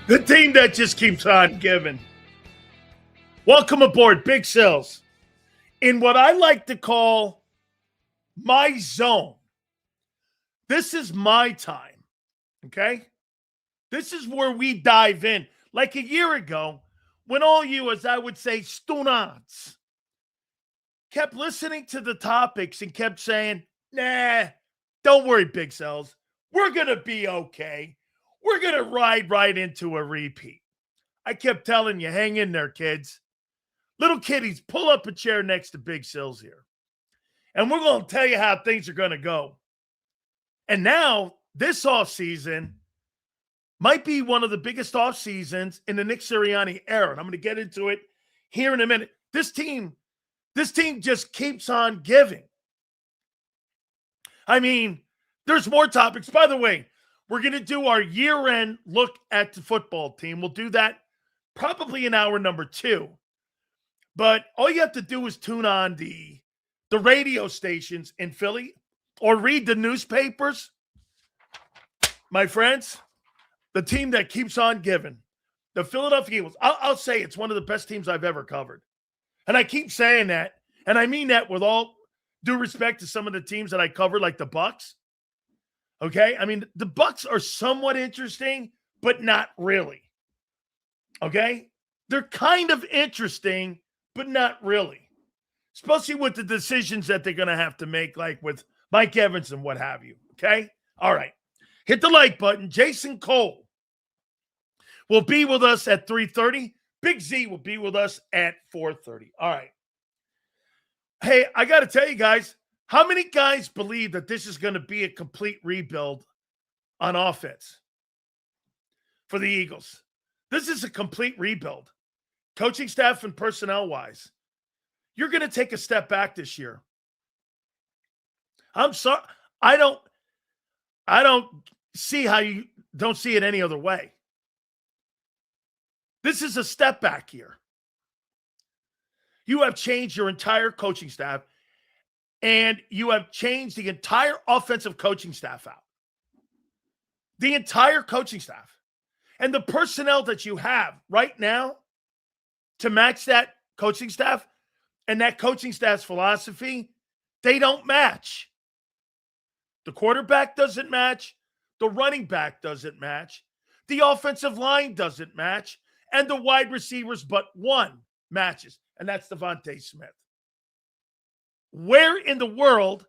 The team that just keeps on giving. Welcome aboard, Big Sills, in what I like to call my zone. This is my time, okay? This is where we dive in. Like a year ago, when all you, as I would say, students, kept listening to the topics and kept saying, nah, don't worry, Big Cells. We're going to be okay. We're going to ride right into a repeat. I kept telling you, hang in there, kids. Little kiddies, pull up a chair next to Big Sills here. And we're going to tell you how things are going to go. And now, this offseason might be one of the biggest off seasons in the Nick Sirianni era. And I'm going to get into it here in a minute. This team just keeps on giving. I mean, there's more topics. By the way, we're going to do our year-end look at the football team. We'll do that probably in hour number 2. But all you have to do is tune on the radio stations in Philly or read the newspapers. My friends, the team that keeps on giving, the Philadelphia Eagles, I'll say it's one of the best teams I've ever covered. And I keep saying that, and I mean that with all due respect to some of the teams that I covered, like the Bucs. Okay? I mean, the Bucs are somewhat interesting, but not really. Okay? They're kind of interesting, but not really. Especially with the decisions that they're going to have to make, like with Mike Evans and what have you. Okay? All right. Hit the like button. Jason Cole will be with us at 3:30. Big Z will be with us at 4:30. All right. Hey, I got to tell you guys, how many guys believe that this is going to be a complete rebuild on offense for the Eagles? This is a complete rebuild. Coaching staff and personnel-wise. You're going to take a step back this year. I'm sorry. I don't see how you don't see it any other way. This is a step back here. You have changed your entire coaching staff, and you have changed the entire offensive coaching staff out. The entire coaching staff. And the personnel that you have right now to match that coaching staff and that coaching staff's philosophy, they don't match. The quarterback doesn't match. The running back doesn't match. The offensive line doesn't match. And the wide receivers but one matches, and that's Devontae Smith. Where in the world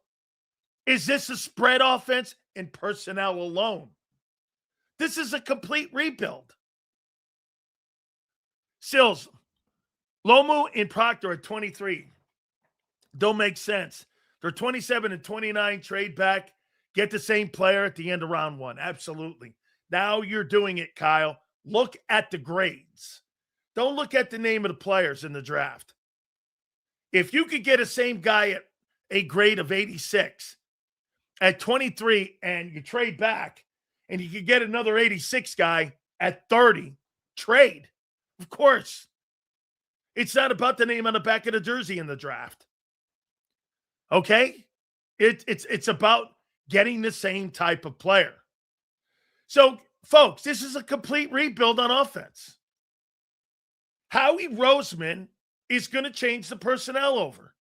is this a spread offense in personnel alone? This is a complete rebuild. Sills, Lomu and Proctor at 23 don't make sense. They're 27 and 29, trade back, get the same player at the end of round 1. Absolutely. Now you're doing it, Kyle. Look at the grades. Don't look at the name of the players in the draft. If you could get a same guy at a grade of 86 at 23 and you trade back and you could get another 86 guy at 30, trade. Of course. It's not about the name on the back of the jersey in the draft. Okay? It's about getting the same type of player. So, folks, this is a complete rebuild on offense. Howie Roseman is going to change the personnel over.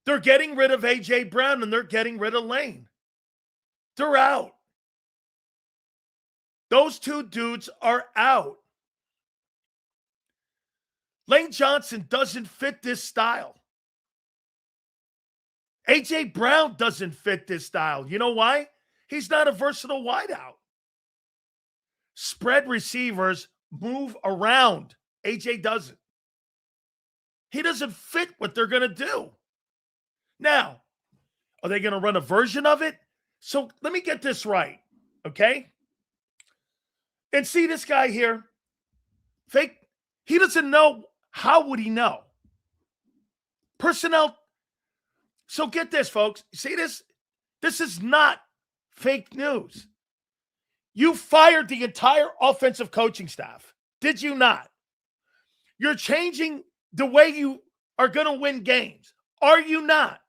They're getting rid of A.J. Brown and they're getting rid of Lane. They're out. Those two dudes are out. Lane Johnson doesn't fit this style. A.J. Brown doesn't fit this style. You know why? He's not a versatile wideout. Spread receivers move around. A.J. doesn't. He doesn't fit what they're going to do. Now, are they going to run a version of it? So let me get this right, okay? And see this guy here? Fake. He doesn't know. How would he know? Personnel. So get this, folks. See this? This is not fake news. You fired the entire offensive coaching staff. Did you not? You're changing the way you are going to win games. Are you not?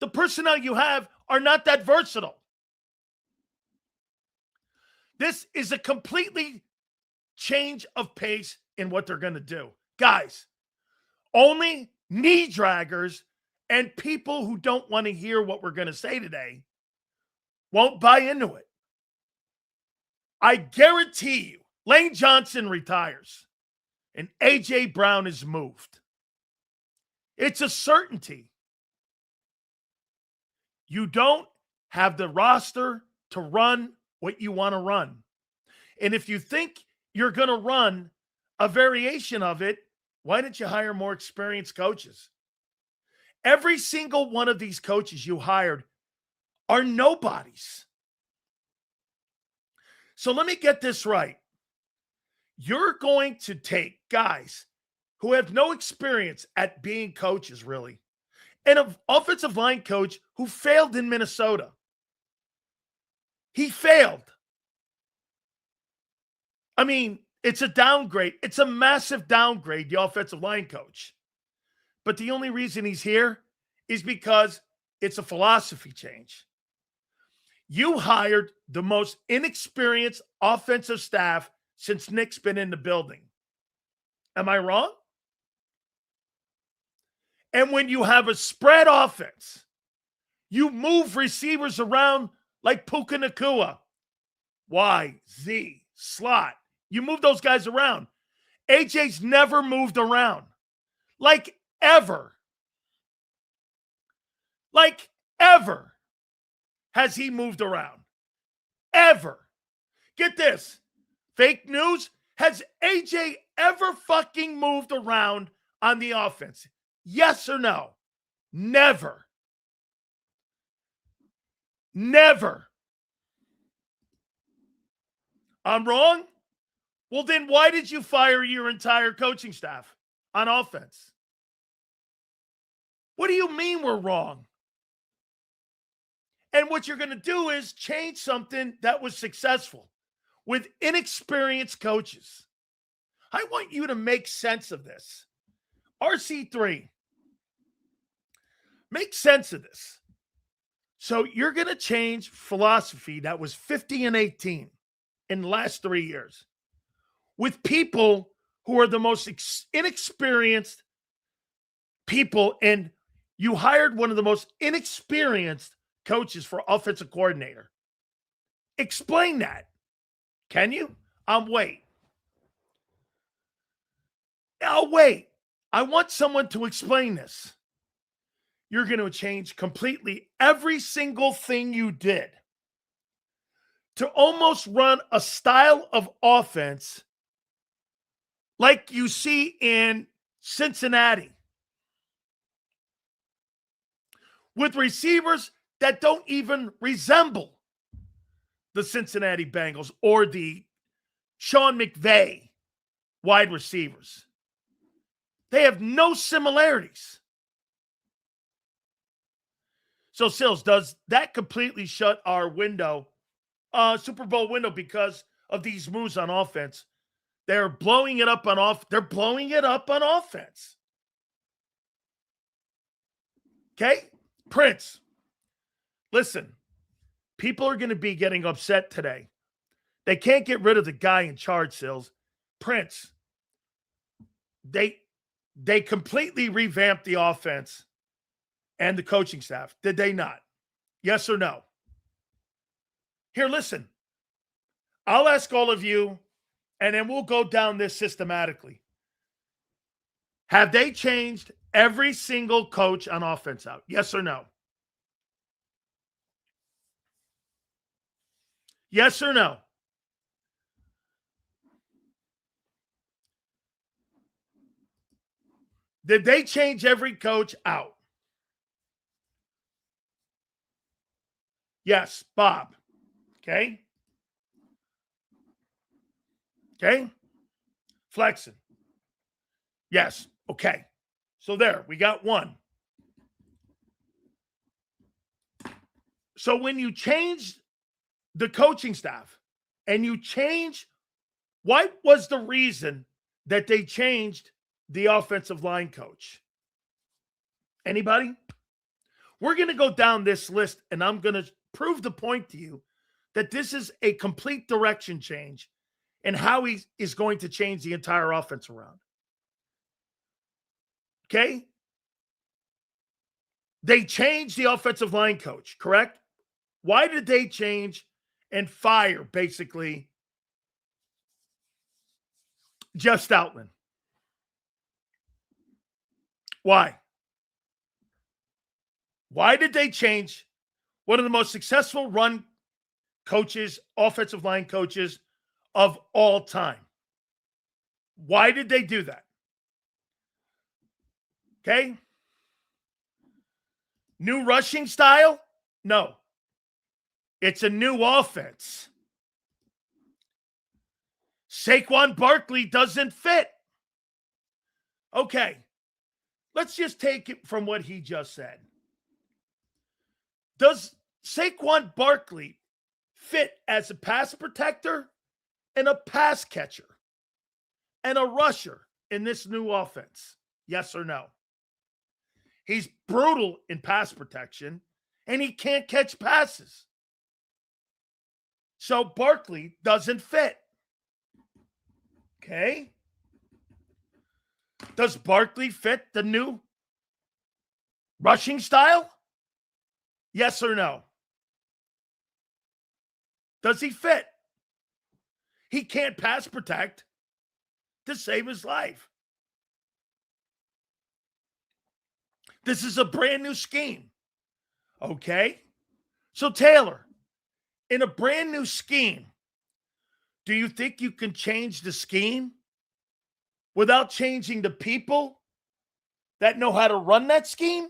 The personnel you have are not that versatile. This is a completely change of pace in what they're going to do. Guys, only knee draggers and people who don't want to hear what we're going to say today won't buy into it. I guarantee you, Lane Johnson retires and A.J. Brown is moved. It's a certainty. You don't have the roster to run what you want to run. And if you think you're going to run a variation of it, why didn't you hire more experienced coaches? Every single one of these coaches you hired are nobodies. So let me get this right. You're going to take guys who have no experience at being coaches, really, and an offensive line coach who failed in Minnesota. He failed. I mean, it's a downgrade. It's a massive downgrade, the offensive line coach. But the only reason he's here is because it's a philosophy change. You hired the most inexperienced offensive staff since Nick's been in the building. Am I wrong? And when you have a spread offense, you move receivers around like Puka Nacua. Y, Z, slot. You move those guys around. AJ's never moved around. Like ever. Like ever has he moved around. Ever. Get this. Fake news. Has AJ ever fucking moved around on the offense? Yes or no? Never. Never. I'm wrong? Well, then why did you fire your entire coaching staff on offense? What do you mean we're wrong? And what you're going to do is change something that was successful with inexperienced coaches. I want you to make sense of this. RC3, make sense of this. So you're going to change philosophy that was 50-18 in the last 3 years with people who are the most inexperienced people, and you hired one of the most inexperienced coaches for offensive coordinator. Explain that. Can you? I'll wait. I want someone to explain this. You're going to change completely every single thing you did to almost run a style of offense like you see in Cincinnati with receivers that don't even resemble the Cincinnati Bengals or the Sean McVay wide receivers. They have no similarities. So, Sills, does that completely shut our window, Super Bowl window, because of these moves on offense? They're blowing it up on They're blowing it up on offense. Okay? Prince, listen, people are going to be getting upset today. They can't get rid of the guy in charge, Sills. Prince, they completely revamped the offense and the coaching staff. Did they not? Yes or no? Here, listen. I'll ask all of you, and then we'll go down this systematically. Have they changed every single coach on offense out? Yes or no? Yes or no? Did they change every coach out? Yes, Bob. Okay. Okay. Flexing. Yes. Okay. So there, we got one. So when you change the coaching staff and you change, what was the reason that they changed the offensive line coach? Anybody? We're going to go down this list, and I'm going to prove the point to you that this is a complete direction change and how he is going to change the entire offense around. Okay? They changed the offensive line coach, correct? Why did they change and fire, basically, Jeff Stoutland? Why? Why did they change one of the most successful run coaches, offensive line coaches of all time? Why did they do that? Okay? New rushing style? No. It's a new offense. Saquon Barkley doesn't fit. Okay. Let's just take it from what he just said. Does Saquon Barkley fit as a pass protector and a pass catcher and a rusher in this new offense? Yes or no? He's brutal in pass protection, and he can't catch passes. So Barkley doesn't fit. Okay? Does Barkley fit the new rushing style? Yes or no? Does he fit? He can't pass protect to save his life. This is a brand new scheme. Okay? So, Taylor, in a brand new scheme, do you think you can change the scheme without changing the people that know how to run that scheme?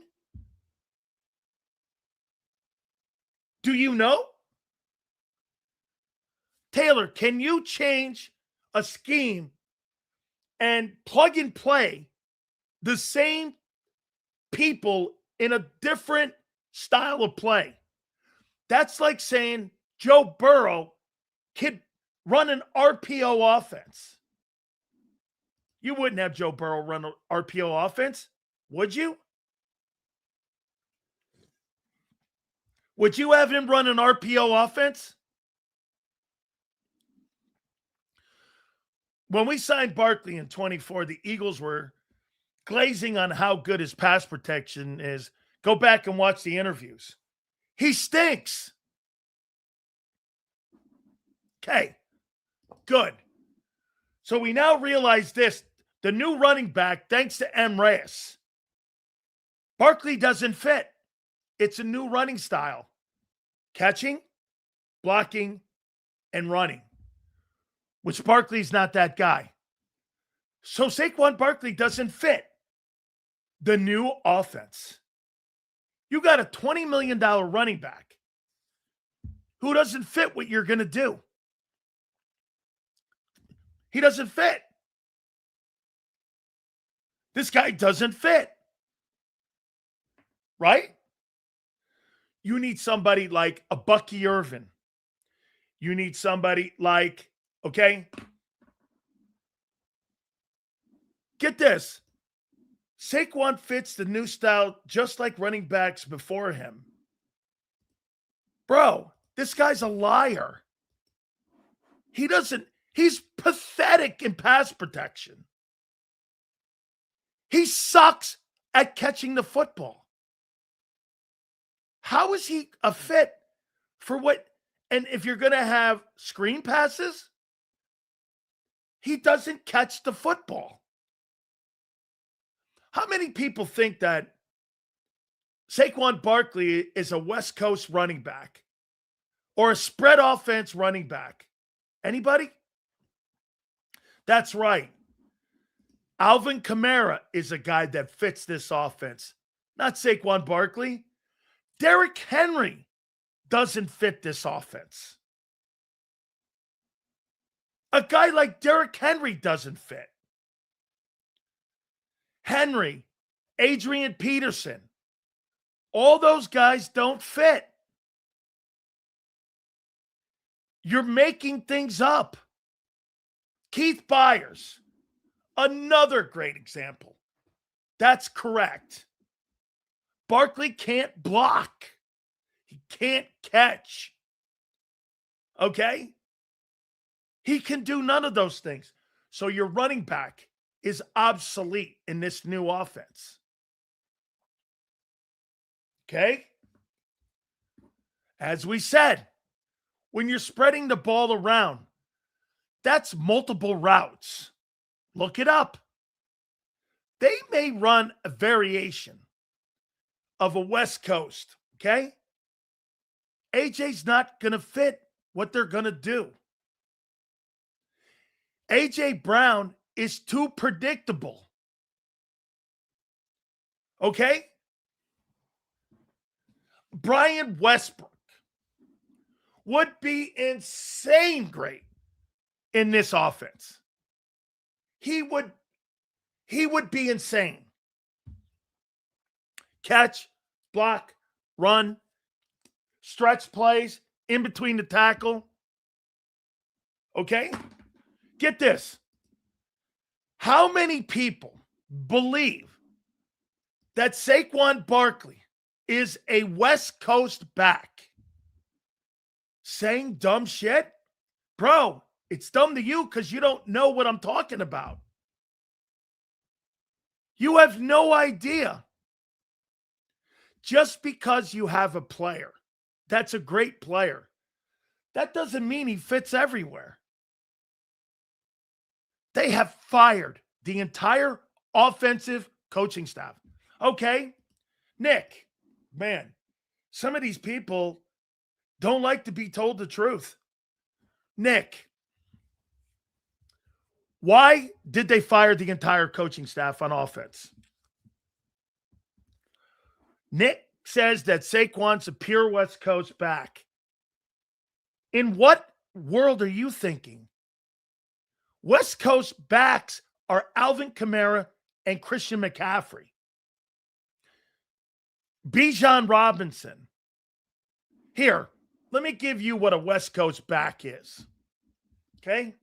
Do you know? Taylor, can you change a scheme and plug and play the same people in a different style of play? That's like saying Joe Burrow could run an RPO offense. You wouldn't have Joe Burrow run an RPO offense, would you? Would you have him run an RPO offense? When we signed Barkley in 24, the Eagles were glazing on how good his pass protection is. Go back and watch the interviews. He stinks. Okay, good. So we now realize this. The new running back, thanks to M. Reyes, Barkley doesn't fit. It's a new running style. Catching, blocking, and running. Which Barkley's not that guy. So Saquon Barkley doesn't fit the new offense. You got a $20 million running back who doesn't fit what you're going to do. He doesn't fit. This guy doesn't fit. Right? You need somebody like a Bucky Irvin. You need somebody like, okay? Get this. Saquon fits the new style just like running backs before him. Bro, this guy's a liar. He's pathetic in pass protection. He sucks at catching the football. How is he a fit for what? And if you're going to have screen passes, he doesn't catch the football. How many people think that Saquon Barkley is a West Coast running back or a spread offense running back? Anybody? That's right. Alvin Kamara is a guy that fits this offense, not Saquon Barkley. Derrick Henry doesn't fit this offense. A guy like Derrick Henry doesn't fit. Henry, Adrian Peterson, all those guys don't fit. You're making things up. Keith Byers, another great example. That's correct. Barkley can't block. He can't catch. Okay? He can do none of those things. So your running back is obsolete in this new offense. Okay? As we said, when you're spreading the ball around, that's multiple routes. Look it up. They may run a variation of a West Coast, okay? AJ's not going to fit what they're going to do. AJ Brown is too predictable. Okay? Brian Westbrook would be insane great in this offense. He would be insane. Catch, block, run, stretch plays, in between the tackle. Okay? Get this. How many people believe that Saquon Barkley is a West Coast back? Saying dumb shit? Bro, it's dumb to you because you don't know what I'm talking about. You have no idea. Just because you have a player that's a great player, that doesn't mean he fits everywhere. They have fired the entire offensive coaching staff. Okay, Nick, man, some of these people don't like to be told the truth. Nick, why did they fire the entire coaching staff on offense? Nick says that Saquon's a pure West Coast back. In what world are you thinking? West Coast backs are Alvin Kamara and Christian McCaffrey. Bijan Robinson. Here, let me give you what a West Coast back is. Okay?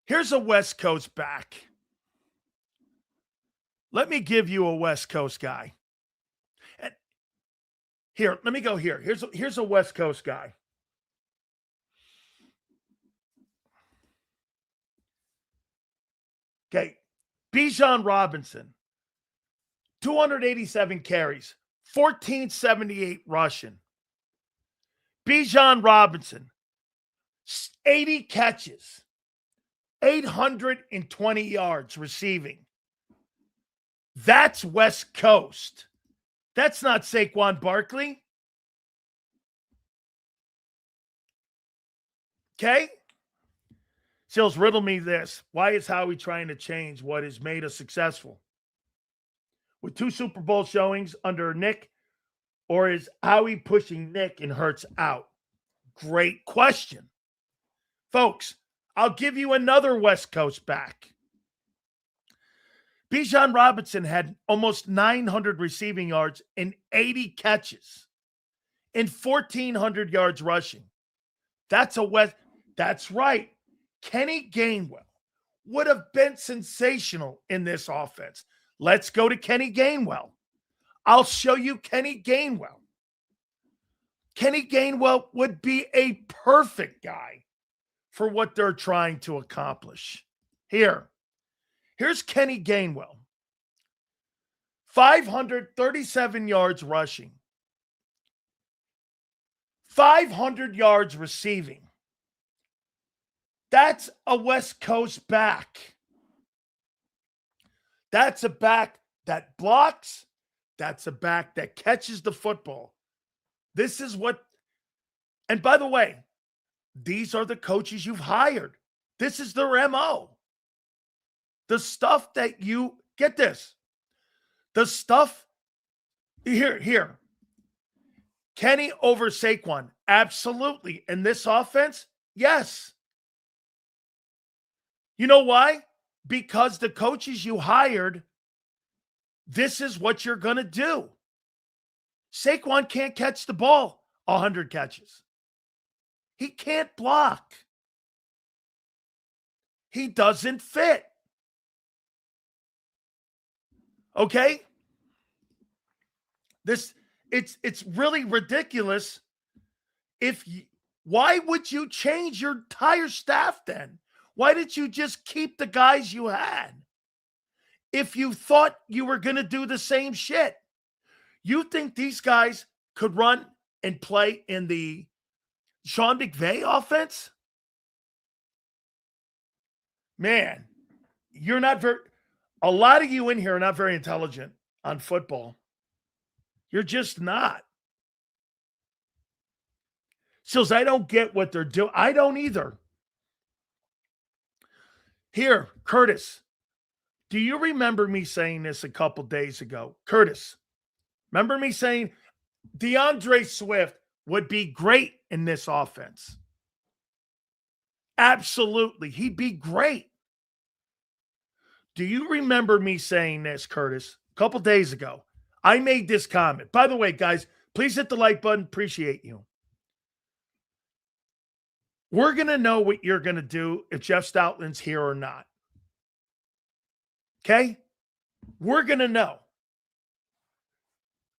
Here's a West Coast back. Let me give you a West Coast guy. And here, let me go here. Here's a West Coast guy. Okay. Bijan Robinson, 287 carries, 1478 rushing. Bijan Robinson, 80 catches, 820 yards receiving. That's West Coast. That's not Saquon Barkley. Okay? Sills, riddle me this. Why is Howie trying to change what has made us successful? With 2 Super Bowl showings under Nick, or is Howie pushing Nick and Hurts out? Great question. Folks, I'll give you another West Coast back. Bijan Robinson had almost 900 receiving yards and 80 catches and 1,400 yards rushing. That's right. Kenny Gainwell would have been sensational in this offense. Let's go to Kenny Gainwell. I'll show you Kenny Gainwell. Kenny Gainwell would be a perfect guy for what they're trying to accomplish. Here's Kenny Gainwell. 537 yards rushing. 500 yards receiving. That's a West Coast back. That's a back that blocks. That's a back that catches the football. This is what, and by the way, these are the coaches you've hired. This is their MO. The stuff that you, get this, the stuff, here. Kenny over Saquon, absolutely. In this offense, yes. You know why? Because the coaches you hired, this is what you're going to do. Saquon can't catch the ball 100 catches. He can't block. He doesn't fit. Okay? It's really ridiculous Why would you change your entire staff then? Why did you just keep the guys you had? If you thought you were going to do the same shit, you think these guys could run and play in the Sean McVay offense? Man, you're not a lot of you in here are not very intelligent on football. You're just not. Sills, I don't get what they're doing. I don't either. Here, Curtis, do you remember me saying this a couple days ago? Curtis, remember me saying DeAndre Swift would be great in this offense? Absolutely. He'd be great. Do you remember me saying this, Curtis, a couple days ago? I made this comment. By the way, guys, please hit the like button. Appreciate you. We're going to know what you're going to do if Jeff Stoutland's here or not. Okay? We're going to know.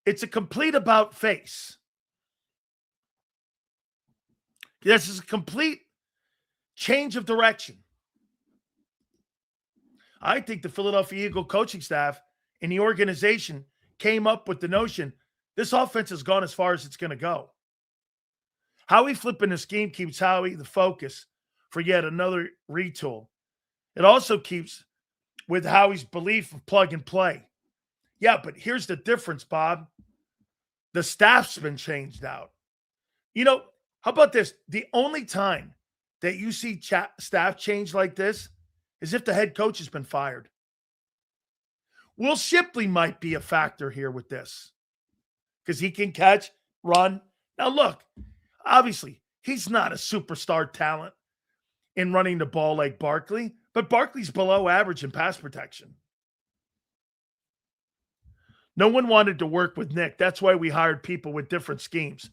It's a complete about face. This is a complete change of direction. I think the Philadelphia Eagle coaching staff and the organization came up with the notion this offense has gone as far as it's going to go. Howie flipping the scheme keeps Howie the focus for yet another retool. It also keeps with Howie's belief of plug and play. Yeah, but here's the difference, Bob. The staff's been changed out. You know, how about this? The only time that you see staff change like this is if the head coach has been fired. Will Shipley might be a factor here with this because he can catch, run. Now, look, obviously, he's not a superstar talent in running the ball like Barkley, but Barkley's below average in pass protection. No one wanted to work with Nick. That's why we hired people with different schemes.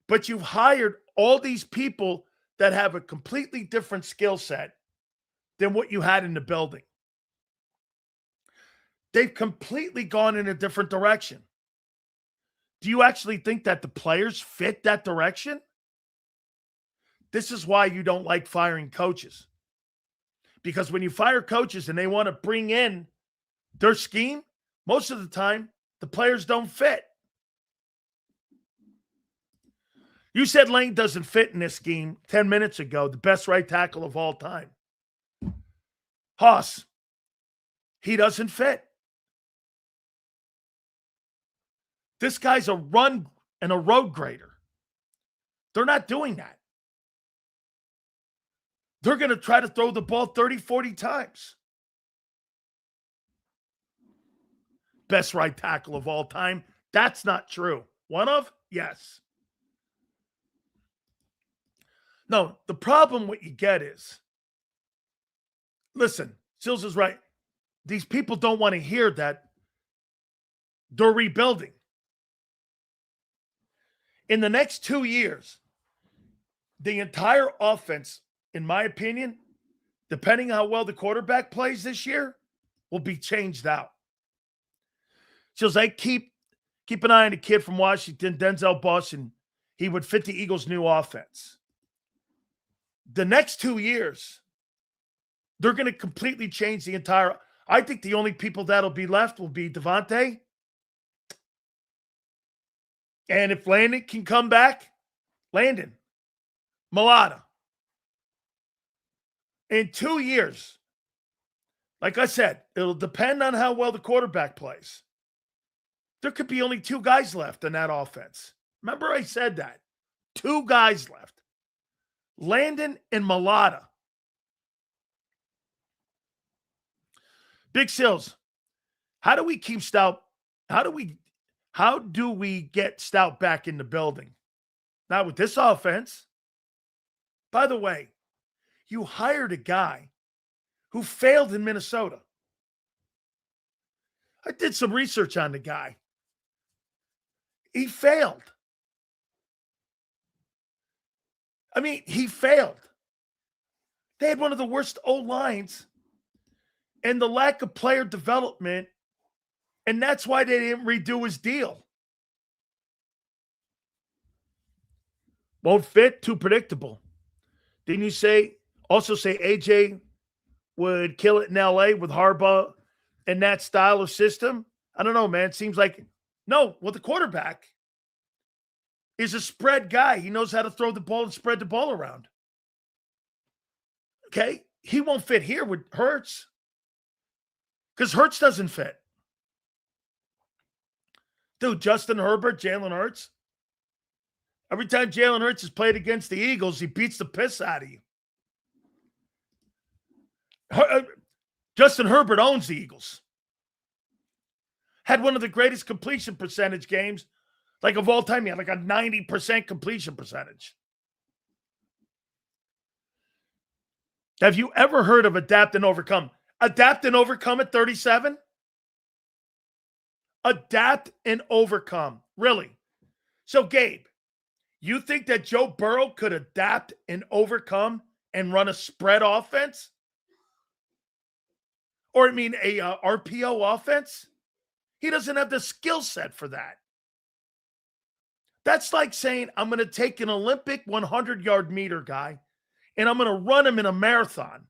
But you've hired all these people that have a completely different skill set than what you had in the building. They've completely gone in a different direction. Do you actually think that the players fit that direction? This is why you don't like firing coaches. Because when you fire coaches and they want to bring in their scheme, most of the time, the players don't fit. You said Lane doesn't fit in this scheme 10 minutes ago, the best right tackle of all time. Haas, he doesn't fit. This guy's a run and a road grader. They're not doing that. They're going to try to throw the ball 30, 40 times. Best right tackle of all time. That's not true. One of? Yes. No, the problem what you get is, listen, Sills is right. These people don't want to hear that they're rebuilding. In the next 2 years, the entire offense, in my opinion, depending on how well the quarterback plays this year, will be changed out. So as I keep an eye on the kid from Washington, Denzel Boston, he would fit the Eagles' new offense. The next 2 years, they're going to completely change the entire. I think the only people that'll be left will be Devontae. And if Landon can come back, Landon, Mulata. In 2 years, like I said, it'll depend on how well the quarterback plays. There could be only 2 guys left in that offense. Remember I said that. 2 guys left. Landon and Mulata. Big Sills, how do we keep Stout? How do we get Stout back in the building? Not with this offense. By the way, you hired a guy who failed in Minnesota. I did some research on the guy. He failed. I mean, he failed. They had one of the worst O-lines and the lack of player development, and that's why they didn't redo his deal. Won't fit, too predictable. Didn't you also say AJ would kill it in LA with Harbaugh and that style of system? I don't know, man. It seems like, no, well, the quarterback is a spread guy. He knows how to throw the ball and spread the ball around. Okay? He won't fit here with Hurts because Hurts doesn't fit. Dude, Justin Herbert, Jalen Hurts. Every time Jalen Hurts has played against the Eagles, he beats the piss out of you. Justin Herbert owns the Eagles. Had one of the greatest completion percentage games, like of all time. He had like a 90% completion percentage. Have you ever heard of adapt and overcome? Adapt and overcome at 37? Adapt and overcome. Really? So, Gabe, you think that Joe Burrow could adapt and overcome and run a spread offense? Or, a RPO offense? He doesn't have the skill set for that. That's like saying, I'm going to take an Olympic 100-yard meter guy and I'm going to run him in a marathon.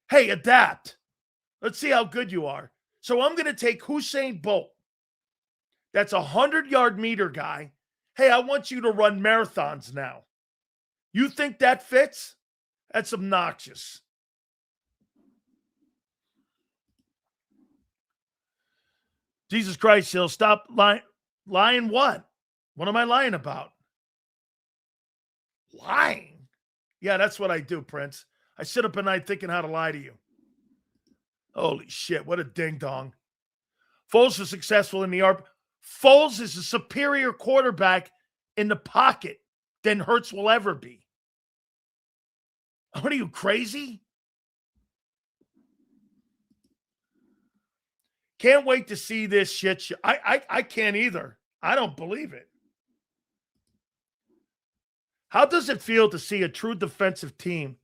Hey, adapt. Let's see how good you are. So I'm going to take Usain Bolt. That's a 100-yard meter guy. Hey, I want you to run marathons now. You think that fits? That's obnoxious. Jesus Christ, Hill, stop lying. Lying what? What am I lying about? Lying? Yeah, that's what I do, Prince. I sit up at night thinking how to lie to you. Holy shit, what a ding-dong. Foles is successful in the ARP. Foles is a superior quarterback in the pocket than Hurts will ever be. What are you, crazy? Can't wait to see this shit show. I can't either. I don't believe it. How does it feel to see a true defensive team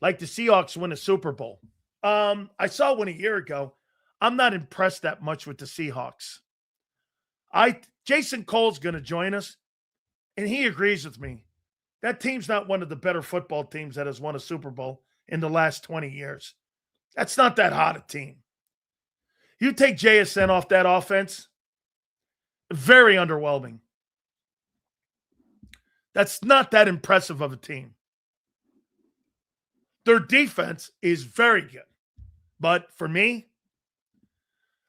like the Seahawks win a Super Bowl? I saw one a year ago. I'm not impressed that much with the Seahawks. Jason Cole's going to join us, and he agrees with me. That team's not one of the better football teams that has won a Super Bowl in the last 20 years. That's not that hot a team. You take JSN off that offense, very underwhelming. That's not that impressive of a team. Their defense is very good. But for me,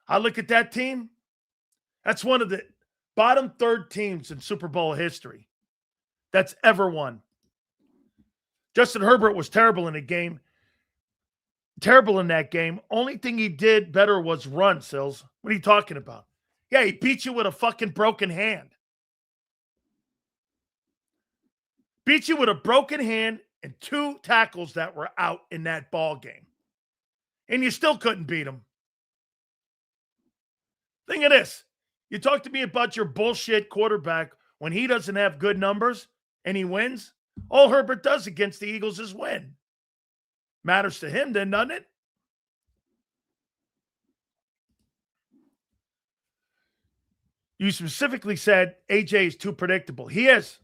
I look at that team, that's one of the bottom third teams in Super Bowl history that's ever won. Justin Herbert was terrible in the game. Terrible in that game. Only thing he did better was run, Sills. What are you talking about? Yeah, he beat you with a fucking broken hand. Beat you with a broken hand and 2 tackles that were out in that ball game. And you still couldn't beat him. Think of this. You talk to me about your bullshit quarterback when he doesn't have good numbers and he wins. All Herbert does against the Eagles is win. Matters to him then, doesn't it? You specifically said AJ is too predictable. He is.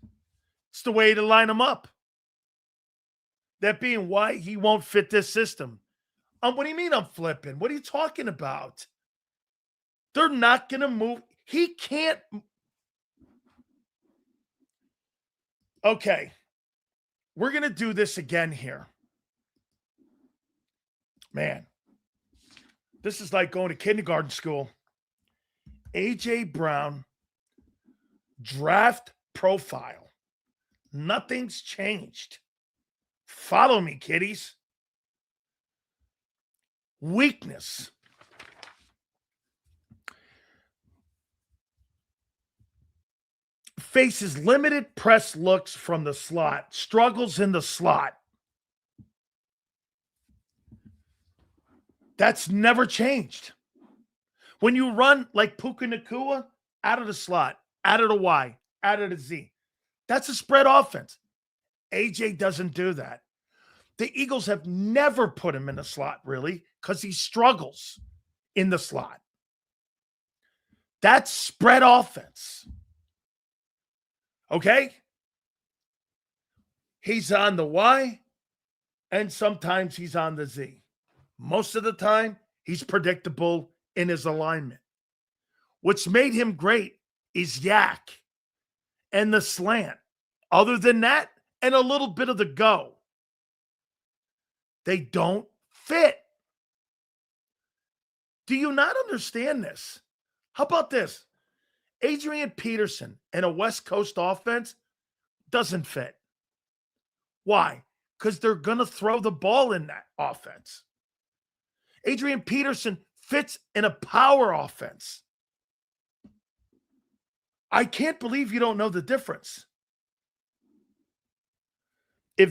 It's the way to line him up. That being why he won't fit this system. What do you mean I'm flipping? What are you talking about? They're not going to move. He can't. Okay. We're going to do this again here. Man, this is like going to kindergarten school. A.J. Brown, draft profile. Nothing's changed. Follow me, kiddies. Weakness. Faces limited press looks from the slot. Struggles in the slot. That's never changed. When you run like Puka Nacua, out of the slot, out of the Y, out of the Z, that's a spread offense. AJ doesn't do that. The Eagles have never put him in the slot, really, because he struggles in the slot. That's spread offense. Okay? He's on the Y, and sometimes he's on the Z. Most of the time, he's predictable in his alignment. What's made him great is yak and the slant. Other than that, and a little bit of the go. They don't fit. Do you not understand this? How about this? Adrian Peterson and a West Coast offense doesn't fit. Why? Because they're going to throw the ball in that offense. Adrian Peterson fits in a power offense. I can't believe you don't know the difference. If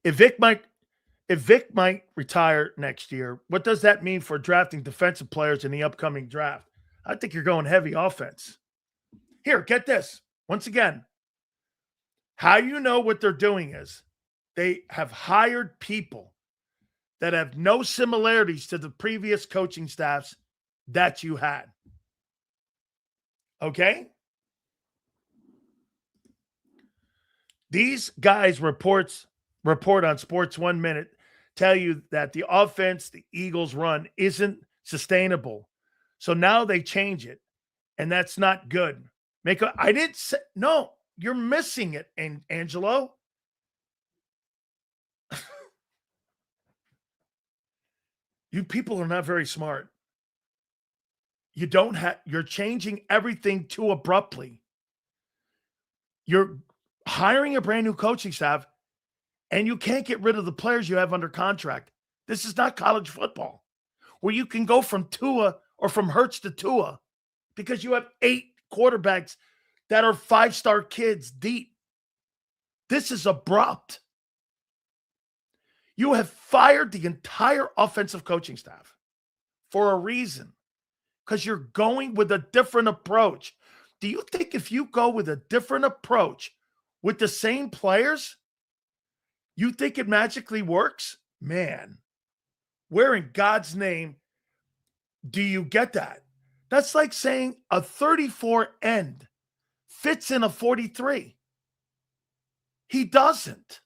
Vic might retire next year, what does that mean for drafting defensive players in the upcoming draft? I think you're going heavy offense. Here, get this. Once again, how you know what they're doing is they have hired people that have no similarities to the previous coaching staffs that you had. Okay? These guys report on Sports 1 Minute, tell you that the offense the Eagles run isn't sustainable. So now they change it, and that's not good. I didn't say, no, you're missing it, Angelo. You people are not very smart. You're changing everything too abruptly. You're hiring a brand new coaching staff, and you can't get rid of the players you have under contract. This is not college football where you can go from Tua or from Hurts to Tua because you have 8 quarterbacks that are 5-star kids deep. This is abrupt. You have fired the entire offensive coaching staff for a reason, because you're going with a different approach. Do you think if you go with a different approach with the same players, you think it magically works? Man, where in God's name do you get that? That's like saying a 34 end fits in a 43. He doesn't.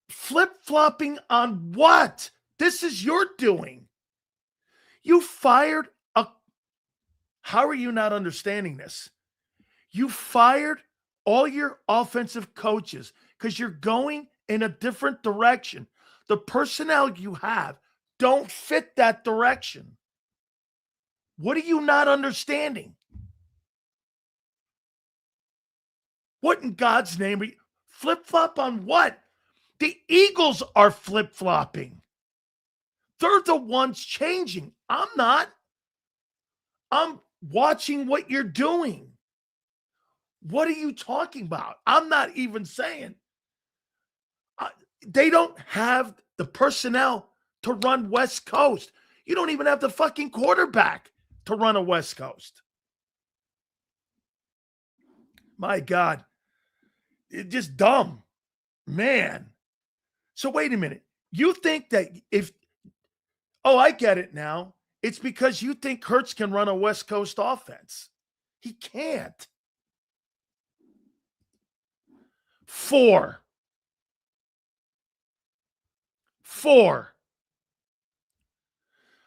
Flip-flopping on what? This is your doing. You fired how are you not understanding this? You fired all your offensive coaches because you're going in a different direction. The personnel you have don't fit that direction. What are you not understanding? What in God's name are you flip-flop on what? The Eagles are flip-flopping. They're the ones changing. I'm not. I'm watching what you're doing. What are you talking about? I'm not even saying. They don't have the personnel to run West Coast. You don't even have the fucking quarterback to run a West Coast. My God. It's just dumb. Man. So wait a minute. You think that I get it now. It's because you think Hurts can run a West Coast offense. He can't. 4.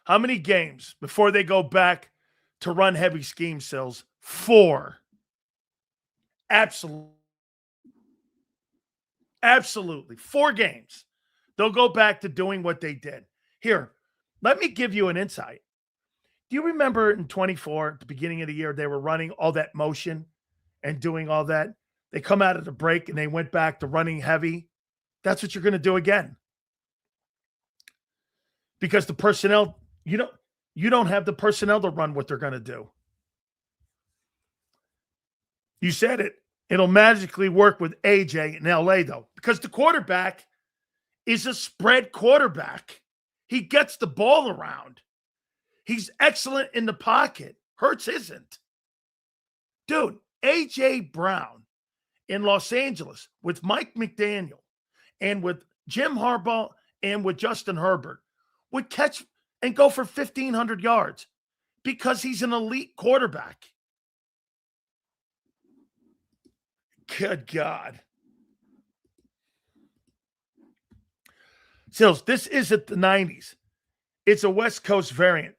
How many games before they go back to run heavy scheme, Sills? 4. Absolutely. 4 games. They'll go back to doing what they did. Here, let me give you an insight. Do you remember in 24, at the beginning of the year, they were running all that motion and doing all that? They come out of the break and they went back to running heavy. That's what you're going to do again. Because the personnel, you don't have the personnel to run what they're going to do. You said it. It'll magically work with AJ in LA, though, because the quarterback is a spread quarterback. He gets the ball around. He's excellent in the pocket. Hurts isn't. Dude, AJ Brown in Los Angeles with Mike McDaniel and with Jim Harbaugh and with Justin Herbert would catch and go for 1,500 yards. Because he's an elite quarterback. Good God. Sills, this isn't the 90s. It's a West Coast variant.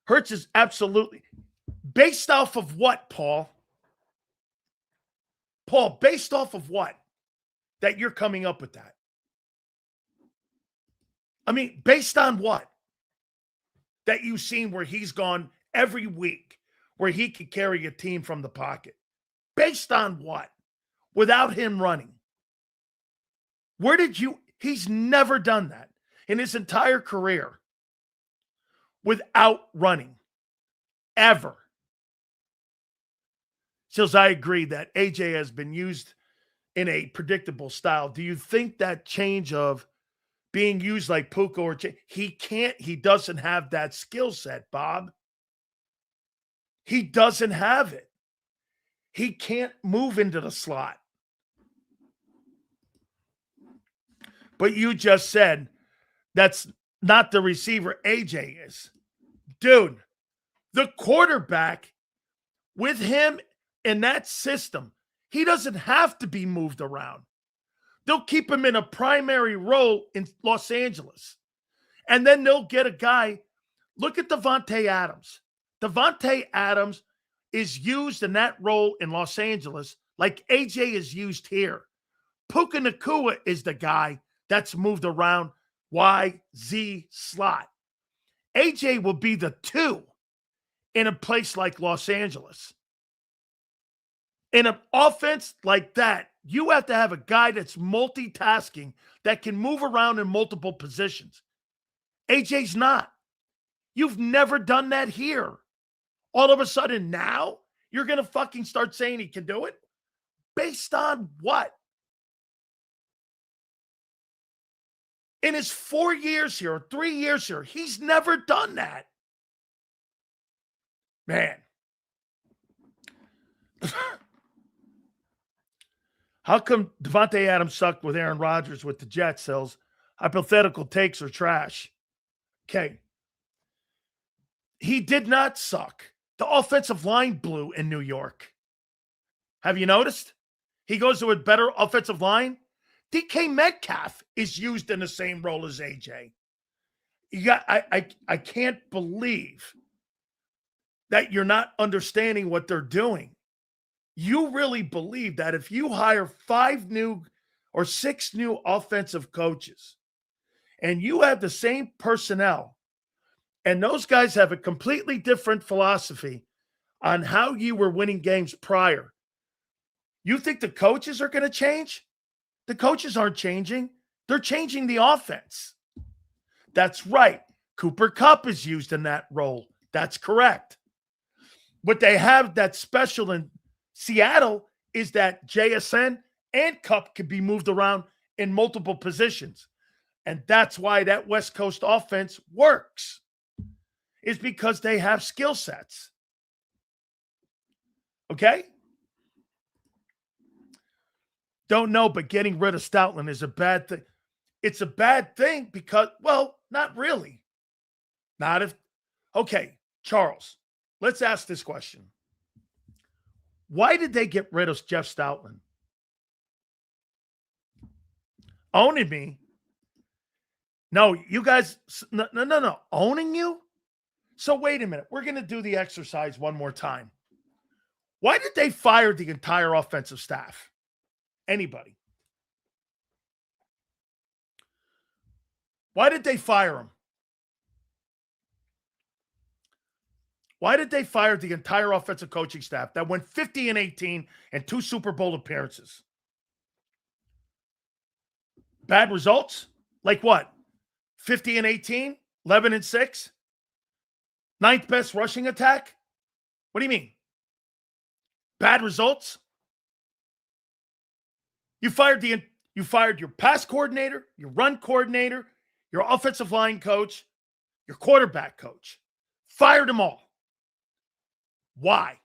Hurts is absolutely based off of what, Paul? Paul, based off of what? That you're coming up with that? I mean, based on what? That you've seen where he's gone every week, where he could carry a team from the pocket. Based on what? Without him running. Where did you? He's never done that in his entire career without running. Ever. Sills, I agree that AJ has been used in a predictable style. Do you think that change of being used like Puka or he doesn't have that skill set, Bob. He doesn't have it. He can't move into the slot. But you just said that's not the receiver AJ is. Dude, the quarterback with him in that system, he doesn't have to be moved around. They'll keep him in a primary role in Los Angeles. And then they'll get a guy. Look at Devontae Adams. Devontae Adams is used in that role in Los Angeles like AJ is used here. Puka Nacua is the guy that's moved around YZ slot. AJ will be the 2 in a place like Los Angeles. In an offense like that, you have to have a guy that's multitasking, that can move around in multiple positions. AJ's not. You've never done that here. All of a sudden now, you're going to fucking start saying he can do it? Based on what? In his 4 years here, or 3 years here, he's never done that. Man. How come Devontae Adams sucked with Aaron Rodgers with the Jets, Sills? Hypothetical takes are trash. Okay. He did not suck. The offensive line blew in New York. Have you noticed? He goes to a better offensive line. DK Metcalf is used in the same role as AJ. I can't believe that you're not understanding what they're doing. You really believe that if you hire 5 new or 6 new offensive coaches and you have the same personnel and those guys have a completely different philosophy on how you were winning games prior, you think the coaches are going to change? The coaches aren't changing. They're changing the offense. That's right. Cooper Kupp is used in that role. That's correct. What they have that's special in Seattle is that JSN and Kupp can be moved around in multiple positions. And that's why that West Coast offense works, is because they have skill sets. Okay? Don't know, but getting rid of Stoutland is a bad thing. It's a bad thing because, well, not really. Not if, okay, Charles, let's ask this question. Why did they get rid of Jeff Stoutland? Owning me? No, you guys, no. Owning you? So wait a minute. We're going to do the exercise one more time. Why did they fire the entire offensive staff? Anybody? Why did they fire him? Why did they fire the entire offensive coaching staff that went 50-18 and 2 Super Bowl appearances? Bad results? Like what? 50-18, 11-6, 9th best rushing attack? What do you mean? Bad results? You fired your pass coordinator, your run coordinator, your offensive line coach, your quarterback coach. Fired them all. Why?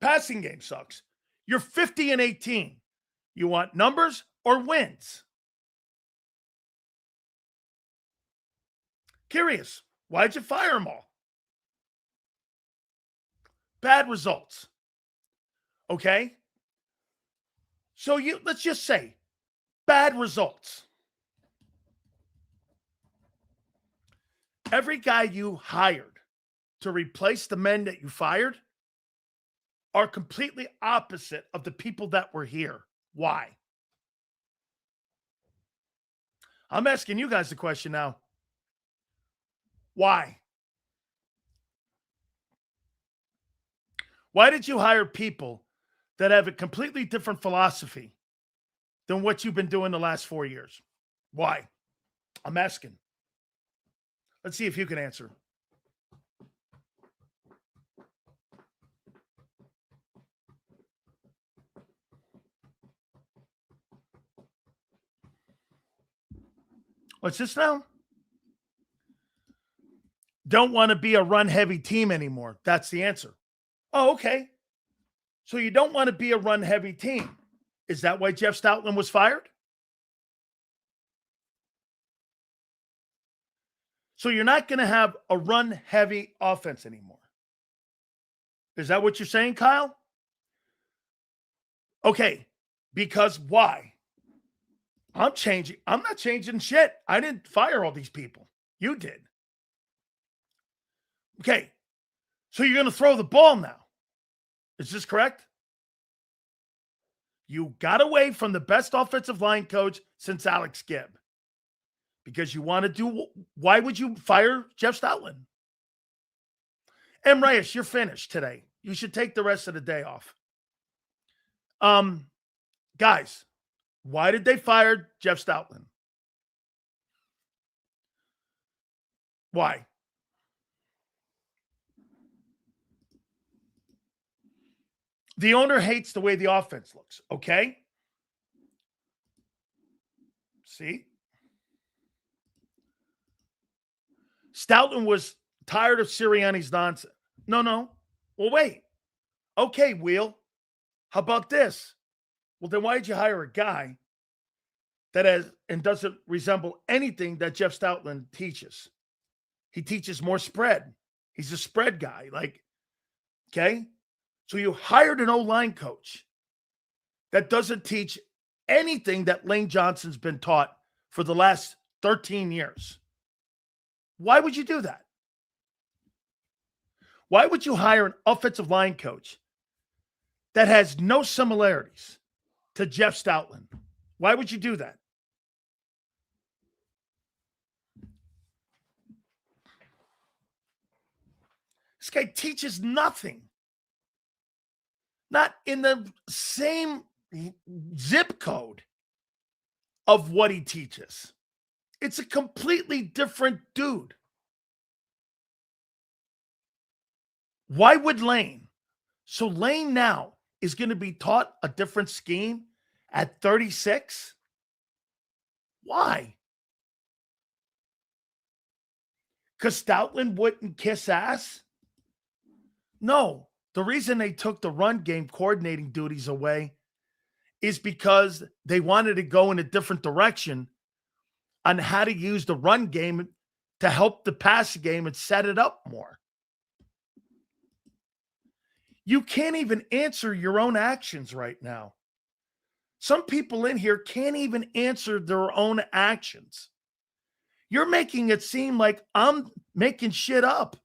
Passing game sucks. You're 50-18. You want numbers or wins? Curious. Why'd you fire them all? Bad results. Okay? So let's just say bad results. Every guy you hired to replace the men that you fired are completely opposite of the people that were here. Why? I'm asking you guys the question now. Why? Why did you hire people that have a completely different philosophy than what you've been doing the last 4 years? Why? I'm asking. Let's see if you can answer. What's this now? Don't want to be a run-heavy team anymore. That's the answer. Oh, okay. So you don't want to be a run-heavy team. Is that why Jeff Stoutland was fired? So you're not going to have a run-heavy offense anymore. Is that what you're saying, Kyle? Okay. Because why? I'm changing. I'm not changing shit. I didn't fire all these people. You did. Okay. So you're going to throw the ball now. Is this correct? You got away from the best offensive line coach since Alex Gibb. Because you want to do, why would you fire Jeff Stoutland? M. Reyes, you're finished today. You should take the rest of the day off. Guys, why did they fire Jeff Stoutland? Why? The owner hates the way the offense looks, okay? See? Stoutland was tired of Sirianni's nonsense. No. Well, wait. Okay, Wheel. How about this? Well, then why did you hire a guy that has and doesn't resemble anything that Jeff Stoutland teaches? He teaches more spread. He's a spread guy. Okay? So you hired an O-line coach that doesn't teach anything that Lane Johnson's been taught for the last 13 years. Why would you do that? Why would you hire an offensive line coach that has no similarities to Jeff Stoutland? Why would you do that? This guy teaches nothing. Not in the same zip code of what he teaches. It's a completely different dude. Why would Lane? So Lane now is going to be taught a different scheme at 36? Why? Because Stoutland wouldn't kiss ass? No. The reason they took the run game coordinating duties away is because they wanted to go in a different direction on how to use the run game to help the pass game and set it up more. You can't even answer your own actions right now. Some people in here can't even answer their own actions. You're making it seem like I'm making shit up.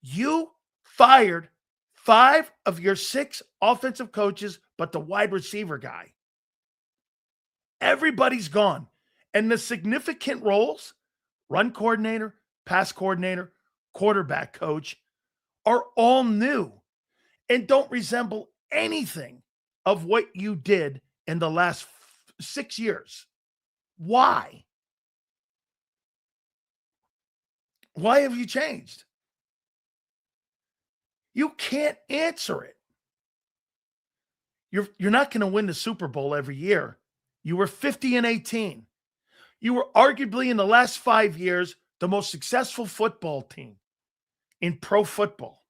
You fired 5 of your 6 offensive coaches, but the wide receiver guy. Everybody's gone. And the significant roles, run coordinator, pass coordinator, quarterback coach, are all new and don't resemble anything of what you did in the last 6 years. Why? Why have you changed? You can't answer it. You're not going to win the Super Bowl every year. You were 50-18. You were arguably in the last 5 years the most successful football team in pro football.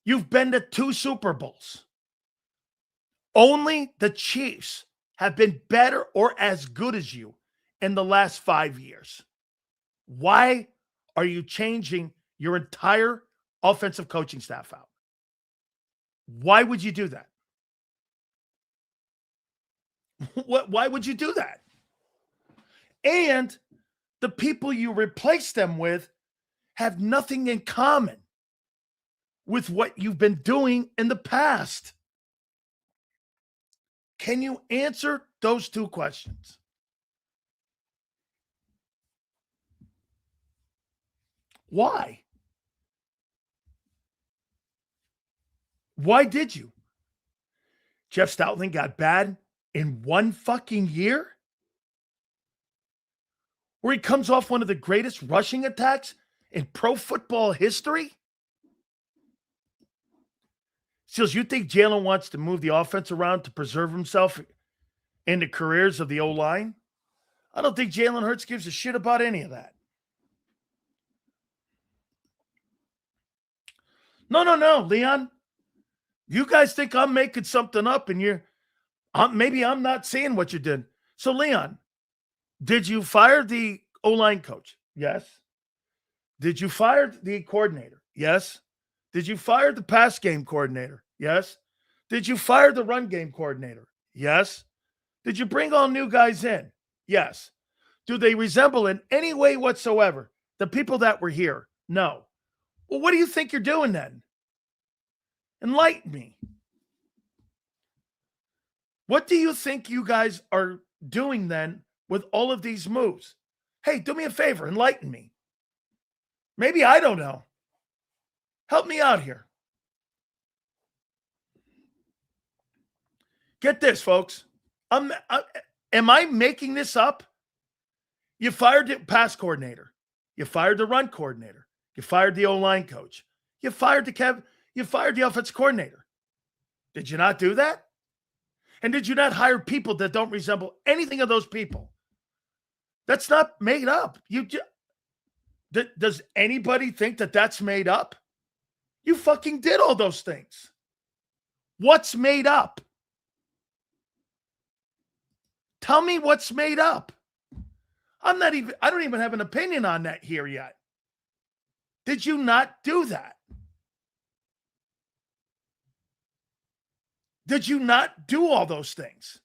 You've been to 2 Super Bowls. Only the Chiefs have been better or as good as you in the last 5 years. Why are you changing your entire offensive coaching staff out? Why would you do that? Why would you do that? And the people you replace them with have nothing in common with what you've been doing in the past. Can you answer those two questions? Why? Why did you? Jeff Stoutland got bad in one fucking year? Where he comes off one of the greatest rushing attacks in pro football history? Seals, you think Jalen wants to move the offense around to preserve himself in the careers of the O-line? I don't think Jalen Hurts gives a shit about any of that. No, Leon. You guys think I'm making something up and maybe I'm not seeing what you did. So, Leon, did you fire the O-line coach? Yes. Did you fire the coordinator? Yes. Did you fire the pass game coordinator? Yes. Did you fire the run game coordinator? Yes. Did you bring all new guys in? Yes. Do they resemble in any way whatsoever the people that were here? No. Well, what do you think you're doing then? Enlighten me. What do you think you guys are doing then with all of these moves? Hey, do me a favor. Enlighten me. Maybe I don't know. Help me out here. Get this, folks. Am I making this up? You fired the pass coordinator. You fired the run coordinator. You fired the O-line coach. You fired the offensive coordinator. Did you not do that? And did you not hire people that don't resemble anything of those people? That's not made up. Does anybody think that that's made up? You fucking did all those things. What's made up? Tell me what's made up. I don't even have an opinion on that here yet. Did you not do that? Did you not do all those things?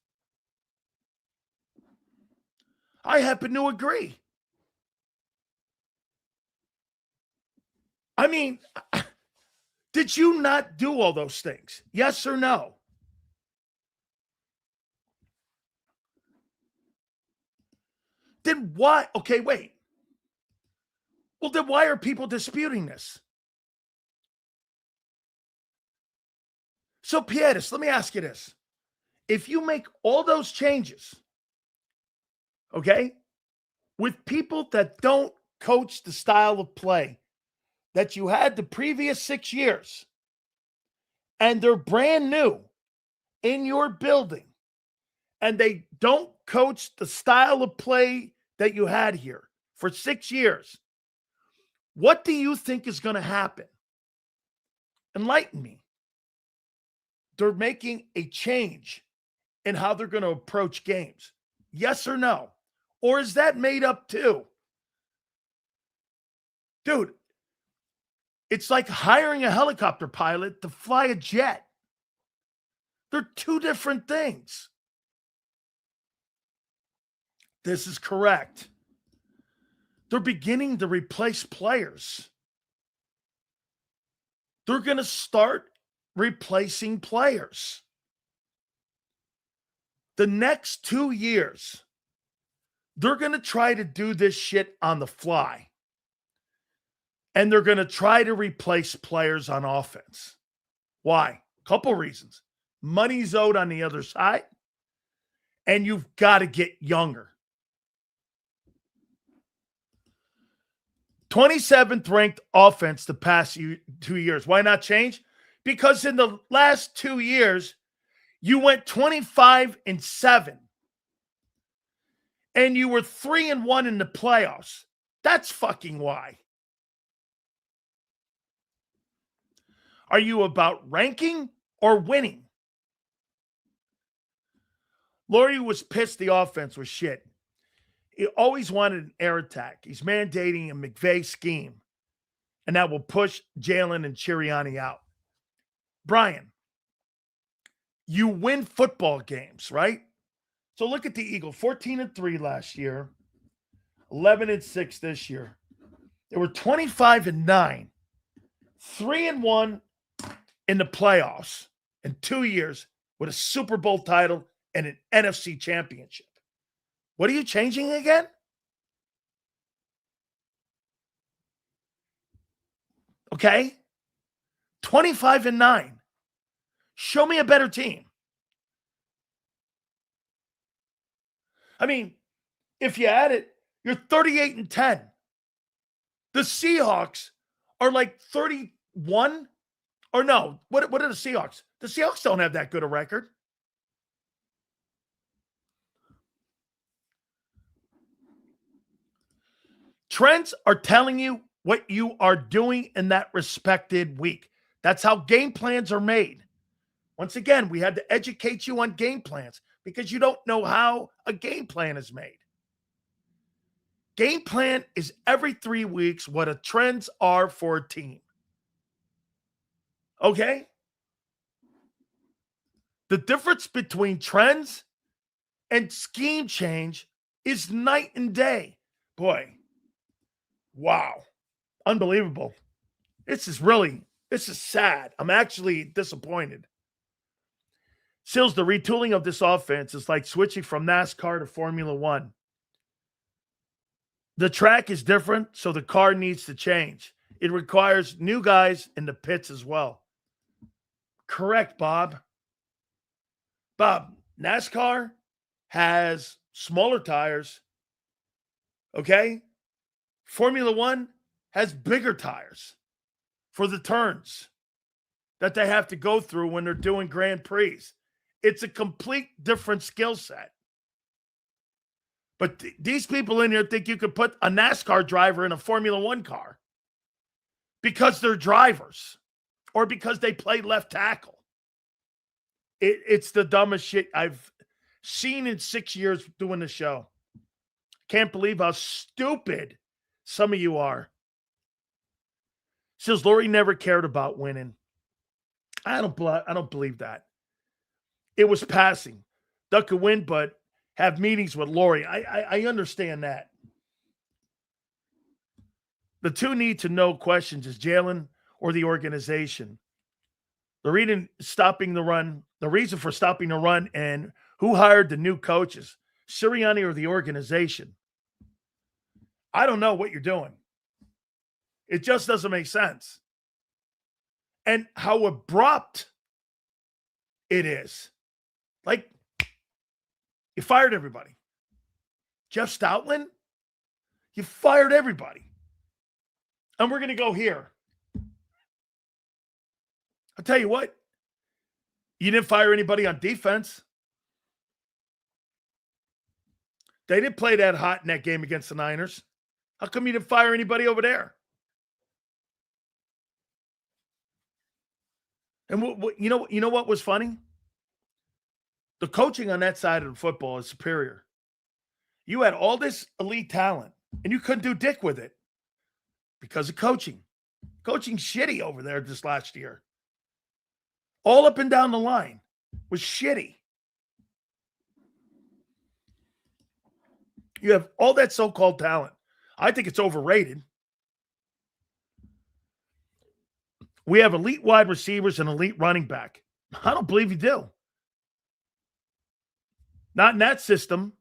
I happen to agree. I mean, did you not do all those things? Yes or no? Then why? Okay, wait. Well, then why are people disputing this? So, Pietris, let me ask you this. If you make all those changes, okay, with people that don't coach the style of play that you had the previous 6 years, and they're brand new in your building, and they don't coach the style of play that you had here for 6 years, what do you think is going to happen? Enlighten me. They're making a change in how they're going to approach games. Yes or no? Or is that made up too? Dude, it's like hiring a helicopter pilot to fly a jet. They're two different things. This is correct. They're beginning to replace players. They're going to start replacing players. The next 2 years, they're going to try to do this shit on the fly. And they're going to try to replace players on offense. Why? Couple reasons. Money's owed on the other side, and you've got to get younger. 27th ranked offense the past 2 years. Why not change? Because in the last 2 years, you went 25-7. And you were 3-1 in the playoffs. That's fucking why. Are you about ranking or winning? Laurie was pissed the offense was shit. he always wanted an air attack. He's mandating a McVay scheme, and that will push Jalen and Sirianni out. Brian, you win football games, right? So look at the Eagles, 14-3 last year, 11-6 this year. They were 25-9, 3-1 in the playoffs in 2 years with a Super Bowl title and an NFC championship. What are you changing again? Okay? 25-9. Show me a better team. I mean, if you add it, you're 38-10. The Seahawks are like 31. Or no, what are the Seahawks? The Seahawks don't have that good a record. Trends are telling you what you are doing in that respected week. That's how game plans are made. Once again, we had to educate you on game plans because you don't know how a game plan is made. Game plan is every 3 weeks what a trends are for a team. Okay? The difference between trends and scheme change is night and day. Boy, wow. Unbelievable. This is sad. I'm actually disappointed. Sills, the retooling of this offense is like switching from NASCAR to Formula One. The track is different, so the car needs to change. It requires new guys in the pits as well. Correct, Bob. Bob, NASCAR has smaller tires, okay? Formula One has bigger tires for the turns that they have to go through when they're doing Grand Prix. It's a complete different skill set. But these people in here think you could put a NASCAR driver in a Formula One car because they're drivers or because they play left tackle. It's the dumbest shit I've seen in 6 years doing the show. Can't believe how stupid some of you are. Says Lori never cared about winning. I don't believe that. It was passing. Duck could win, but have meetings with Lori. I understand that. The two need to know questions is Jalen or the organization. The reason for stopping the run and who hired the new coaches, Sirianni or the organization. I don't know what you're doing. It just doesn't make sense. And how abrupt it is. Like, you fired everybody. Jeff Stoutland, you fired everybody. And we're going to go here. I'll tell you what. You didn't fire anybody on defense. They didn't play that hot in that game against the Niners. How come you didn't fire anybody over there? And you know what was funny? The coaching on that side of the football is superior. You had all this elite talent, and you couldn't do dick with it because of coaching. Coaching's shitty over there this last year. All up and down the line was shitty. You have all that so-called talent. I think it's overrated. We have elite wide receivers and elite running back. I don't believe you do. Not in that system.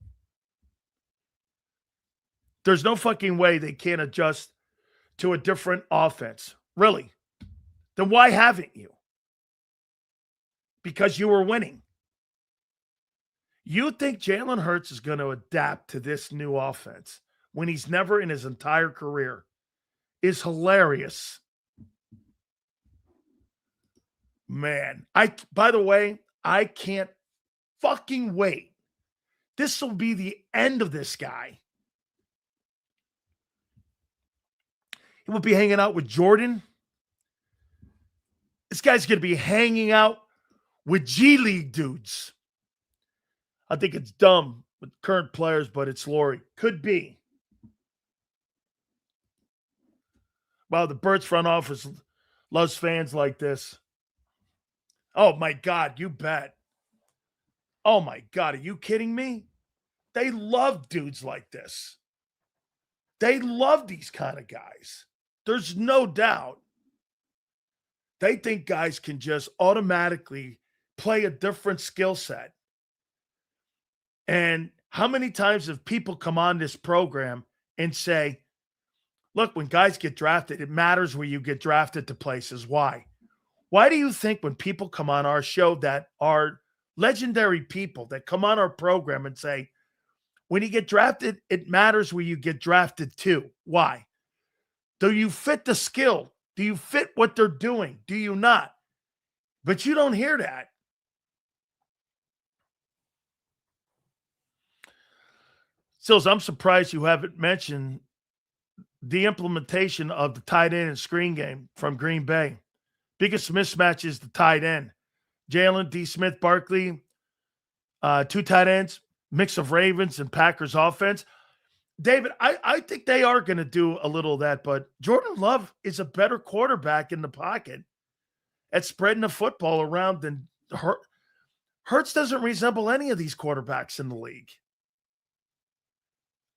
There's no fucking way they can't adjust to a different offense. Really. Then why haven't you? Because you were winning. You think Jalen Hurts is going to adapt to this new offense when he's never in his entire career is hilarious. Man, by the way, I can't fucking wait. This will be the end of this guy. He will be hanging out with Jordan. This guy's going to be hanging out with G League dudes. I think it's dumb with current players, but it's Laurie. Could be. Wow, the Birds front office loves fans like this. Oh, my God, you bet. Oh, my God, are you kidding me? They love dudes like this. They love these kind of guys. There's no doubt. They think guys can just automatically play a different skill set. And how many times have people come on this program and say, look, when guys get drafted, it matters where you get drafted to places. Why? Why do you think when people come on our show that are legendary people that come on our program and say, when you get drafted, it matters where you get drafted to? Why? Do you fit the skill? Do you fit what they're doing? Do you not? But you don't hear that. Sills, I'm surprised you haven't mentioned the implementation of the tight end and screen game from Green Bay. Biggest mismatch is the tight end. Jalen D. Smith, Barkley, two tight ends, mix of Ravens and Packers offense. David, I think they are going to do a little of that, but Jordan Love is a better quarterback in the pocket at spreading the football around than Hurts doesn't resemble any of these quarterbacks in the league.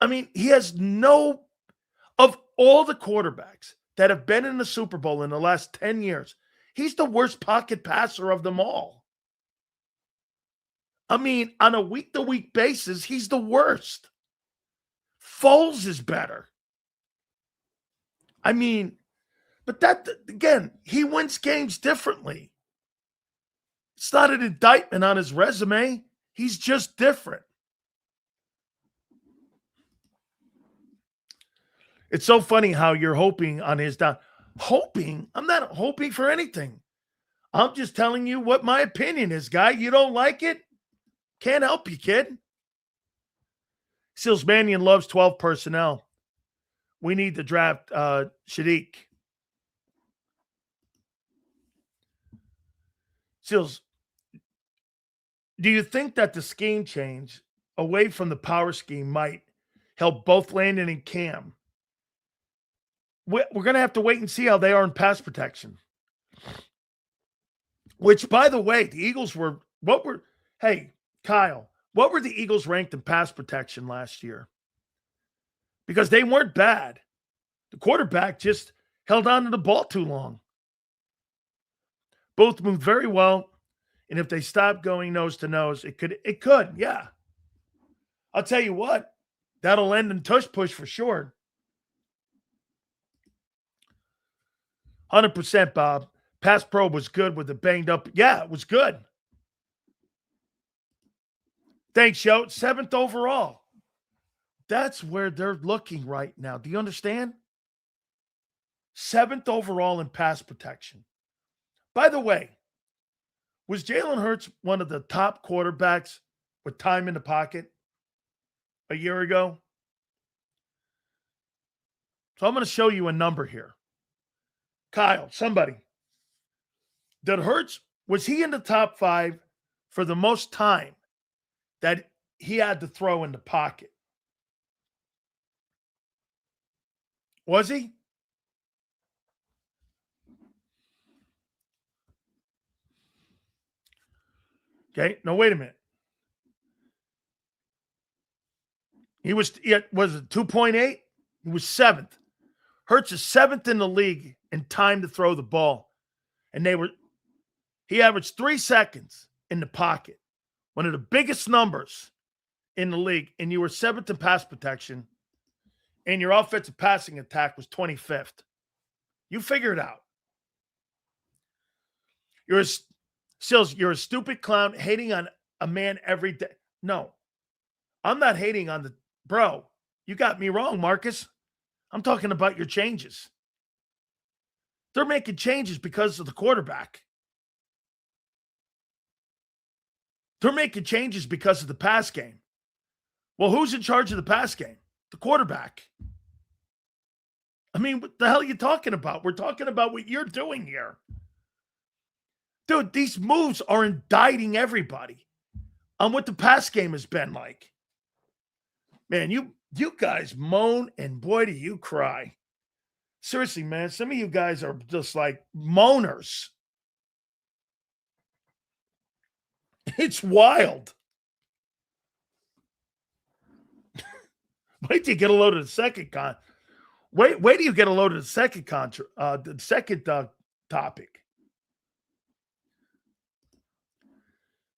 I mean, he has no, of all the quarterbacks that have been in the Super Bowl in the last 10 years, he's the worst pocket passer of them all. I mean, on a week-to-week basis, he's the worst. Foles is better. I mean, but that, again, he wins games differently. It's not an indictment on his resume. He's just different. It's so funny how you're hoping on his down. Hoping? I'm not hoping for anything. I'm just telling you what my opinion is, guy. You don't like it? Can't help you, kid. Sills Mannion loves 12 personnel. We need to draft Shadiq. Sills, do you think that the scheme change away from the power scheme might help both Landon and Cam? We're going to have to wait and see how they are in pass protection. Which, by the way, the Eagles were, hey, Kyle, what were the Eagles ranked in pass protection last year? Because they weren't bad. The quarterback just held on to the ball too long. Both moved very well. And if they stop going nose to nose, it could, yeah. I'll tell you what, that'll end in tush push for sure. 100%, Bob. Pass pro was good with the banged up. Yeah, it was good. Thanks, yo. 7th overall. That's where they're looking right now. Do you understand? 7th overall in pass protection. By the way, was Jalen Hurts one of the top quarterbacks with time in the pocket a year ago? So I'm going to show you a number here. Kyle, somebody. Did Hurts, was he in the top 5 for the most time that he had to throw in the pocket? Was he? Okay, no, wait a minute. Was it 2.8? He was 7th. Hurts is 7th in the league in time to throw the ball. And he averaged 3 seconds in the pocket. One of the biggest numbers in the league. And you were 7th in pass protection. And your offensive passing attack was 25th. You figure it out. You're a stupid clown hating on a man every day. No, I'm not hating on the bro. You got me wrong, Marcus. I'm talking about your changes. They're making changes because of the quarterback. They're making changes because of the pass game. Well, who's in charge of the pass game? The quarterback. I mean, what the hell are you talking about? We're talking about what you're doing here. Dude, these moves are indicting everybody on what the pass game has been like. Man, you guys moan and boy do you cry. Seriously, man, some of you guys are just like moaners. It's wild. Wait till you get a load of the second wait till you get a load of the second topic.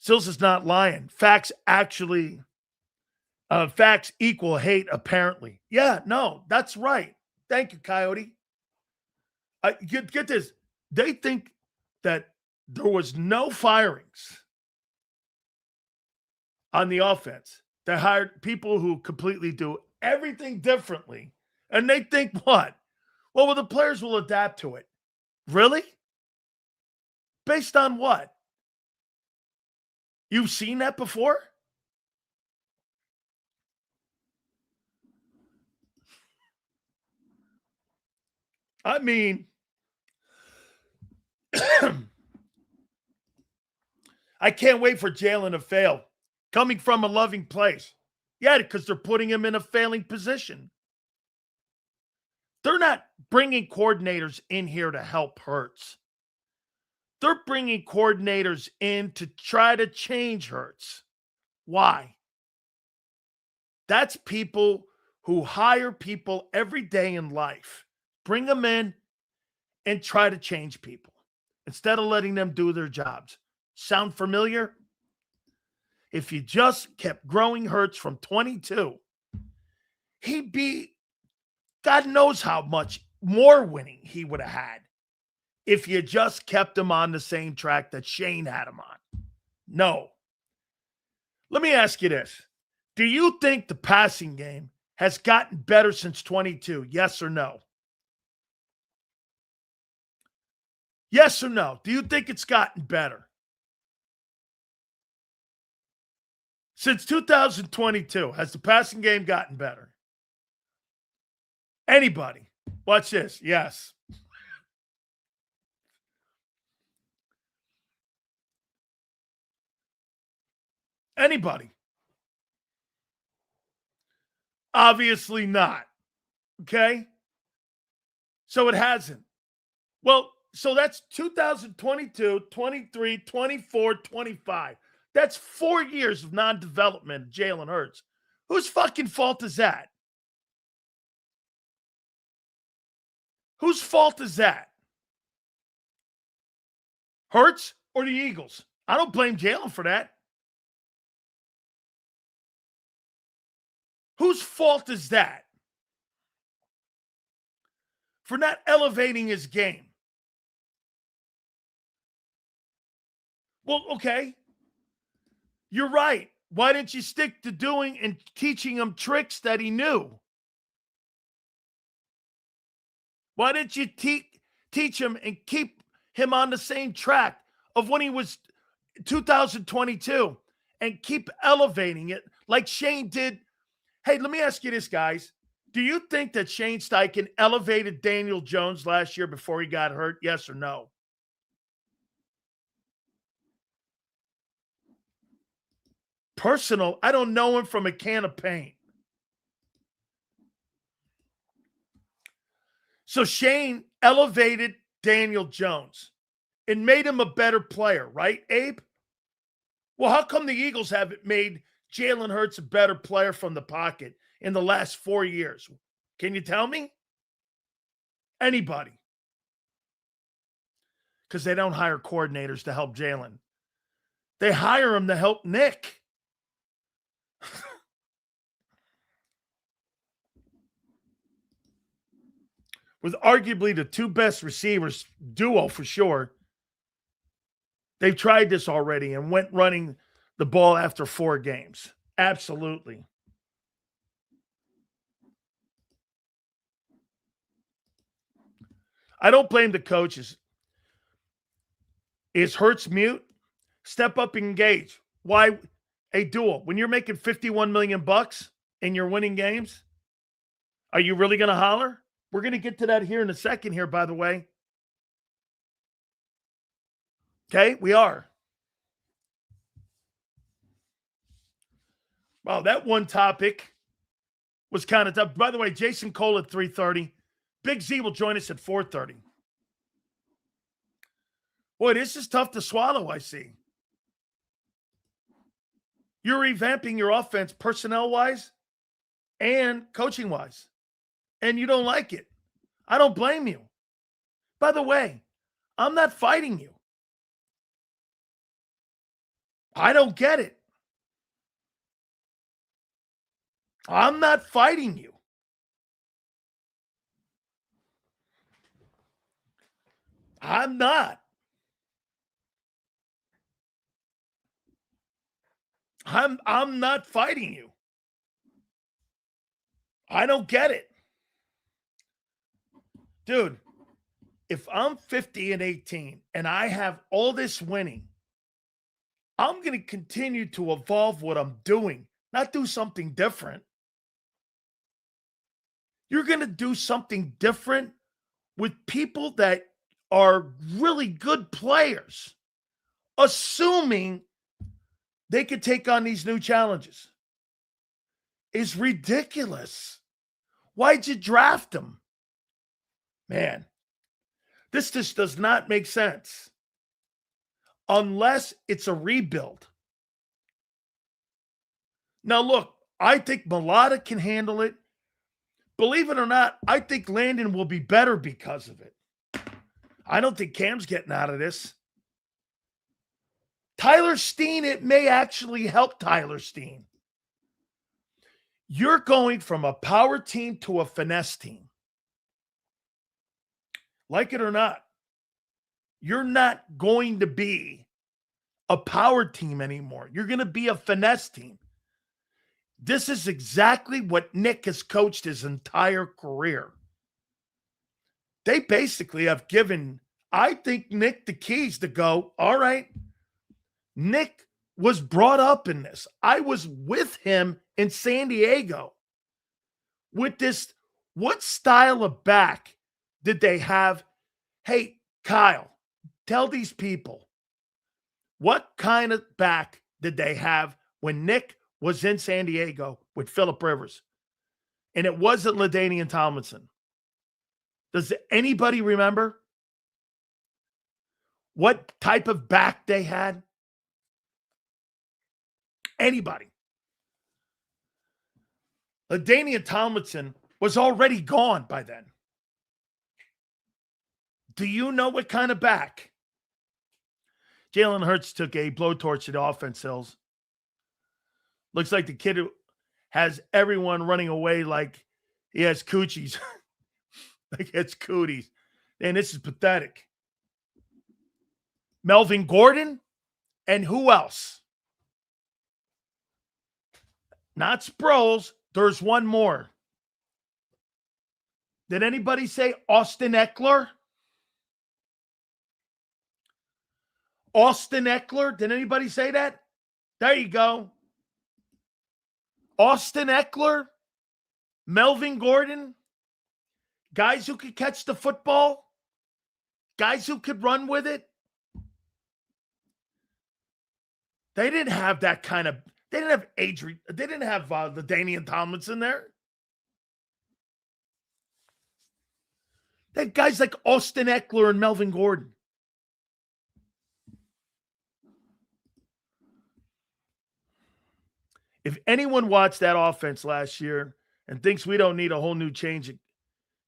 Sills is not lying. Facts equal hate, apparently. Yeah, no, that's right. Thank you, Coyote. Get this. They think that there was no firings on the offense. They hired people who completely do everything differently. And they think what? Well, the players will adapt to it. Really? Based on what? You've seen that before? I mean, I can't wait for Jalen to fail. Coming from a loving place. Yeah, because they're putting him in a failing position. They're not bringing coordinators in here to help Hurts. They're bringing coordinators in to try to change Hurts. Why? That's people who hire people every day in life. Bring them in and try to change people instead of letting them do their jobs. Sound familiar? If you just kept growing Hurts from 22, he'd be, God knows how much more winning he would have had if you just kept him on the same track that Shane had him on. No. Let me ask you this. Do you think the passing game has gotten better since 22? Yes or no? Yes or no? Do you think it's gotten better? Since 2022, has the passing game gotten better? Anybody? Watch this. Yes. Anybody? Obviously not. Okay? So it hasn't. Well, so that's 2022, 23, 24, 25. That's 4 years of non-development of Jalen Hurts. Whose fucking fault is that? Whose fault is that? Hurts or the Eagles? I don't blame Jalen for that. Whose fault is that? For not elevating his game. Well, okay. You're right. Why didn't you stick to doing and teaching him tricks that he knew? Why didn't you teach him and keep him on the same track of when he was 2022 and keep elevating it like Shane did? Hey, let me ask you this, guys. Do you think that Shane Steichen elevated Daniel Jones last year before he got hurt? Yes or no? Personal, I don't know him from a can of paint. So Shane elevated Daniel Jones and made him a better player, right, Abe? Well, how come the Eagles haven't made Jalen Hurts a better player from the pocket in the last 4 years? Can you tell me? Anybody? Because they don't hire coordinators to help Jalen. They hire him to help Nick. With arguably the two best receivers duo for sure. They've tried this already and went running the ball after 4 games. Absolutely. I don't blame the coaches. Is Hurts mute? Step up and engage. Why? Hey, Duel, when you're making $51 million and you're winning games, are you really going to holler? We're going to get to that here in a second here, by the way. Okay, we are. Wow, that one topic was kind of tough. By the way, Jason Cole at 3:30. Big Z will join us at 4:30. Boy, this is tough to swallow, I see. You're revamping your offense personnel-wise and coaching-wise, and you don't like it. I don't blame you. By the way, I'm not fighting you. I don't get it. I'm not fighting you. I'm not. I'm not fighting you. I don't get it. Dude, if I'm 50-18 and I have all this winning, I'm going to continue to evolve what I'm doing, not do something different. You're going to do something different with people that are really good players, assuming they could take on these new challenges. Is ridiculous. Why'd you draft them? Man, this just does not make sense. Unless it's a rebuild. Now, look, I think Mulata can handle it. Believe it or not, I think Landon will be better because of it. I don't think Cam's getting out of this. Tyler Steen, it may actually help Tyler Steen. You're going from a power team to a finesse team. Like it or not, you're not going to be a power team anymore. You're going to be a finesse team. This is exactly what Nick has coached his entire career. They basically have given, I think, Nick the keys to go, all right, Nick was brought up in this. I was with him in San Diego with this. What style of back did they have? Hey, Kyle, tell these people, what kind of back did they have when Nick was in San Diego with Phillip Rivers? And it wasn't LaDainian Tomlinson. Does anybody remember what type of back they had? Anybody? LaDainian Tomlinson was already gone by then. Do you know what kind of back? Jalen Hurts took a blowtorch to the offense, Hills. Looks like the kid who has everyone running away like he has coochies. Like it's cooties. And this is pathetic. Melvin Gordon and who else? Not Sproles. There's one more. Did anybody say Austin Eckler? Austin Eckler? Did anybody say that? There you go. Austin Eckler, Melvin Gordon, guys who could catch the football, guys who could run with it. They didn't have that kind of, they didn't have Adrian, they didn't have LaDainian Tomlinson there. They had guys like Austin Eckler and Melvin Gordon. If anyone watched that offense last year and thinks we don't need a whole new change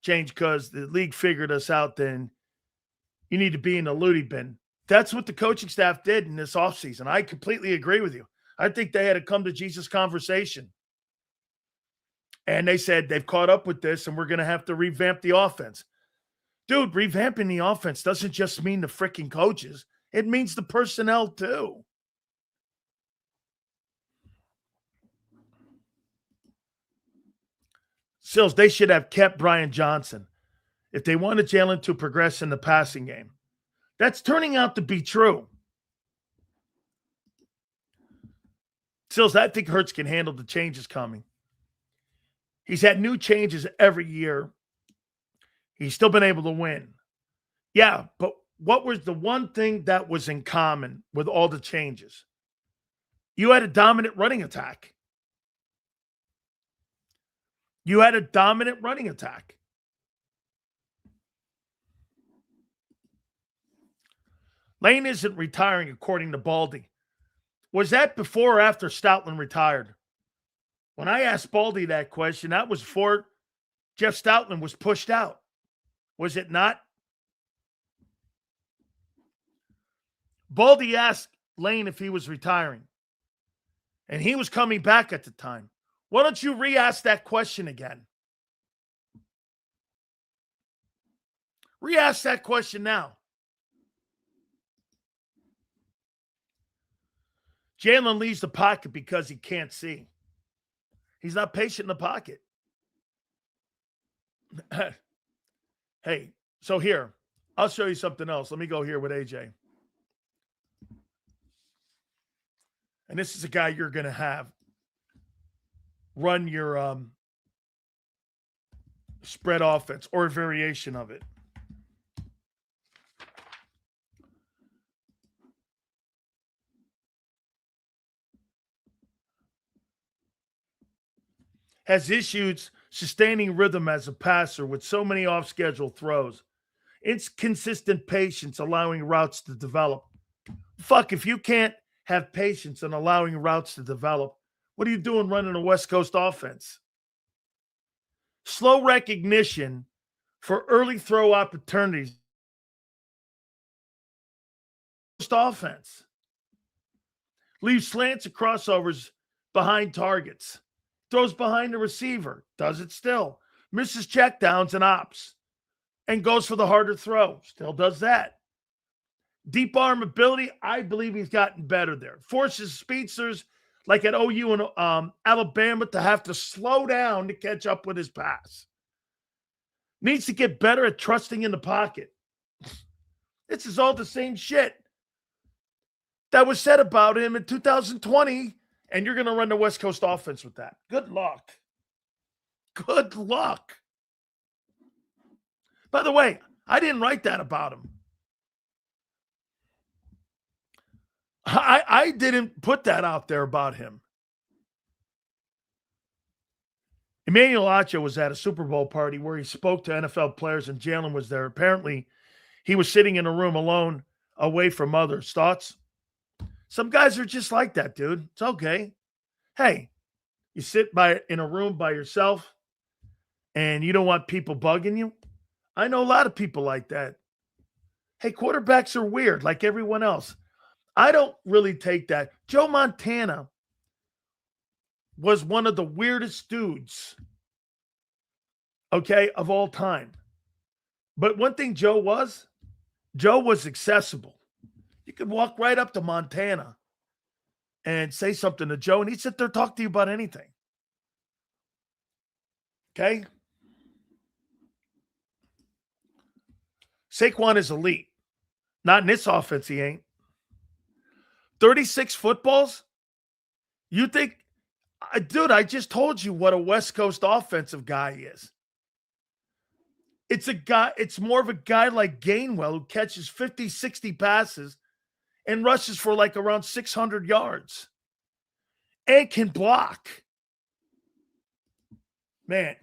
because the league figured us out, then you need to be in the Ludy bin. That's what the coaching staff did in this offseason. I completely agree with you. I think they had a come to Jesus conversation. And they said they've caught up with this and we're going to have to revamp the offense. Dude, revamping the offense doesn't just mean the freaking coaches. It means the personnel too. Sills, they should have kept Brian Johnson if they wanted Jalen to progress in the passing game. That's turning out to be true. Sills, I think Hurts can handle the changes coming. He's had new changes every year. He's still been able to win. Yeah, but what was the one thing that was in common with all the changes? You had a dominant running attack. You had a dominant running attack. Lane isn't retiring, according to Baldy. Was that before or after Stoutland retired? When I asked Baldy that question, that was before Jeff Stoutland was pushed out. Was it not? Baldy asked Lane if he was retiring, and he was coming back at the time. Why don't you re-ask that question again? Re-ask that question now. Jalen leaves the pocket because he can't see. He's not patient in the pocket. Hey, so here, I'll show you something else. Let me go here with AJ. And this is a guy you're going to have run your spread offense or a variation of it. Has issues sustaining rhythm as a passer with so many off-schedule throws. Inconsistent patience allowing routes to develop. Fuck, if you can't have patience in allowing routes to develop, what are you doing running a West Coast offense? Slow recognition for early throw opportunities. Offense. Leaves slants and crossovers behind targets. Throws behind the receiver. Does it still. Misses checkdowns and ops. And goes for the harder throw. Still does that. Deep arm ability, I believe he's gotten better there. Forces speedsters like at OU and Alabama to have to slow down to catch up with his pass. Needs to get better at trusting in the pocket. This is all the same shit that was said about him in 2020, and you're going to run the West Coast offense with that. Good luck. Good luck. By the way, I didn't write that about him. I didn't put that out there about him. Emmanuel Acho was at a Super Bowl party where he spoke to NFL players, and Jalen was there. Apparently, he was sitting in a room alone, away from others. Thoughts? Some guys are just like that, dude. It's okay. Hey, you sit in a room by yourself and you don't want people bugging you. I know a lot of people like that. Hey, quarterbacks are weird like everyone else. I don't really take that. Joe Montana was one of the weirdest dudes, okay, of all time. But one thing Joe was accessible. You could walk right up to Montana and say something to Joe, and he'd sit there and talk to you about anything. Okay? Saquon is elite. Not in this offense, he ain't. 36 footballs? You think, dude, I just told you what a West Coast offensive guy is. It's more of a guy like Gainwell who catches 50, 60 passes and rushes for like around 600 yards and can block. Man,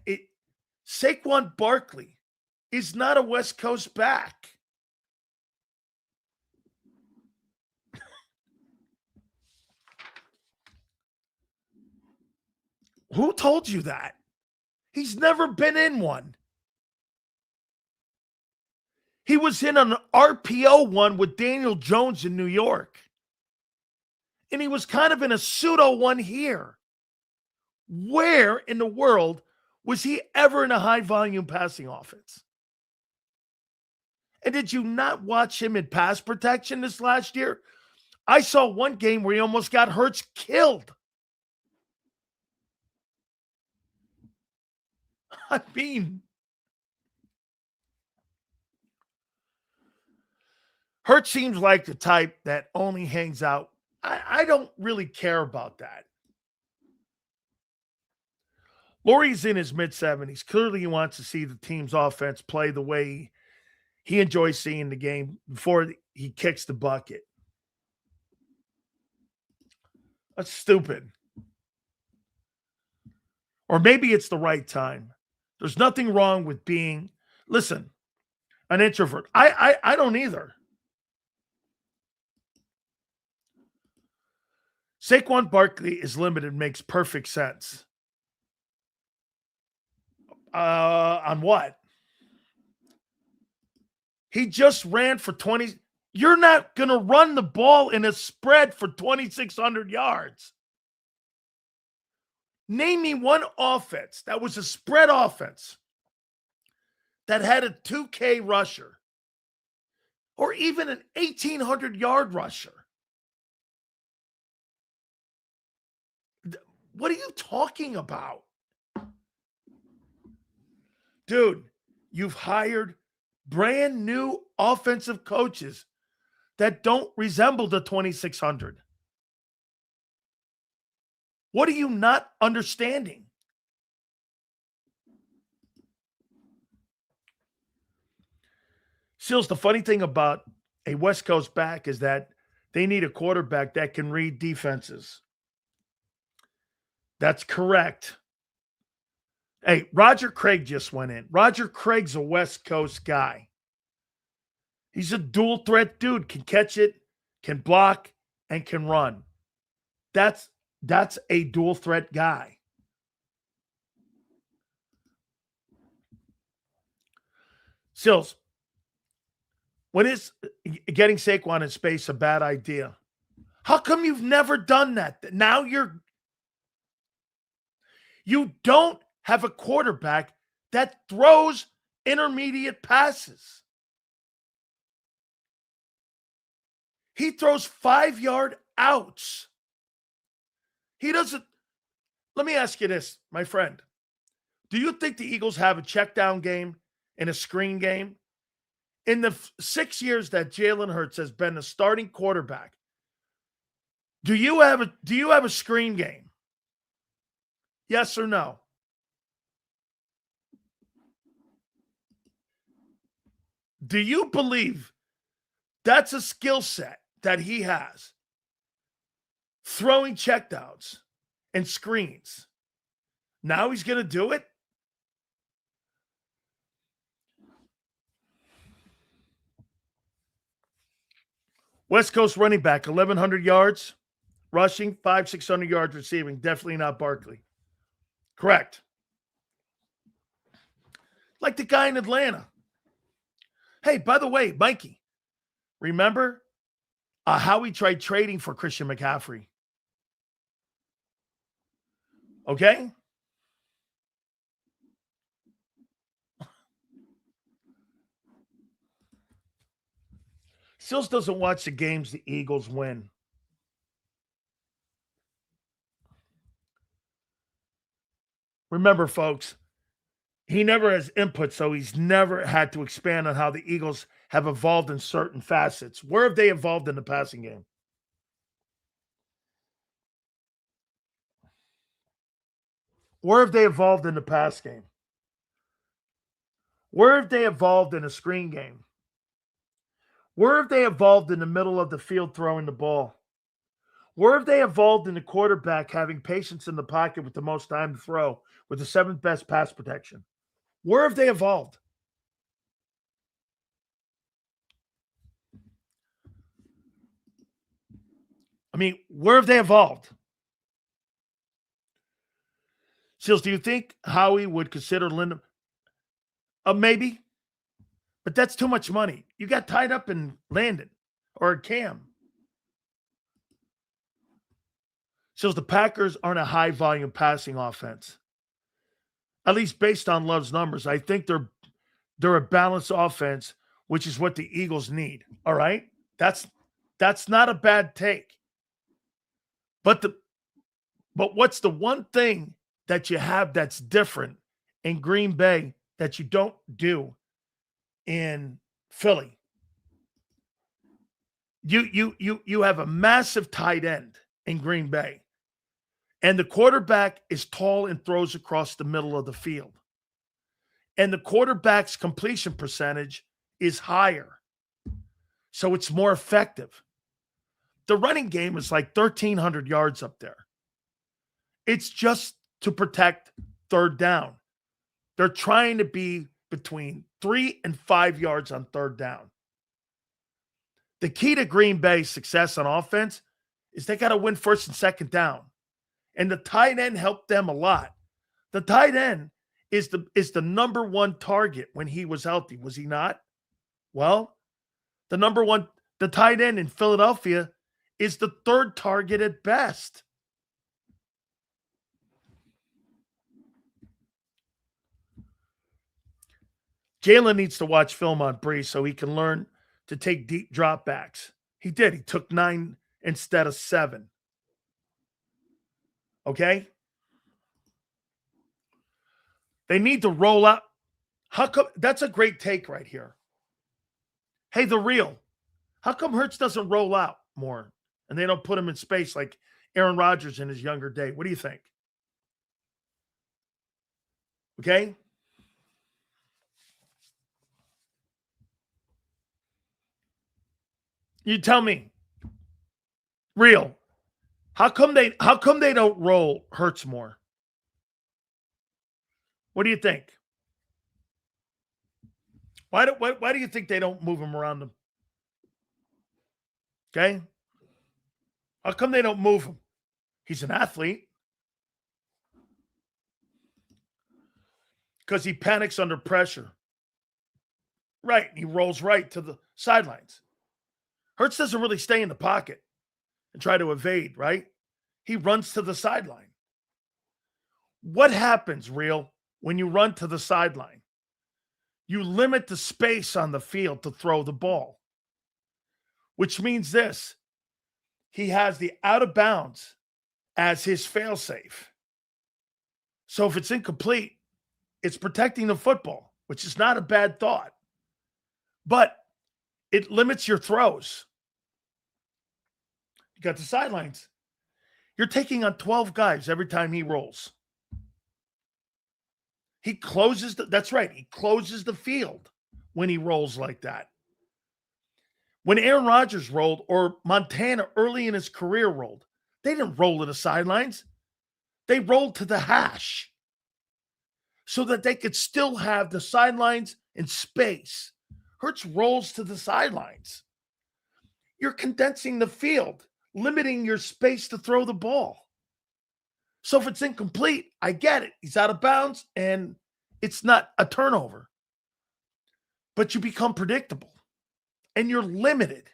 Saquon Barkley is not a West Coast back. Who told you that? He's never been in one. He was in an RPO one with Daniel Jones in New York. And he was kind of in a pseudo one here. Where in the world was he ever in a high-volume passing offense? And did you not watch him in pass protection this last year? I saw one game where he almost got Hurts killed. I mean, Hurts seems like the type that only hangs out. I don't really care about that. Laurie's in his mid-70s. Clearly, he wants to see the team's offense play the way he enjoys seeing the game before he kicks the bucket. That's stupid. Or maybe it's the right time. There's nothing wrong with being, listen, an introvert. I don't either. Saquon Barkley is limited, makes perfect sense. On what? He just ran for 20. You're not going to run the ball in a spread for 2,600 yards. Name me one offense that was a spread offense that had a 2K rusher or even an 1,800-yard rusher. What are you talking about? Dude, you've hired brand new offensive coaches that don't resemble the 2,600. What are you not understanding? Seals, the funny thing about a West Coast back is that they need a quarterback that can read defenses. That's correct. Hey, Roger Craig just went in. Roger Craig's a West Coast guy. He's a dual threat dude, can catch it, can block, and can run. That's a dual threat guy. Sills, when is getting Saquon in space a bad idea? How come you've never done that? Now you don't have a quarterback that throws intermediate passes. He throws 5-yard outs. He doesn't. Let me ask you this, my friend. Do you think the Eagles have a check down game and a screen game? In the 6 years that Jalen Hurts has been the starting quarterback, do you have a screen game? Yes or no? Do you believe that's a skill set that he has? Throwing checkdowns and screens. Now he's going to do it? West Coast running back, 1,100 yards rushing, 600 yards receiving. Definitely not Barkley. Correct. Like the guy in Atlanta. Hey, by the way, Mikey, remember how he tried trading for Christian McCaffrey? Okay? Sills doesn't watch the games the Eagles win. Remember, folks, he never has input, so he's never had to expand on how the Eagles have evolved in certain facets. Where have they evolved in the passing game? Where have they evolved in the pass game? Where have they evolved in a screen game? Where have they evolved in the middle of the field throwing the ball? Where have they evolved in the quarterback having patience in the pocket with the most time to throw, with the 7th best pass protection? Where have they evolved? I mean, where have they evolved? Seals, do you think Howie would consider Linda? Maybe. But that's too much money. You got tied up in Landon or Cam. Seals, the Packers aren't a high-volume passing offense. At least based on Love's numbers. I think they're a balanced offense, which is what the Eagles need. All right? That's not a bad take. But what's the one thing that you have that's different in Green Bay that you don't do in Philly? You have a massive tight end in Green Bay. And the quarterback is tall and throws across the middle of the field. And the quarterback's completion percentage is higher. So it's more effective. The running game is like 1,300 yards up there. It's just to protect third down. They're trying to be between 3 and 5 yards on third down. The key to Green Bay's success on offense is they got to win first and second down. And the tight end helped them a lot. The tight end is the number one target when he was healthy, was he not? Well, the tight end in Philadelphia is the third target at best. Jalen needs to watch film on Brees so he can learn to take deep dropbacks. He did. He took 9 instead of 7. Okay? They need to roll out. How come? That's a great take right here. Hey, the real. How come Hurts doesn't roll out more and they don't put him in space like Aaron Rodgers in his younger day? What do you think? Okay? You tell me. Real. How come they don't roll Hurts more? What do you think? Why do you think they don't move him around them? Okay? How come they don't move him? He's an athlete. Because he panics under pressure. Right. He rolls right to the sidelines. Hurts doesn't really stay in the pocket and try to evade, right? He runs to the sideline. What happens, Real, when you run to the sideline? You limit the space on the field to throw the ball, which means this. He has the out of bounds as his failsafe. So if it's incomplete, it's protecting the football, which is not a bad thought. But it limits your throws. You got the sidelines. You're taking on 12 guys every time he rolls. He closes that's right. He closes the field when he rolls like that. When Aaron Rodgers rolled or Montana early in his career rolled, they didn't roll to the sidelines. They rolled to the hash so that they could still have the sidelines in space. Hurts rolls to the sidelines. You're condensing the field, limiting your space to throw the ball. So if it's incomplete, I get it. He's out of bounds and it's not a turnover. But you become predictable and you're limited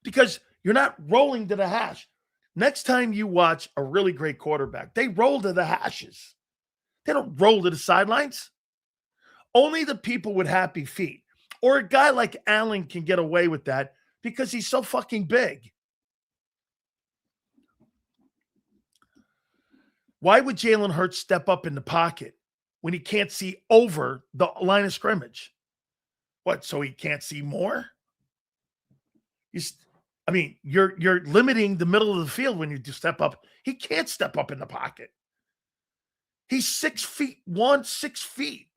because you're not rolling to the hash. Next time you watch a really great quarterback, they roll to the hashes. They don't roll to the sidelines. Only the people with happy feet or a guy like Allen can get away with that because he's so fucking big. Why would Jalen Hurts step up in the pocket when he can't see over the line of scrimmage? What, so he can't see more? You're limiting the middle of the field when you do step up. He can't step up in the pocket. He's 6'1", 6 feet.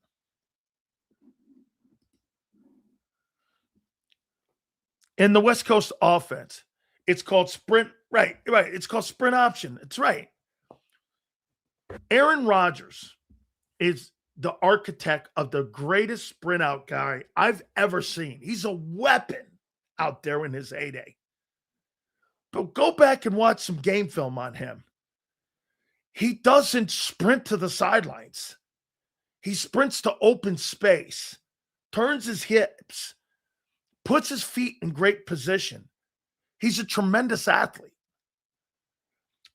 In the West Coast offense, it's called sprint. Right. It's called sprint option. It's right. Aaron Rodgers is the architect of the greatest sprint out guy I've ever seen. He's a weapon out there in his heyday. But go back and watch some game film on him. He doesn't sprint to the sidelines. He sprints to open space, turns his hips, puts his feet in great position. He's a tremendous athlete.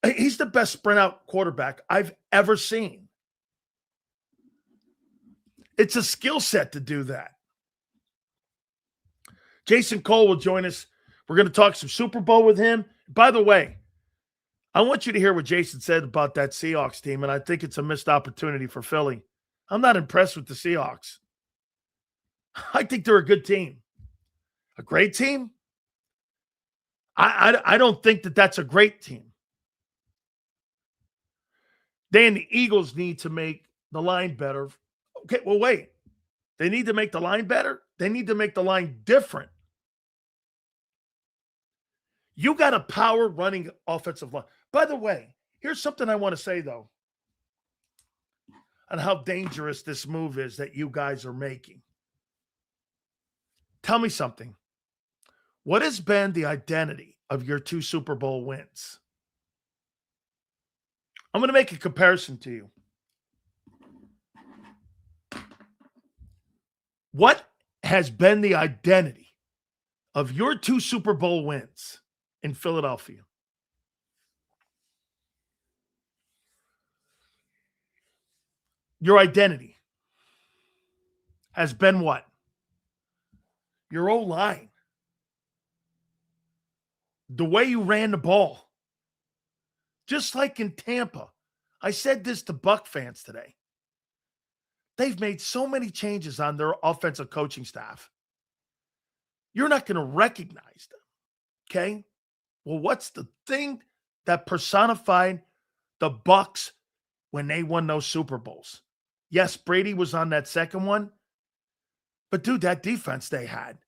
He's the best sprint out quarterback I've ever seen. It's a skill set to do that. Jason Cole will join us. We're going to talk some Super Bowl with him. By the way, I want you to hear what Jason said about that Seahawks team, and I think it's a missed opportunity for Philly. I'm not impressed with the Seahawks. I think they're a good team. A great team? I don't think that that's a great team. Then the Eagles need to make the line better. Okay, well, wait. They need to make the line better? They need to make the line different. You got a power running offensive line. By the way, here's something I want to say, though. on how dangerous this move is that you guys are making. Tell me something. What has been the identity of your 2 Super Bowl wins? I'm going to make a comparison to you. What has been the identity of your 2 Super Bowl wins in Philadelphia? Your identity has been what? Your O-line. The way you ran the ball. Just like in Tampa. I said this to Buck fans today. They've made so many changes on their offensive coaching staff. You're not going to recognize them. Okay? Well, what's the thing that personified the Bucks when they won those Super Bowls? Yes, Brady was on that second one. But, dude, that defense they had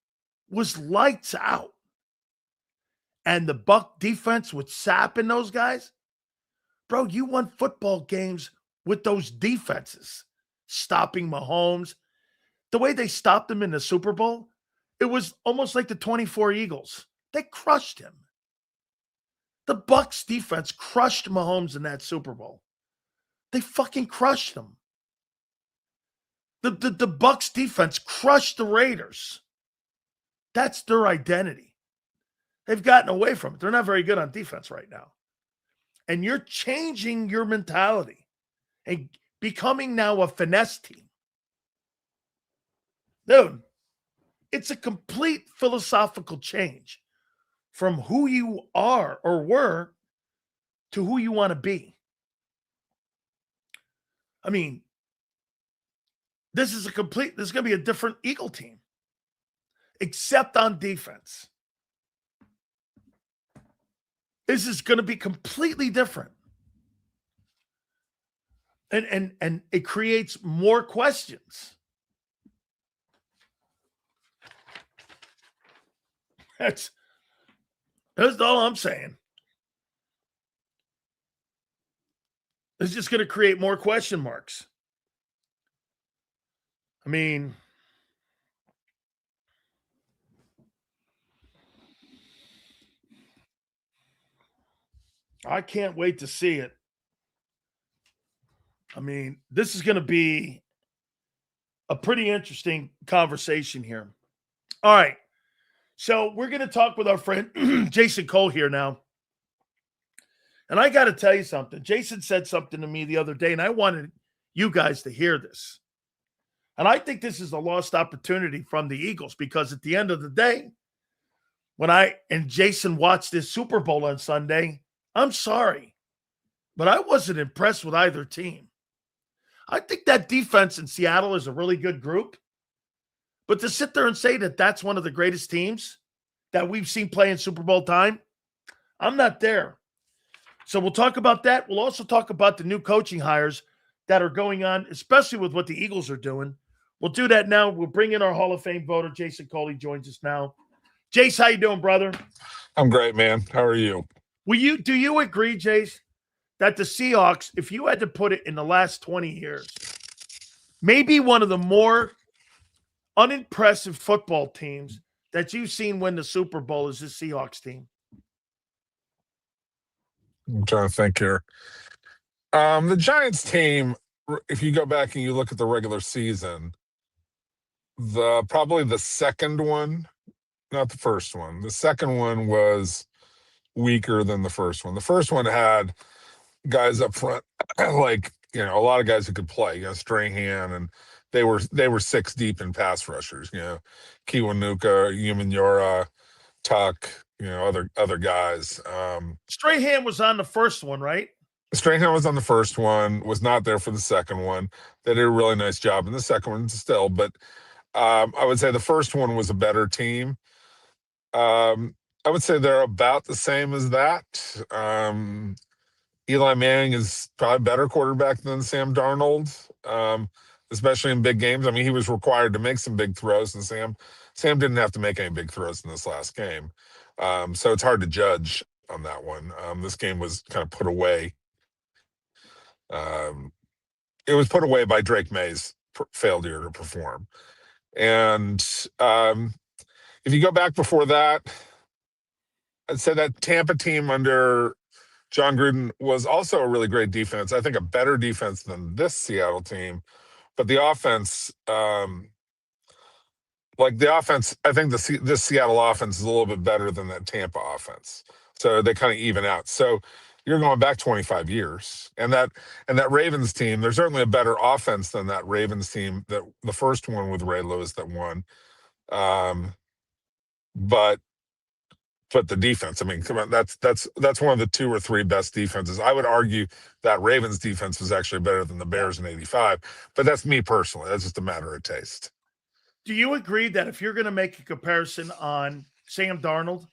was lights out. And the Buck defense with Sapp and those guys, bro, you won football games with those defenses. Stopping Mahomes. The way they stopped him in the Super Bowl, it was almost like the 24 Eagles. They crushed him. The Bucks defense crushed Mahomes in that Super Bowl. They fucking crushed him. The Bucks defense crushed the Raiders. That's their identity. They've gotten away from it. They're not very good on defense right now. And you're changing your mentality and becoming now a finesse team. Dude, it's a complete philosophical change from who you are or were to who you want to be. I mean, this is going to be a different Eagle team, except on defense. This is going to be completely different. And it creates more questions. That's all I'm saying. It's just going to create more question marks. I mean, I can't wait to see it. I mean, this is going to be a pretty interesting conversation here. All right. So we're going to talk with our friend Jason Cole here now. And I got to tell you something. Jason said something to me the other day, and I wanted you guys to hear this. And I think this is a lost opportunity from the Eagles because at the end of the day, when I and Jason watched this Super Bowl on Sunday, I'm sorry, but I wasn't impressed with either team. I think that defense in Seattle is a really good group. But to sit there and say that that's one of the greatest teams that we've seen play in Super Bowl time, I'm not there. So we'll talk about that. We'll also talk about the new coaching hires that are going on, especially with what the Eagles are doing. We'll do that now. We'll bring in our Hall of Fame voter, Jason Coley, joins us now. Jace, how you doing, brother? I'm great, man. How are you? Do you agree, Jace, that the Seahawks, if you had to put it in the last 20 years, maybe one of the more unimpressive football teams that you've seen win the Super Bowl is this Seahawks team? I'm trying to think here. The Giants team, if you go back and you look at the regular season, probably the second one, not the first one. The second one was weaker than the first one. The first one had guys up front, like, a lot of guys who could play, Strahan, and they were six deep in pass rushers, Kiwanuka, Yura, Tuck, other guys. Strahan was on the first one, right? Strahan was on the first one, was not there for the second one. They did a really nice job in the second one still, but I would say the first one was a better team. I would say they're about the same as that. Eli Manning is probably a better quarterback than Sam Darnold, especially in big games. I mean, he was required to make some big throws, and Sam didn't have to make any big throws in this last game. So it's hard to judge on that one. This game was kind of put away. it was put away by Drake May's failure to perform. And if you go back before that, I'd say that Tampa team under John Gruden was also a really great defense. I think a better defense than this Seattle team. But the offense, I think this Seattle offense is a little bit better than that Tampa offense. So they kind of even out. So you're going back 25 years. And that Ravens team, there's certainly a better offense than that Ravens team, that the first one with Ray Lewis that won. But the defense, I mean, come on, that's one of the 2 or 3 best defenses. I would argue that Ravens defense was actually better than the Bears in '85, but that's me personally. That's just a matter of taste. Do you agree that if you're going to make a comparison on Sam Darnold,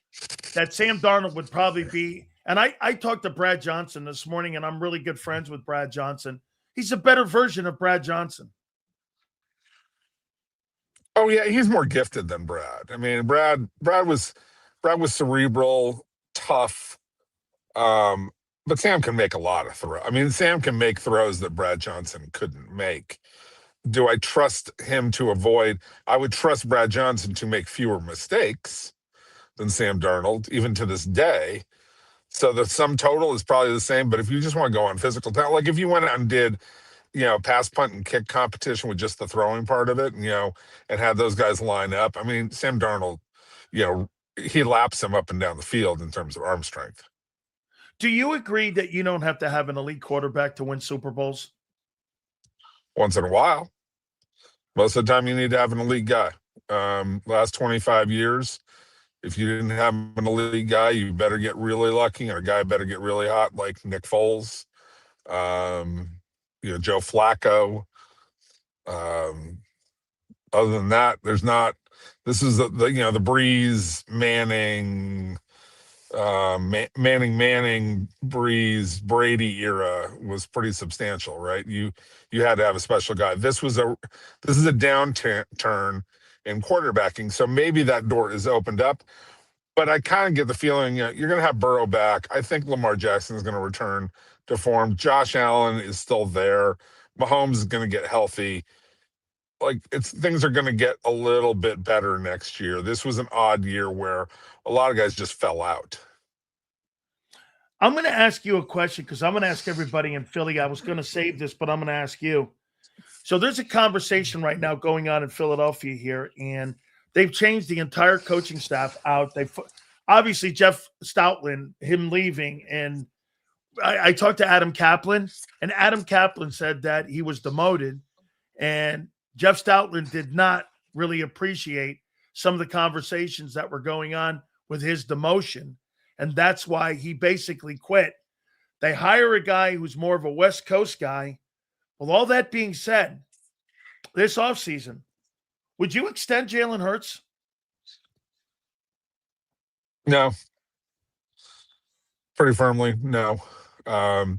that Sam Darnold would probably be, and I talked to Brad Johnson this morning, and I'm really good friends with Brad Johnson. He's a better version of Brad Johnson. Oh yeah, he's more gifted than Brad. I mean, Brad was cerebral, tough, but Sam can make a lot of throws. I mean, Sam can make throws that Brad Johnson couldn't make. Do I trust him to avoid? I would trust Brad Johnson to make fewer mistakes than Sam Darnold, even to this day. So the sum total is probably the same. But if you just want to go on physical talent, like if you went out and did, pass, punt, and kick competition with just the throwing part of it, and had those guys line up, I mean, Sam Darnold, he laps him up and down the field in terms of arm strength. Do you agree that you don't have to have an elite quarterback to win Super Bowls? Once in a while. Most of the time, you need to have an elite guy. Last 25 years, if you didn't have an elite guy, you better get really lucky, and a guy better get really hot, like Nick Foles, Joe Flacco. Other than that, there's not. This is the Breeze, Manning, Breeze, Brady era was pretty substantial, right? You had to have a special guy. This is a downturn in quarterbacking, so maybe that door is opened up. But I kind of get the feeling you're going to have Burrow back. I think Lamar Jackson is going to return to form. Josh Allen is still there. Mahomes is going to get healthy. Things are going to get a little bit better next year. This was an odd year where a lot of guys just fell out. I'm going to ask you a question because I'm going to ask everybody in Philly. I was going to save this, but I'm going to ask you. So there's a conversation right now going on in Philadelphia here, and they've changed the entire coaching staff out. Obviously Jeff Stoutland, him leaving, and I talked to Adam Kaplan, and Adam Kaplan said that he was demoted, and Jeff Stoutland did not really appreciate some of the conversations that were going on with his demotion, and that's why he basically quit. They hire a guy who's more of a West Coast guy. With all that being said, this offseason, would you extend Jalen Hurts? No. Pretty firmly, no. I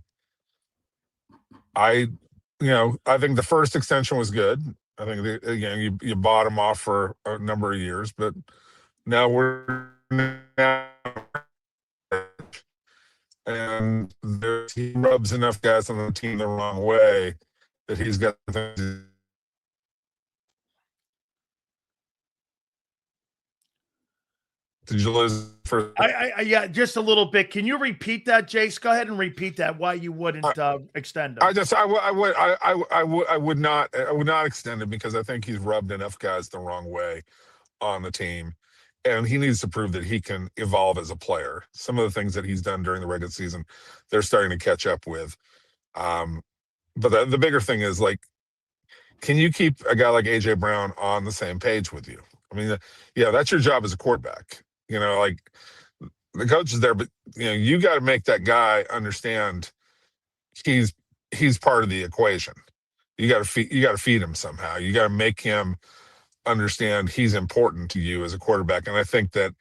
think the first extension was good. I think you bought him off for a number of years, but now and he rubs enough guys on the team the wrong way that he's got things. Did you lose for? Yeah, just a little bit. Can you repeat that, Jace? Go ahead and repeat that. Why you wouldn't extend him? I would not extend him because I think he's rubbed enough guys the wrong way on the team, and he needs to prove that he can evolve as a player. Some of the things that he's done during the regular season, they're starting to catch up with. But the bigger thing is, can you keep a guy like AJ Brown on the same page with you? I mean, that's your job as a quarterback. The coach is there, but you got to make that guy understand he's part of the equation. You got to feed him somehow. You got to make him understand he's important to you as a quarterback. And I think that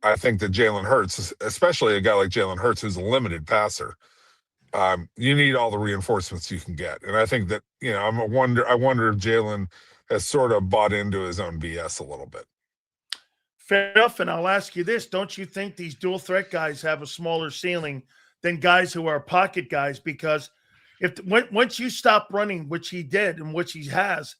Jalen Hurts, especially a guy like Jalen Hurts, who's a limited passer, you need all the reinforcements you can get. And I think that I wonder if Jalen has sort of bought into his own BS a little bit. Fair enough, and I'll ask you this. Don't you think these dual threat guys have a smaller ceiling than guys who are pocket guys? Because Once you stop running, which he did and which he has,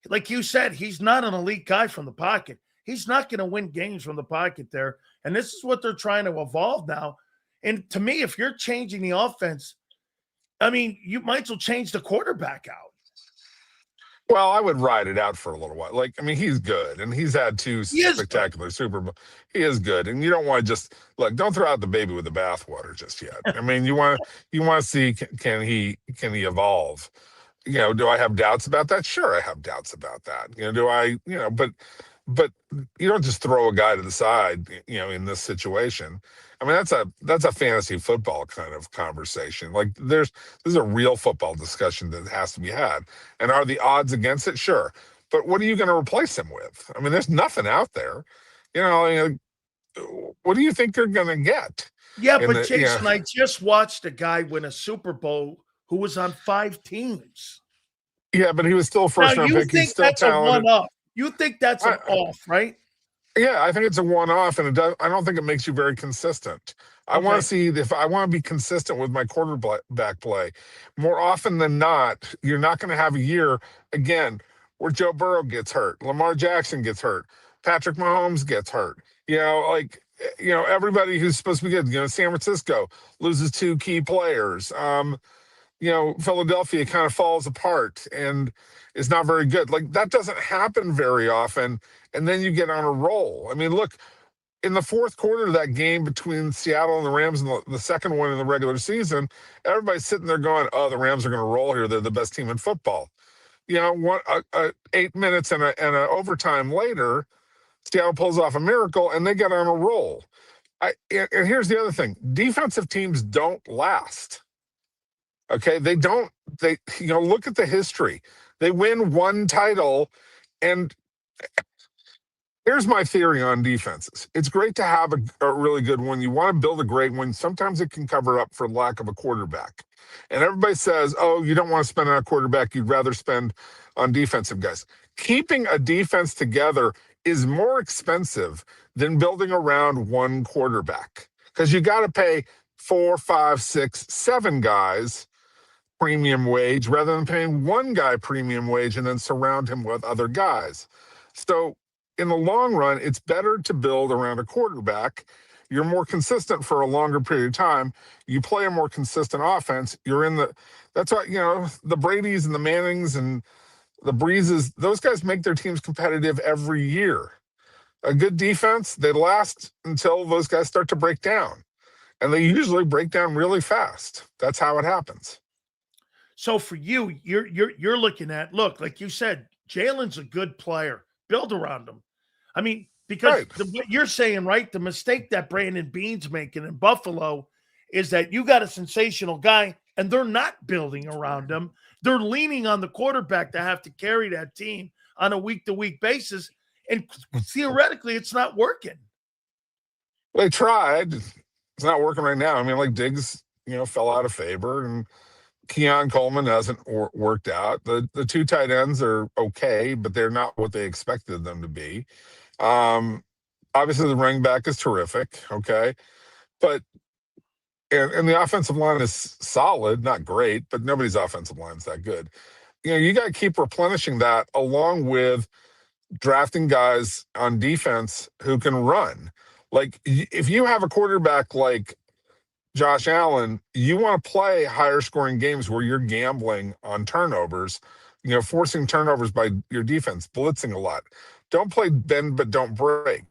like you said, he's not an elite guy from the pocket. He's not going to win games from the pocket there. And this is what they're trying to evolve now. And to me, if you're changing the offense, I mean, you might as well change the quarterback out. Well, I would ride it out for a little while. Like, I mean, he's good, and he's had two spectacular Super Bowl. He is good, and you don't want to just look. Don't throw out the baby with the bathwater just yet. I mean, you want to see can he evolve? You know, do I have doubts about that? Sure, I have doubts about that. You know, do I? You know, but you don't just throw a guy to the side. You know, in this situation. I mean, that's a fantasy football kind of conversation. Like there's a real football discussion that has to be had. And are the odds against it? Sure. But what are you going to replace him with? I mean, there's nothing out there. You know, what do you think you're going to get? Yeah, but Jason, I just watched a guy win a Super Bowl who was on 5 teams. Yeah, but he was still a first-round pick. He's still talented. You think that's an off, right? Yeah, I think it's a one-off, and I don't think it makes you very consistent. I want to see if I want to be consistent with my quarterback play. More often than not, you're not going to have a year again where Joe Burrow gets hurt, Lamar Jackson gets hurt, Patrick Mahomes gets hurt. You know, like everybody who's supposed to be good. You know, San Francisco loses 2 key players. You know, Philadelphia kind of falls apart and is not very good. Like that doesn't happen very often. And then you get on a roll. I mean, look, in the fourth quarter of that game between Seattle and the Rams and the second one in the regular season, everybody's sitting there going, oh, the Rams are going to roll here. They're the best team in football. You know, 8 minutes and an overtime later, Seattle pulls off a miracle and they get on a roll. And here's the other thing. Defensive teams don't last. Okay, they don't. Look at the history. They win one title, and here's my theory on defenses. It's great to have a really good one. You want to build a great one. Sometimes it can cover up for lack of a quarterback. And everybody says, oh, you don't want to spend on a quarterback. You'd rather spend on defensive guys. Keeping a defense together is more expensive than building around one quarterback because you got to pay 4, 5, 6, 7 guys premium wage rather than paying one guy premium wage and then surround him with other guys. So in the long run, it's better to build around a quarterback. You're more consistent for a longer period of time. You play a more consistent offense. That's why, the Bradys and the Mannings and the Breezes, those guys make their teams competitive every year. A good defense, they last until those guys start to break down. And they usually break down really fast. That's how it happens. So for you, you're looking at, look, like you said, Jalen's a good player. Build around him. I mean, because what you're saying, right, the mistake that Brandon Beane's making in Buffalo is that you got a sensational guy and they're not building around him. They're leaning on the quarterback to have to carry that team on a week-to-week basis. And theoretically, it's not working. They tried. It's not working right now. I mean, like Diggs, fell out of favor, and Keon Coleman hasn't worked out. The 2 tight ends are okay, but they're not what they expected them to be. Obviously, the running back is terrific, okay? But and the offensive line is solid, not great, but nobody's offensive line is that good. You got to keep replenishing that along with drafting guys on defense who can run. Like, if you have a quarterback like Josh Allen, you want to play higher scoring games where you're gambling on turnovers, forcing turnovers by your defense, blitzing a lot. Don't play bend but don't break.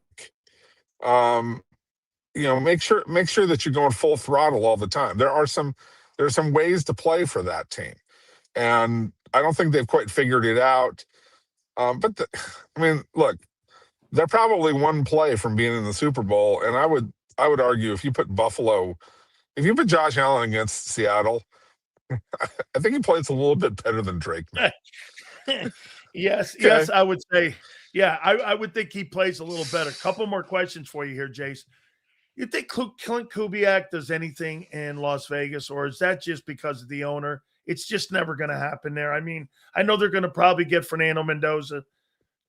Make sure that you're going full throttle all the time. There are some ways to play for that team, and I don't think they've quite figured it out. Look, they're probably one play from being in the Super Bowl, and I would argue if you put Josh Allen against Seattle, I think he plays a little bit better than Drake. Yes, okay. Yes, I would say. Yeah, I would think he plays a little better. Couple more questions for you here, Jace. You think Clint Kubiak does anything in Las Vegas, or is that just because of the owner? It's just never going to happen there. I mean, I know they're going to probably get Fernando Mendoza.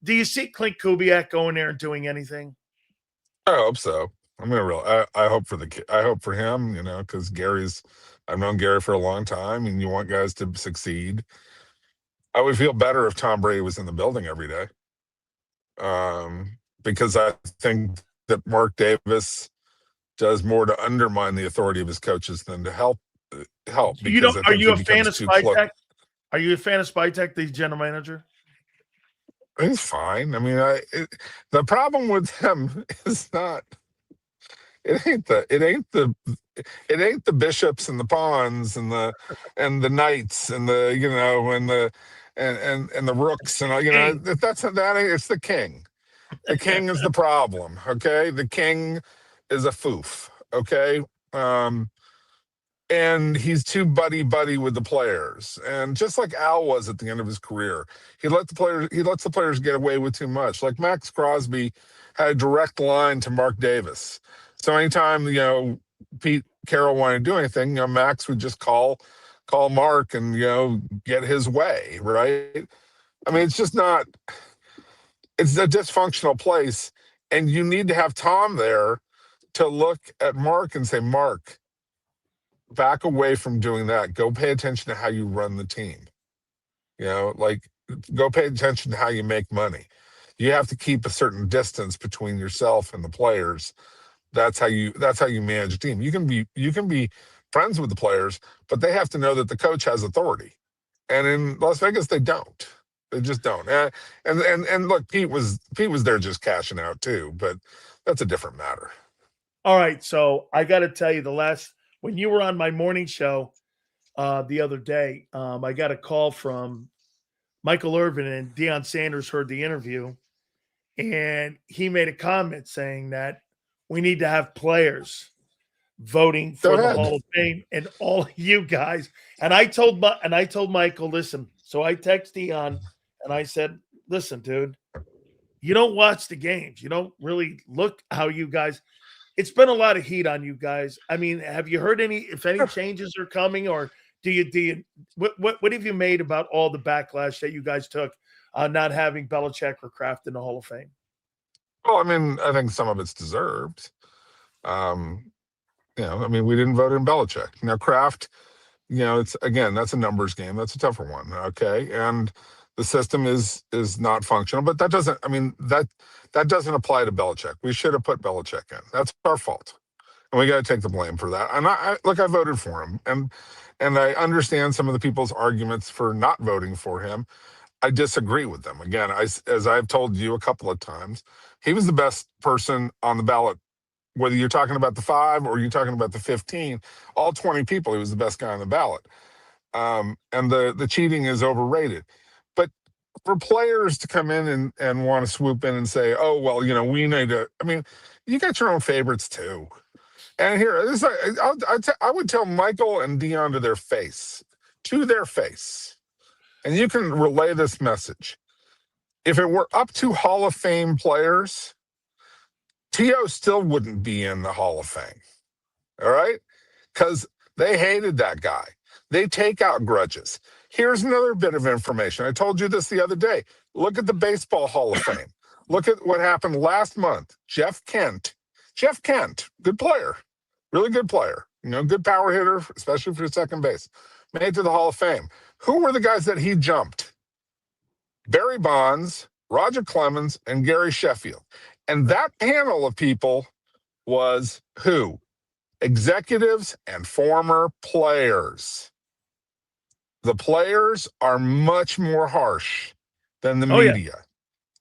Do you see Clint Kubiak going there and doing anything? I hope so. I hope for him, because Gary's I've known Gary for a long time, and you want guys to succeed. I would feel better if Tom Brady was in the building every day, because I think that Mark Davis does more to undermine the authority of his coaches than to help. You Because don't? I Are think you he a fan becomes of too close. Spytek? Are you a fan of Spytek, the general manager? He's fine. I mean, the problem with him is not. It ain't the bishops and the pawns and the knights and the and the rooks and King. it's the king. The king is the problem. Okay, the king is a foof. Okay, um, and he's too buddy with the players, and just like Al was at the end of his career, he lets the players get away with too much. Like Max Crosby had a direct line to Mark Davis, so anytime Pete Carroll wanted to do anything, Max would just call Mark and get his way, right? I mean, it's just not. It's a dysfunctional place, and you need to have Tom there to look at Mark and say, Mark, back away from doing that. Go pay attention to how you run the team. Like, go pay attention to how you make money. You have to keep a certain distance between yourself and the players. That's how you manage a team. You can be friends with the players, but they have to know that the coach has authority. And in Las Vegas, they don't. They just don't. And look, Pete was there just cashing out too, but that's a different matter. All right, so I got to tell you, when you were on my morning show the other day, I got a call from Michael Irvin, and Deion Sanders heard the interview, and he made a comment saying that we need to have players voting for the Hall of Fame, and all you guys. And I told Michael, listen. So I text Deion, and I said, listen, dude, you don't watch the games. You don't really look how you guys. It's been a lot of heat on you guys. I mean, have you heard if any changes are coming, or what have you made about all the backlash that you guys took on not having Belichick or Kraft in the Hall of Fame? Well, I mean, I think some of it's deserved. I mean, we didn't vote in Belichick. Now, Kraft, it's that's a numbers game. That's a tougher one. Okay, and the system is not functional, but that doesn't. I mean, that doesn't apply to Belichick. We should have put Belichick in. That's our fault, and we got to take the blame for that. And I voted for him, and I understand some of the people's arguments for not voting for him. I disagree with them. Again, as I've told you a couple of times, he was the best person on the ballot. Whether you're talking about the 5 or you're talking about the 15, all 20 people, he was the best guy on the ballot. And the cheating is overrated. But for players to come in and want to swoop in and say, oh, well, we need to, I mean, you got your own favorites too. And here, I would tell Michael and Deion to their face, and you can relay this message. If it were up to Hall of Fame players, T.O. still wouldn't be in the Hall of Fame, all right? Because they hated that guy. They take out grudges. Here's another bit of information. I told you this the other day. Look at the Baseball Hall of Fame. Look at what happened last month. Jeff Kent, good player, really good player, good power hitter, especially for second base, made it to the Hall of Fame. Who were the guys that he jumped? Barry Bonds, Roger Clemens, and Gary Sheffield. And that panel of people was who? Executives and former players. The players are much more harsh than the media.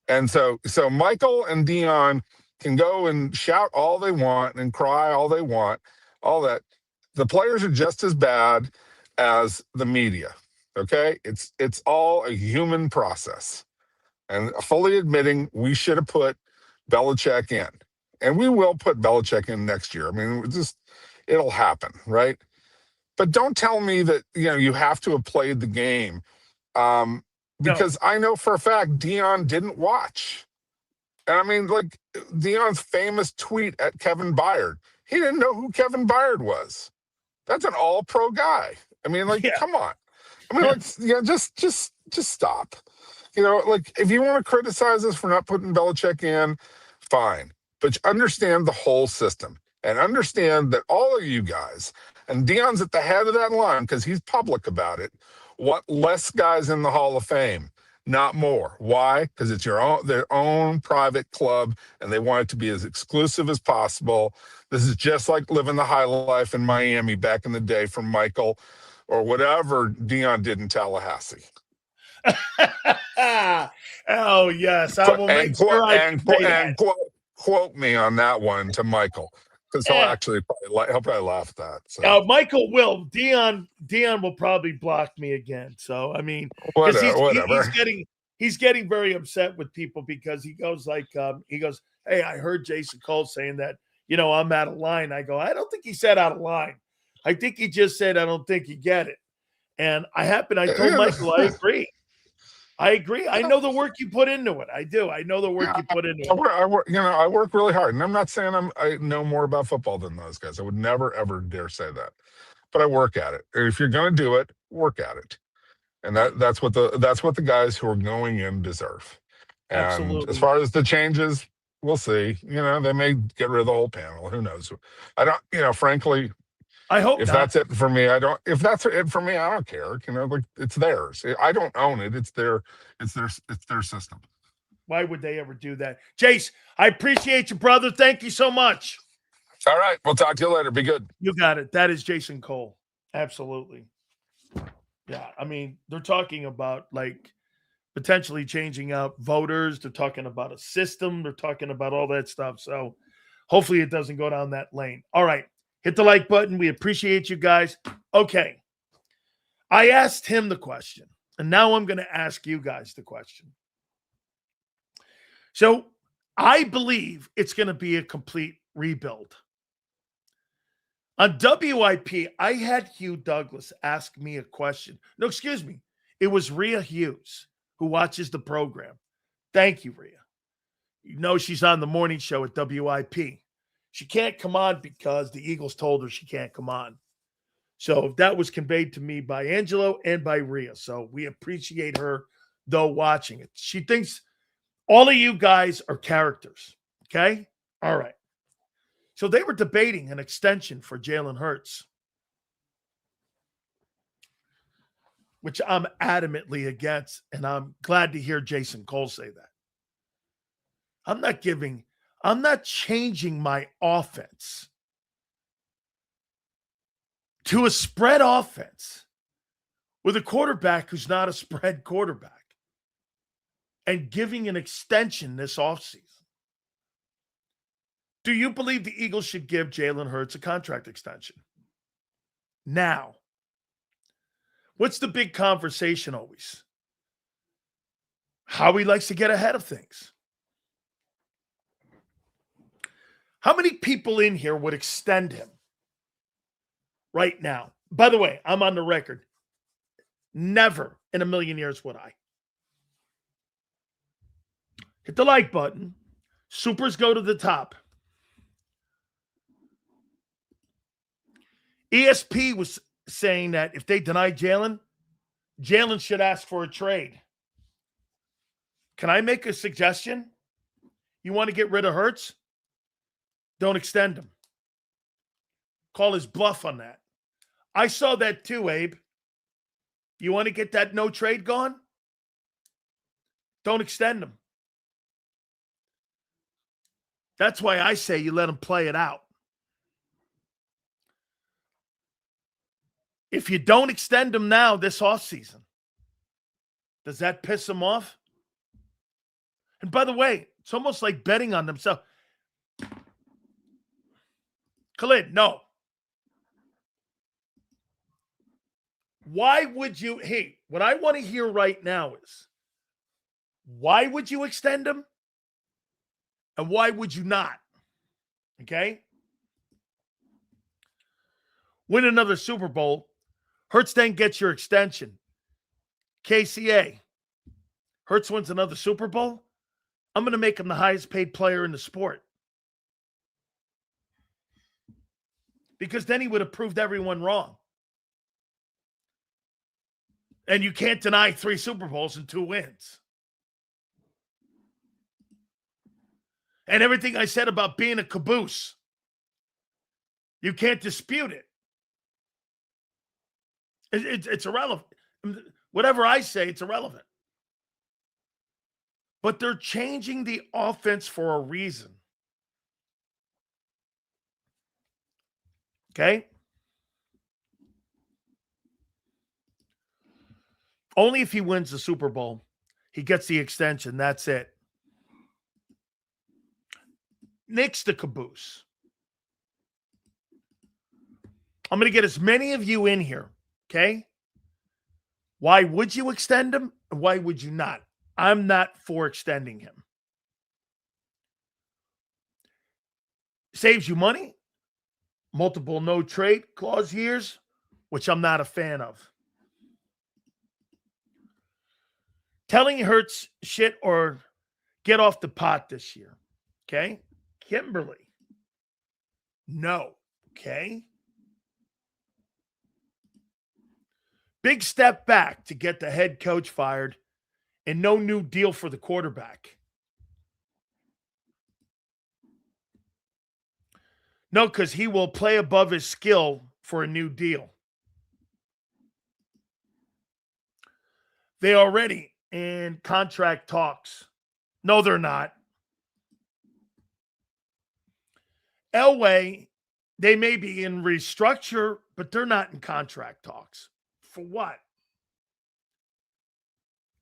And so Michael and Deion can go and shout all they want and cry all they want, all that. The players are just as bad as the media. Okay? It's all a human process. And fully admitting we should have put Belichick in. And we will put Belichick in next year. I mean, it'll happen, right? But don't tell me that, you have to have played the game. Because I know for a fact Deion didn't watch. And I mean, like Deion's famous tweet at Kevin Byard. He didn't know who Kevin Byard was. That's an all-pro guy. I mean, come on. I mean, just stop. If you want to criticize us for not putting Belichick in, fine. But understand the whole system and understand that all of you guys and Dion's at the head of that line because he's public about it, want less guys in the Hall of Fame, not more. Why? Because it's their own private club, and they want it to be as exclusive as possible. This is just like living the high life in Miami back in the day from Michael or whatever Dion did in Tallahassee. Oh, yes. I will make sure I say that. Quote me on that one to Michael, because he'll probably laugh at that. So. Michael will. Dion will probably block me again. So I mean, because he's getting very upset with people because he goes, hey, I heard Jason Cole saying that, I'm out of line. I go, I don't think he said out of line. I think he just said, I don't think you get it. And I told Michael, I agree. I know the work you put into it. I do. I know the work you put into it. I work really hard, and I'm not saying I know more about football than those guys. I would never ever dare say that, but I work at it. If you're going to do it, work at it, and that's what the guys who are going in deserve. And absolutely. As far as the changes, we'll see. They may get rid of the whole panel. Who knows? I don't. Frankly. I hope if not. that's it for me, I don't. If that's it for me, I don't care. Like it's theirs. I don't own it. It's their system. Why would they ever do that? Jace, I appreciate you, brother. Thank you so much. All right, we'll talk to you later. Be good. You got it. That is Jason Cole. Absolutely. Yeah, I mean, they're talking about potentially changing out voters. They're talking about a system. They're talking about all that stuff. So hopefully it doesn't go down that lane. All right. Hit the like button. We appreciate you guys. Okay. I asked him the question, and now I'm going to ask you guys the question. So I believe it's going to be a complete rebuild. On WIP, I had Hugh Douglas ask me a question. No, excuse me. It was Rhea Hughes who watches the program. Thank you, Rhea. She's on the morning show at WIP. She can't come on because the Eagles told her she can't come on. So that was conveyed to me by Angelo and by Rhea. So we appreciate her, though, watching it. She thinks all of you guys are characters. Okay? All right. So they were debating an extension for Jalen Hurts, which I'm adamantly against, and I'm glad to hear Jason Cole say that. I'm not changing my offense to a spread offense with a quarterback who's not a spread quarterback and giving an extension this offseason. Do you believe the Eagles should give Jalen Hurts a contract extension? Now, what's the big conversation always? How he likes to get ahead of things. How many people in here would extend him right now? By the way, I'm on the record. Never in a million years would I. Hit the like button. Supers go to the top. ESP was saying that if they deny Jalen, Jalen should ask for a trade. Can I make a suggestion? You want to get rid of Hurts? Don't extend him. Call his bluff on that. I saw that too, Abe. You want to get that no trade gone? Don't extend him. That's why I say you let him play it out. If you don't extend him now this offseason, does that piss him off? And by the way, it's almost like betting on themselves. Khalid, no. Why would you? Hey, what I want to hear right now is, why would you extend him? And why would you not? Okay? Win another Super Bowl. Hurts then gets your extension. KCA. Hurts wins another Super Bowl. I'm going to make him the highest paid player in the sport. Because then he would have proved everyone wrong. And you can't deny 3 Super Bowls and 2 wins. And everything I said about being a caboose, you can't dispute it. It's irrelevant. Whatever I say, it's irrelevant. But they're changing the offense for a reason. Okay? Only if he wins the Super Bowl, he gets the extension. That's it. Nick's the caboose. I'm going to get as many of you in here, okay? Why would you extend him? And why would you not? I'm not for extending him. Saves you money. Multiple no trade clause years, which I'm not a fan of. Telling Hurts shit or get off the pot this year. Okay? Kimberly. No. Okay? Big step back to get the head coach fired and no new deal for the quarterback. No, because he will play above his skill for a new deal. They already in contract talks. No, they're not. Elway, they may be in restructure, but they're not in contract talks. For what?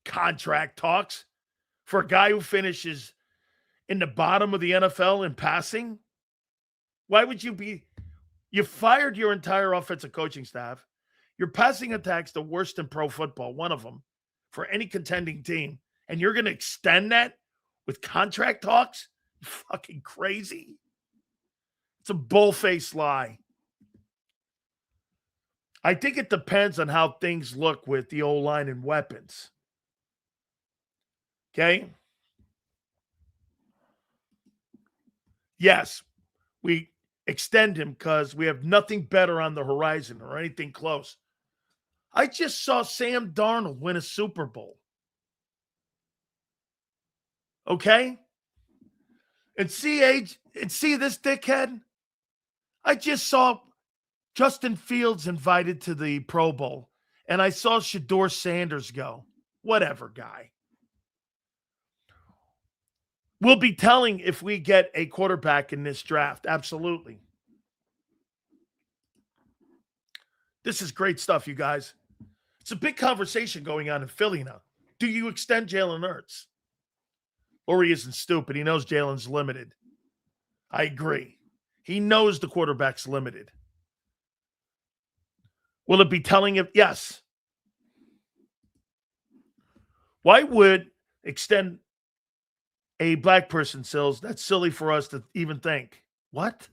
Contract talks for a guy who finishes in the bottom of the NFL in passing? Why would you be? You fired your entire offensive coaching staff. Your passing attack's the worst in pro football, one of them, for any contending team. And you're going to extend that with contract talks? You fucking crazy. It's a bull-faced lie. I think it depends on how things look with the O-line and weapons. Okay? Yes, we extend him because we have nothing better on the horizon or anything close. I just saw Sam Darnold win a Super Bowl. Okay? And see this dickhead? I just saw Justin Fields invited to the Pro Bowl, and I saw Shedeur Sanders go. Whatever, guy. We'll be telling if we get a quarterback in this draft. Absolutely. This is great stuff, you guys. It's a big conversation going on in Philly now. Do you extend Jalen Hurts? Or he isn't stupid. He knows Jalen's limited. I agree. He knows the quarterback's limited. Will it be telling him? Yes. Why would extend a black person, Sills? That's silly for us to even think. What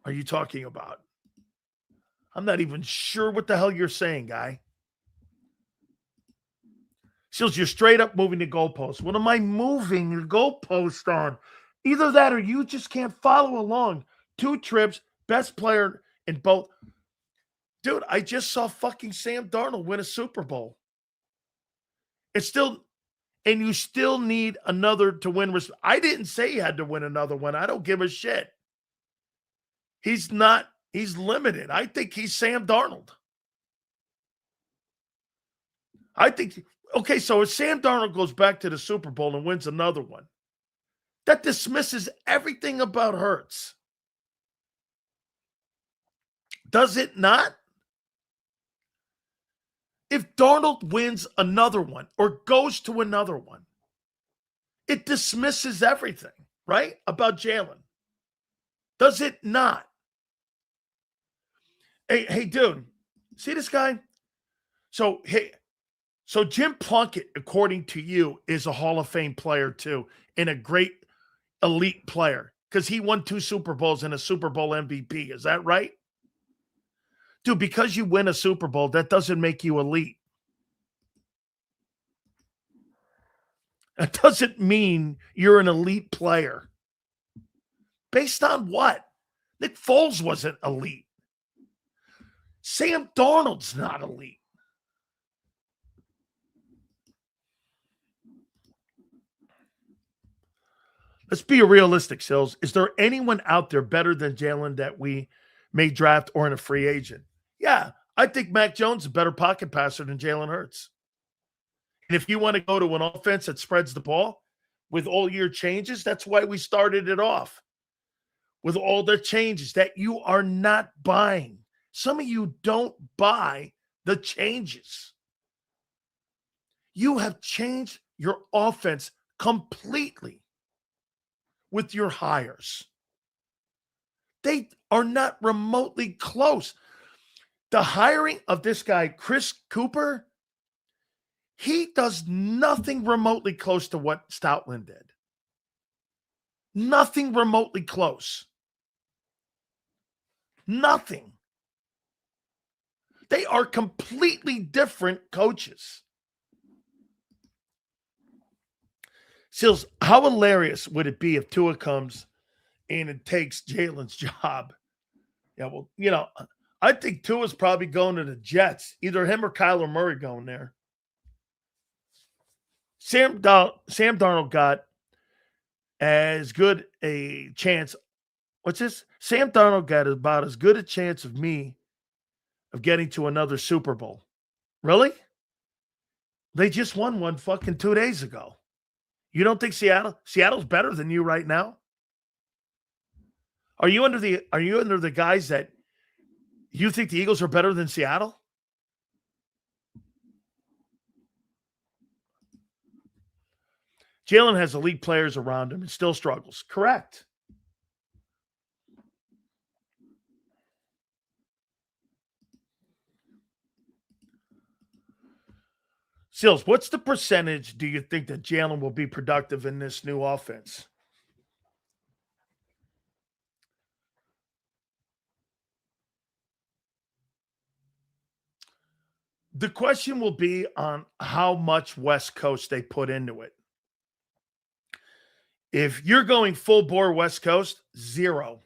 are you talking about? I'm not even sure what the hell you're saying, guy. Sills, you're straight up moving the goalpost. What am I moving the goalpost on? Either that or you just can't follow along. 2 trips, best player in both. Dude, I just saw fucking Sam Darnold win a Super Bowl. It's still, and you still need another to win. I didn't say he had to win another one. I don't give a shit. He's not, he's limited. I think he's Sam Darnold. I think, okay, so if Sam Darnold goes back to the Super Bowl and wins another one, that dismisses everything about Hurts. Does it not? If Darnold wins another one or goes to another one, it dismisses everything, right, about Jalen. Does it not? Hey, dude, see this guy? So Jim Plunkett, according to you, is a Hall of Fame player too, and a great elite player because he won 2 Super Bowls and a Super Bowl MVP. Is that right? Dude, because you win a Super Bowl, that doesn't make you elite. That doesn't mean you're an elite player. Based on what? Nick Foles wasn't elite. Sam Darnold's not elite. Let's be realistic, Sills. Is there anyone out there better than Jalen that we may draft or in a free agent? Yeah, I think Mac Jones is a better pocket passer than Jalen Hurts. And if you want to go to an offense that spreads the ball with all your changes, that's why we started it off with all the changes that you are not buying. Some of you don't buy the changes. You have changed your offense completely with your hires. They are not remotely close. The hiring of this guy, Chris Cooper, he does nothing remotely close to what Stoutland did. Nothing remotely close. Nothing. They are completely different coaches. Sills, how hilarious would it be if Tua comes in and takes Jalen's job? Yeah, well, I think Tua's probably going to the Jets. Either him or Kyler Murray going there. Sam Darnold got as good a chance. What's this? Sam Darnold got about as good a chance of me of getting to another Super Bowl. Really? They just won one fucking 2 days ago. You don't think Seattle's better than you right now? Are you under the guys that you think the Eagles are better than Seattle? Jalen has elite players around him and still struggles. Correct. Sills, what's the percentage do you think that Jalen will be productive in this new offense? The question will be on how much West Coast they put into it. If you're going full bore West Coast, 0.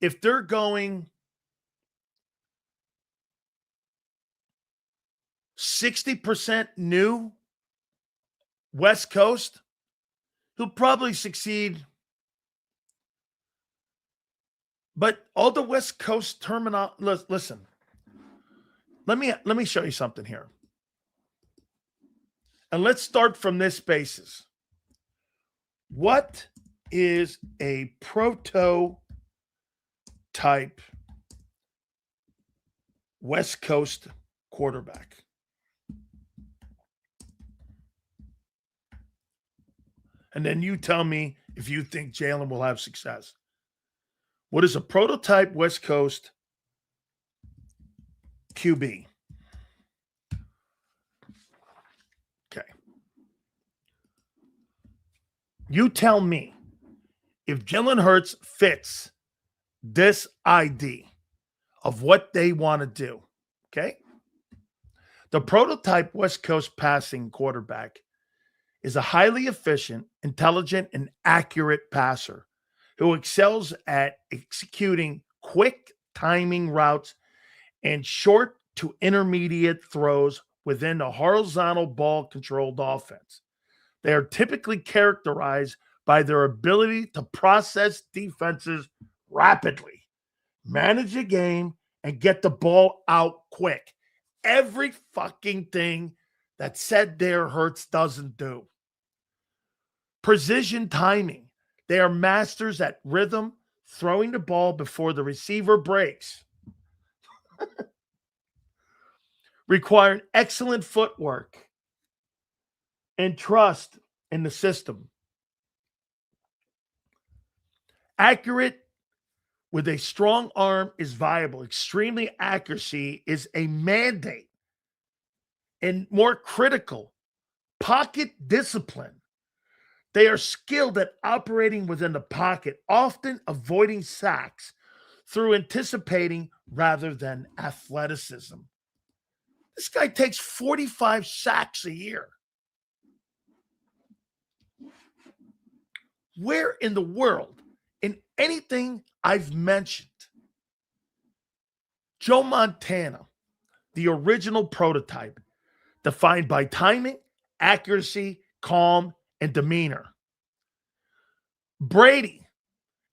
If they're going 60% new West Coast, he'll probably succeed. But all the West Coast terminal, listen, let me show you something here. And let's start from this basis. What is a prototype West Coast quarterback? And then you tell me if you think Jalen will have success. What is a prototype West Coast QB? Okay. You tell me if Jalen Hurts fits this ID of what they want to do. Okay. The prototype West Coast passing quarterback is a highly efficient, intelligent, and accurate passer who excels at executing quick timing routes and short to intermediate throws within a horizontal ball-controlled offense. They are typically characterized by their ability to process defenses rapidly, manage a game, and get the ball out quick. Every fucking thing that said there Hurts doesn't do. Precision timing. They are masters at rhythm, throwing the ball before the receiver breaks. Requiring excellent footwork and trust in the system. Accurate with a strong arm is viable. Extremely accuracy is a mandate. And more critical, pocket discipline. They are skilled at operating within the pocket, often avoiding sacks through anticipating rather than athleticism. This guy takes 45 sacks a year. Where in the world, in anything I've mentioned, Joe Montana, the original prototype, defined by timing, accuracy, calm, and demeanor. Brady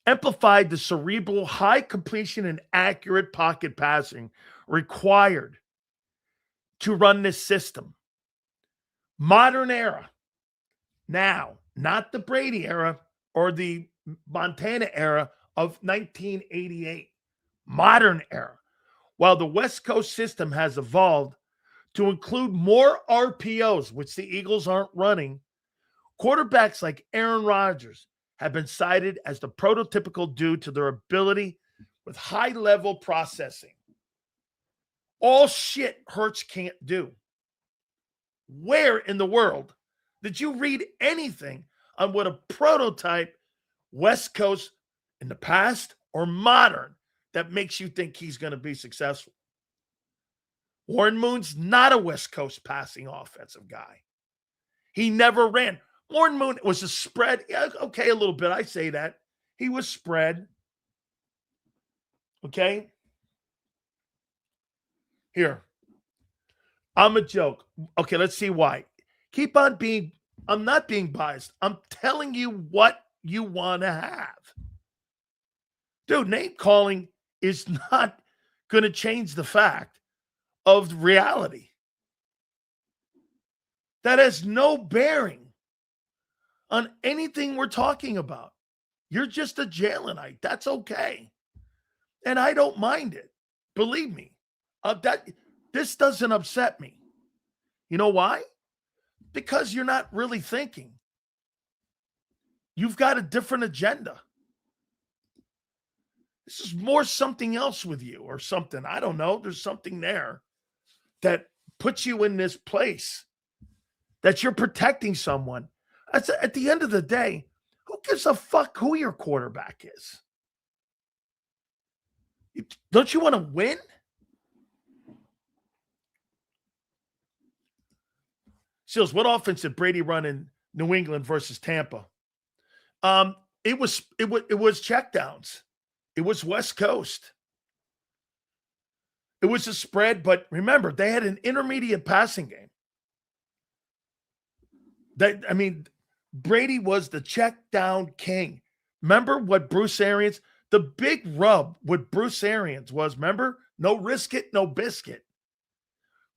amplified the cerebral, high completion, and accurate pocket passing, required to run this system. Modern era. Now, not the Brady era or the Montana era of 1988. Modern era. While the West Coast system has evolved to include more RPOs, which the Eagles aren't running, quarterbacks like Aaron Rodgers have been cited as the prototypical due to their ability with high-level processing. All shit Hurts can't do. Where in the world did you read anything on what a prototype West Coast in the past or modern that makes you think he's going to be successful? Warren Moon's not a West Coast passing offensive guy. He never ran. Warren Moon was a spread. Yeah, okay, a little bit. I say that. He was spread. Okay? Here. I'm a joke. Okay, let's see why. Keep on being, I'm not being biased. I'm telling you what you want to have. Dude, name calling is not going to change the fact of reality. That has no bearing on anything we're talking about. You're just a Jalenite. That's okay. And I don't mind it. Believe me. This doesn't upset me. You know why? Because you're not really thinking. You've got a different agenda. This is more something else with you or something. I don't know. There's something there that puts you in this place that you're protecting someone. At the end of the day, who gives a fuck who your quarterback is? Don't you want to win? Seals, what offense did Brady run in New England versus Tampa? It was checkdowns. It was West Coast. It was a spread, but remember, they had an intermediate passing game. Brady was the check down king. Remember what Bruce Arians, the big rub with Bruce Arians was, remember? No risk it, no biscuit.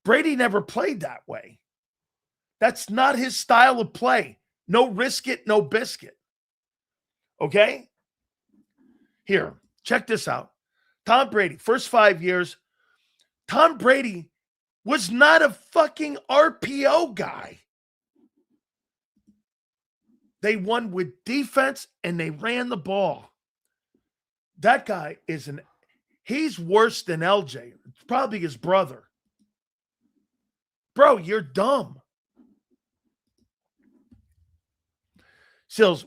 Brady never played that way. That's not his style of play. No risk it, no biscuit. Okay? Here, check this out. Tom Brady, first 5 years, Tom Brady was not a fucking RPO guy. They won with defense and they ran the ball. That guy he's worse than LJ. It's probably his brother. Bro, you're dumb. Sills,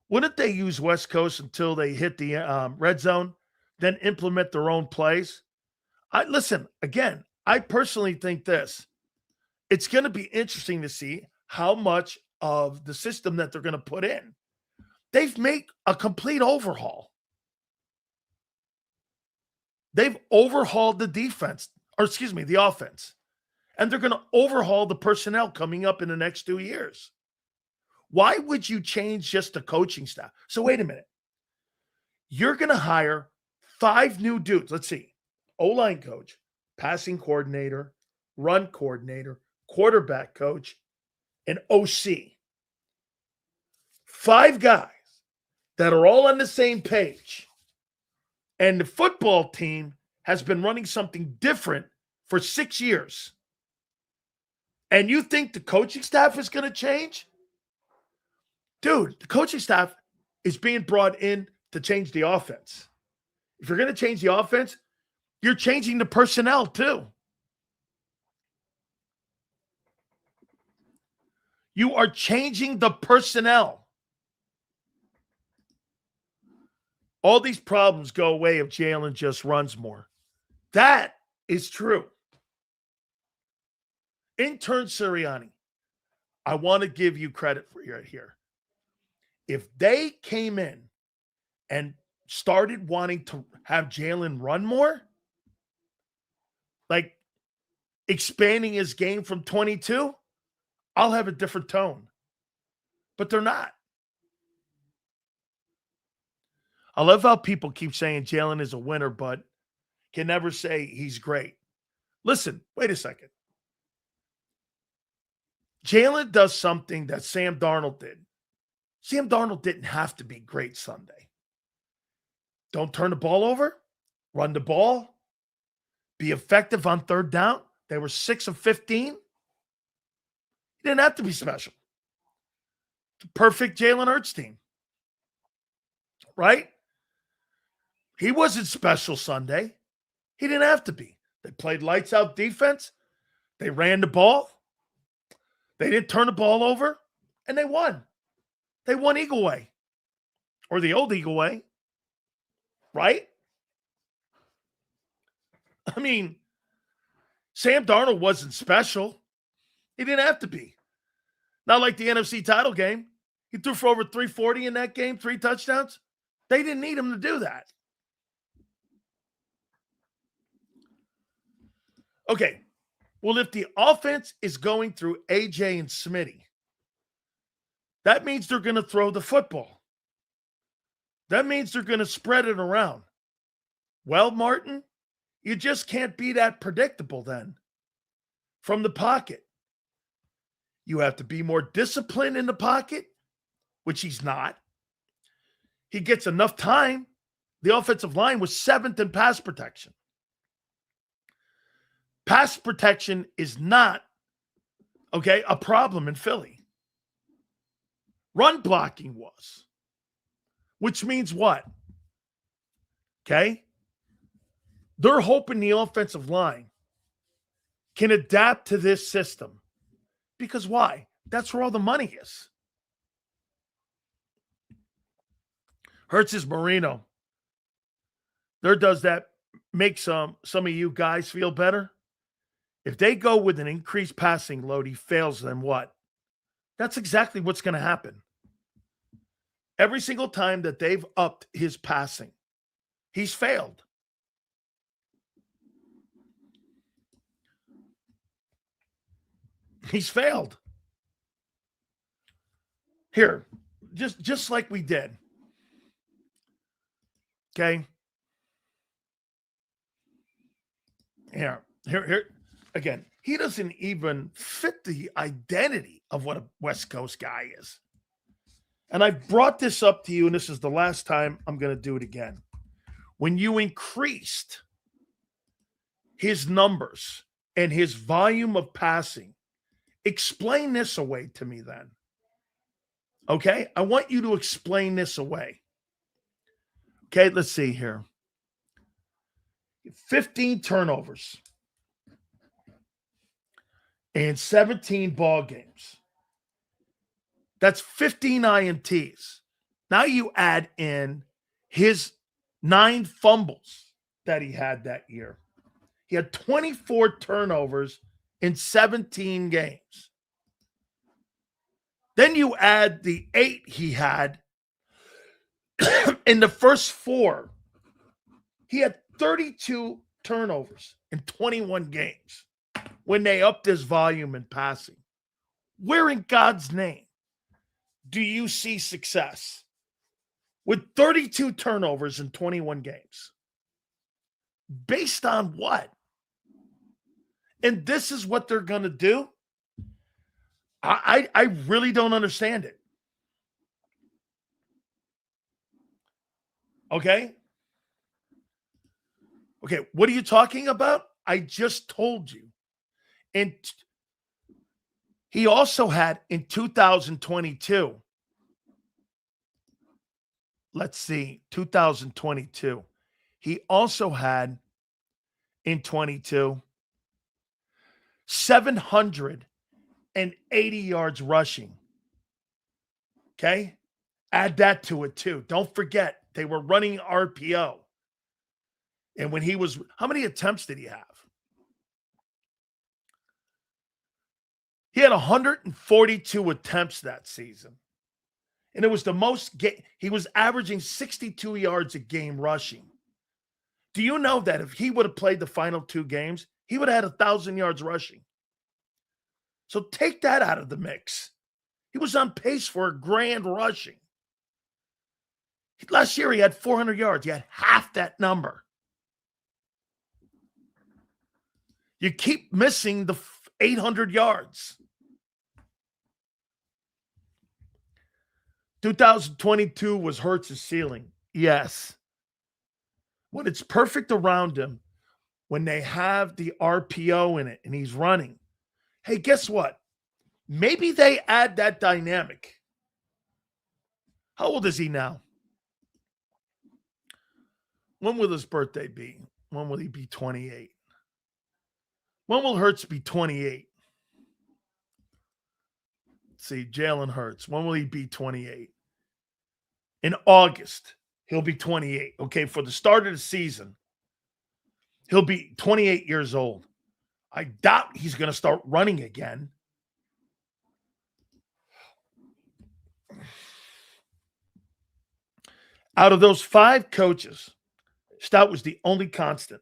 wouldn't they use West Coast until they hit the red zone, then implement their own plays? Listen, again, I personally think this. It's going to be interesting to see how much of the system that they're going to put in. They've made a complete overhaul. They've overhauled the defense, the offense. And they're going to overhaul the personnel coming up in the next 2 years. Why would you change just the coaching staff? So wait a minute. You're going to hire 5 new dudes. Let's see. O-line coach, passing coordinator, run coordinator, quarterback coach, and OC. 5 guys that are all on the same page. And the football team has been running something different for 6 years. And you think the coaching staff is going to change? Dude, the coaching staff is being brought in to change the offense. If you're going to change the offense, you're changing the personnel too. You are changing the personnel. All these problems go away if Jalen just runs more. That is true. Intern Sirianni, I want to give you credit for right here. If they came in and started wanting to have Jalen run more, like expanding his game from 22, I'll have a different tone. But they're not. I love how people keep saying Jalen is a winner, but can never say he's great. Listen, wait a second. Jalen does something that Sam Darnold did. Sam Darnold didn't have to be great Sunday. Don't turn the ball over. Run the ball. Be effective on third down. They were 6 of 15. He didn't have to be special. It's a perfect Jalen Hurts team. Right? He wasn't special Sunday. He didn't have to be. They played lights out defense. They ran the ball. They didn't turn the ball over. And they won. They won Eagle Way. Or the old Eagle Way. Right? I mean, Sam Darnold wasn't special. He didn't have to be. Not like the NFC title game. He threw for over 340 in that game, 3 touchdowns. They didn't need him to do that. Okay. Well, if the offense is going through AJ and Smitty, that means they're going to throw the football. That means they're going to spread it around. Well, Martin, you just can't be that predictable then from the pocket. You have to be more disciplined in the pocket, which he's not. He gets enough time. The offensive line was 7th in pass protection. Pass protection is not, a problem in Philly. Run blocking was. Which means what? Okay? They're hoping the offensive line can adapt to this system. Because why? That's where all the money is. Hurts is Marino. There does that make some of you guys feel better? If they go with an increased passing load, he fails them what? That's exactly what's going to happen. Every single time that they've upped his passing, he's failed. He's failed. Here, just like we did. Okay? Here. Again, he doesn't even fit the identity of what a West Coast guy is. And I brought this up to you, and this is the last time I'm going to do it again. When you increased his numbers and his volume of passing, explain this away to me then. Okay? I want you to explain this away. Okay, let's see here. 15 turnovers. And 17 ball games. That's 15 INTs. Now you add in his 9 fumbles that he had that year. He had 24 turnovers in 17 games. Then you add the 8 he had in the first 4. He had 32 turnovers in 21 games. When they upped his volume in passing. Where in God's name do you see success with 32 turnovers in 21 games? Based on what? And this is what they're going to do? I really don't understand it. Okay? Okay, what are you talking about? I just told you. And he also had in 2022, let's see, 2022, he also had in 22, 780 yards rushing. Okay? Add that to it too. Don't forget, they were running RPO. And when he was, how many attempts did he have? He had 142 attempts that season. And it was the most, he was averaging 62 yards a game rushing. Do you know that if he would have played the final 2 games, he would have had 1,000 yards rushing? So take that out of the mix. He was on pace for a grand rushing. Last year he had 400 yards. He had half that number. You keep missing the 800 yards. 2022 was Hurts' ceiling. Yes. When it's perfect around him, when they have the RPO in it and he's running, hey, guess what? Maybe they add that dynamic. How old is he now? When will his birthday be? When will he be 28? When will Hurts be 28? Let's see, Jalen Hurts. When will he be 28? In August, he'll be 28. Okay, for the start of the season, he'll be 28 years old. I doubt he's going to start running again. Out of those 5 coaches, Stout was the only constant.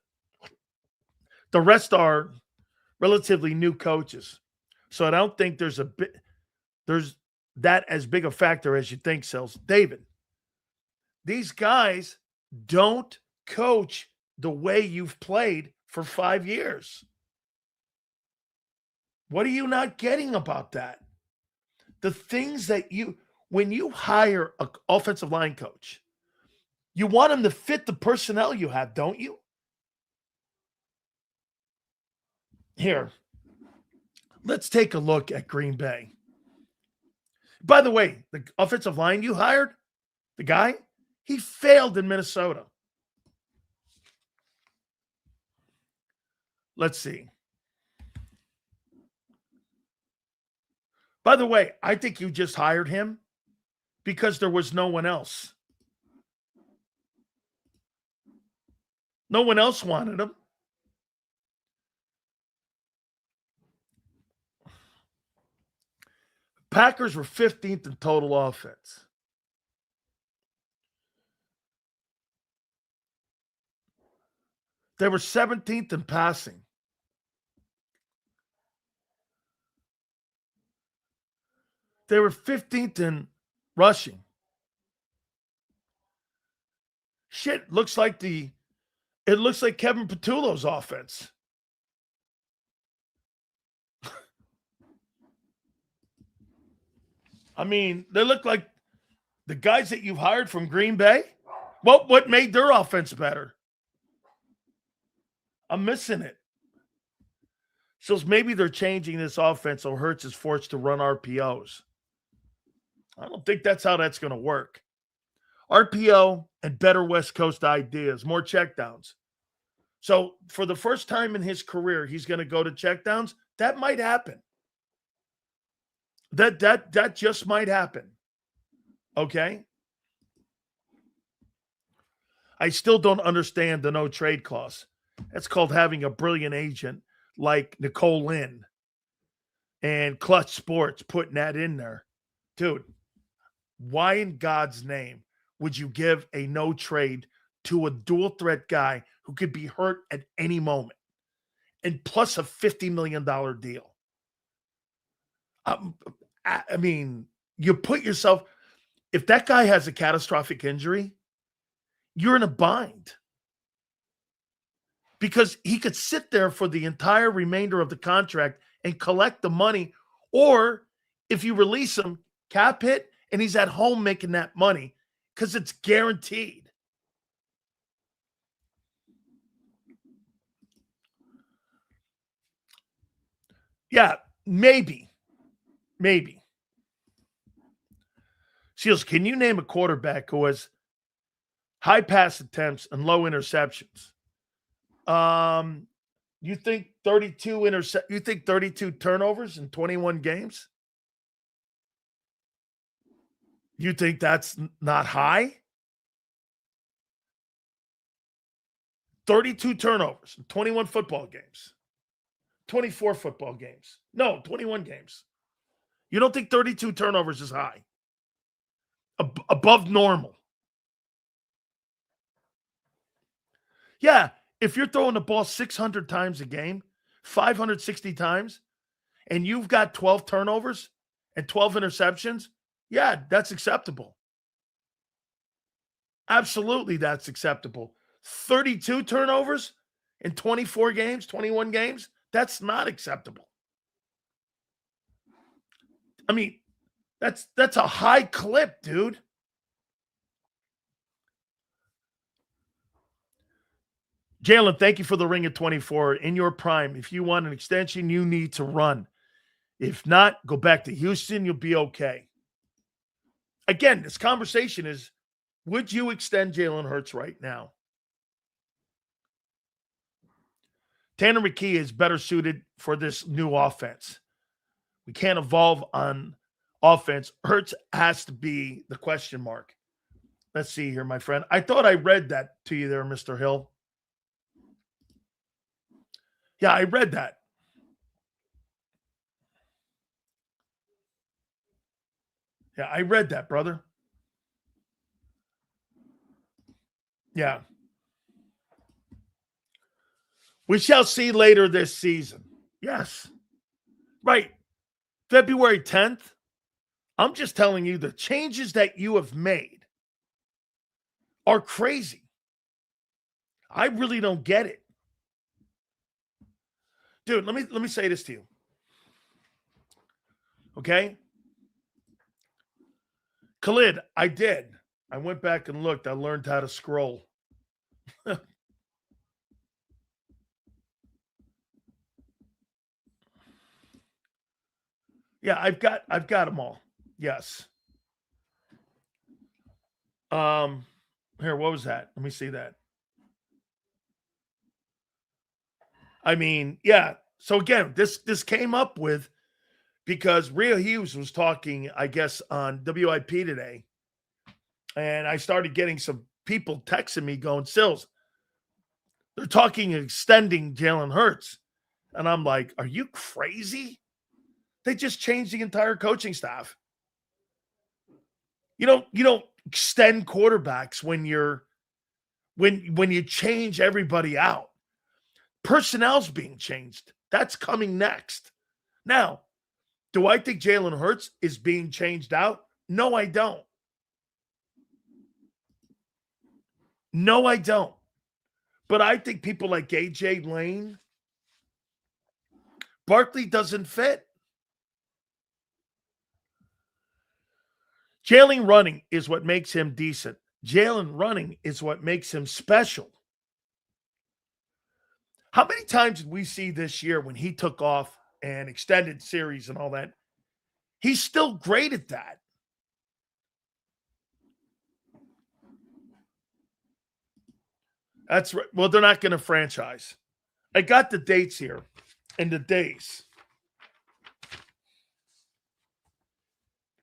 The rest are relatively new coaches. So I don't think there's that as big a factor as you think, Sells. David, these guys don't coach the way you've played for 5 years. What are you not getting about that? The things that when you hire an offensive line coach, you want him to fit the personnel you have, don't you? Here, let's take a look at Green Bay. By the way, the offensive line you hired, the guy, he failed in Minnesota. Let's see. By the way, I think you just hired him because there was no one else. No one else wanted him. Packers were 15th in total offense. They were 17th in passing. They were 15th in rushing. Shit, it looks like Kevin Patullo's offense. I mean, they look like the guys that you've hired from Green Bay. What made their offense better? I'm missing it. So maybe they're changing this offense so Hurts is forced to run RPOs. I don't think that's how that's going to work. RPO and better West Coast ideas, more checkdowns. So for the first time in his career, he's going to go to checkdowns. That might happen. That just might happen. Okay? I still don't understand the no trade clause. That's called having a brilliant agent like Nicole Lynn and Clutch Sports putting that in there. Dude, why in God's name would you give a no trade to a dual threat guy who could be hurt at any moment and plus a $50 million deal? I mean, you put yourself, if that guy has a catastrophic injury, you're in a bind. Because he could sit there for the entire remainder of the contract and collect the money. Or if you release him, cap hit, and he's at home making that money because it's guaranteed. Yeah, maybe. Seals, can you name a quarterback who has high pass attempts and low interceptions? You think 32 turnovers in 21 games? You think that's not high? 32 turnovers in 21 football games. 24 football games. No, 21 games. You don't think 32 turnovers is high? Above normal. Yeah, if you're throwing the ball 600 times a game, 560 times, and you've got 12 turnovers and 12 interceptions, yeah, that's acceptable. Absolutely, that's acceptable. 32 turnovers in 24 games, 21 games, That's not acceptable. I mean, that's a high clip, dude. Jalen, thank you for the ring of 24. In your prime, if you want an extension, you need to run. If not, go back to Houston. You'll be okay. Again, this conversation is, would you extend Jalen Hurts right now? Tanner McKee is better suited for this new offense. We can't evolve on offense. Hurts has to be the question mark. Let's see here, my friend. I thought I read that to you there, Mr. Hill. Yeah, I read that. Yeah, I read that, brother. Yeah. We shall see later this season. Yes. Right. February 10th. I'm just telling you the changes that you have made are crazy. I really don't get it. Dude, let me say this to you. Okay? Khalid, I did. I went back and looked. I learned how to scroll. Yeah, I've got them all. Yes. Here, what was that? Let me see that. I mean, yeah. So again, this came up with because Rhea Hughes was talking, I guess, on WIP today. And I started getting some people texting me going, Sills, they're talking extending Jalen Hurts. And I'm like, are you crazy? They just changed the entire coaching staff. You don't extend quarterbacks when you change everybody out. Personnel's being changed. That's coming next. Now, do I think Jalen Hurts is being changed out? No, I don't. No, I don't. But I think people like AJ Lane, Barkley doesn't fit. Jalen running is what makes him decent. Jalen running is what makes him special. How many times did we see this year when he took off and extended series and all that? He's still great at that. That's right. Well, they're not going to franchise. I got the dates here and the days.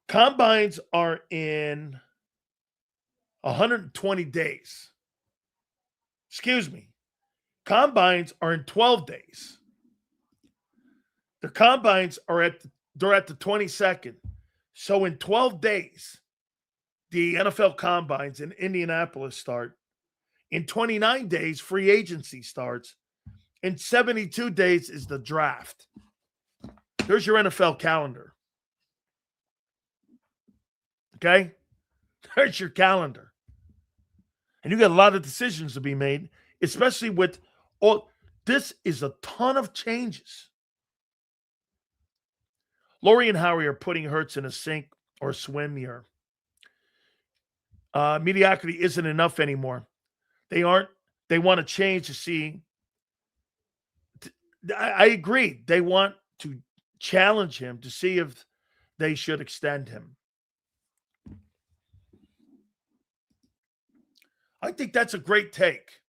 Combines are in 120 days. Excuse me. Combines are in 12 days. The combines are they're at the 22nd. So in 12 days, the NFL combines in Indianapolis start. In 29 days, free agency starts. In 72 days is the draft. There's your NFL calendar. Okay? There's your calendar. And you got a lot of decisions to be made, especially with all this is a ton of changes. Lori and Howie are putting Hurts in a sink or swim here. Mediocrity isn't enough anymore. They want to change to see. I agree. They want to challenge him to see if they should extend him. I think that's a great take.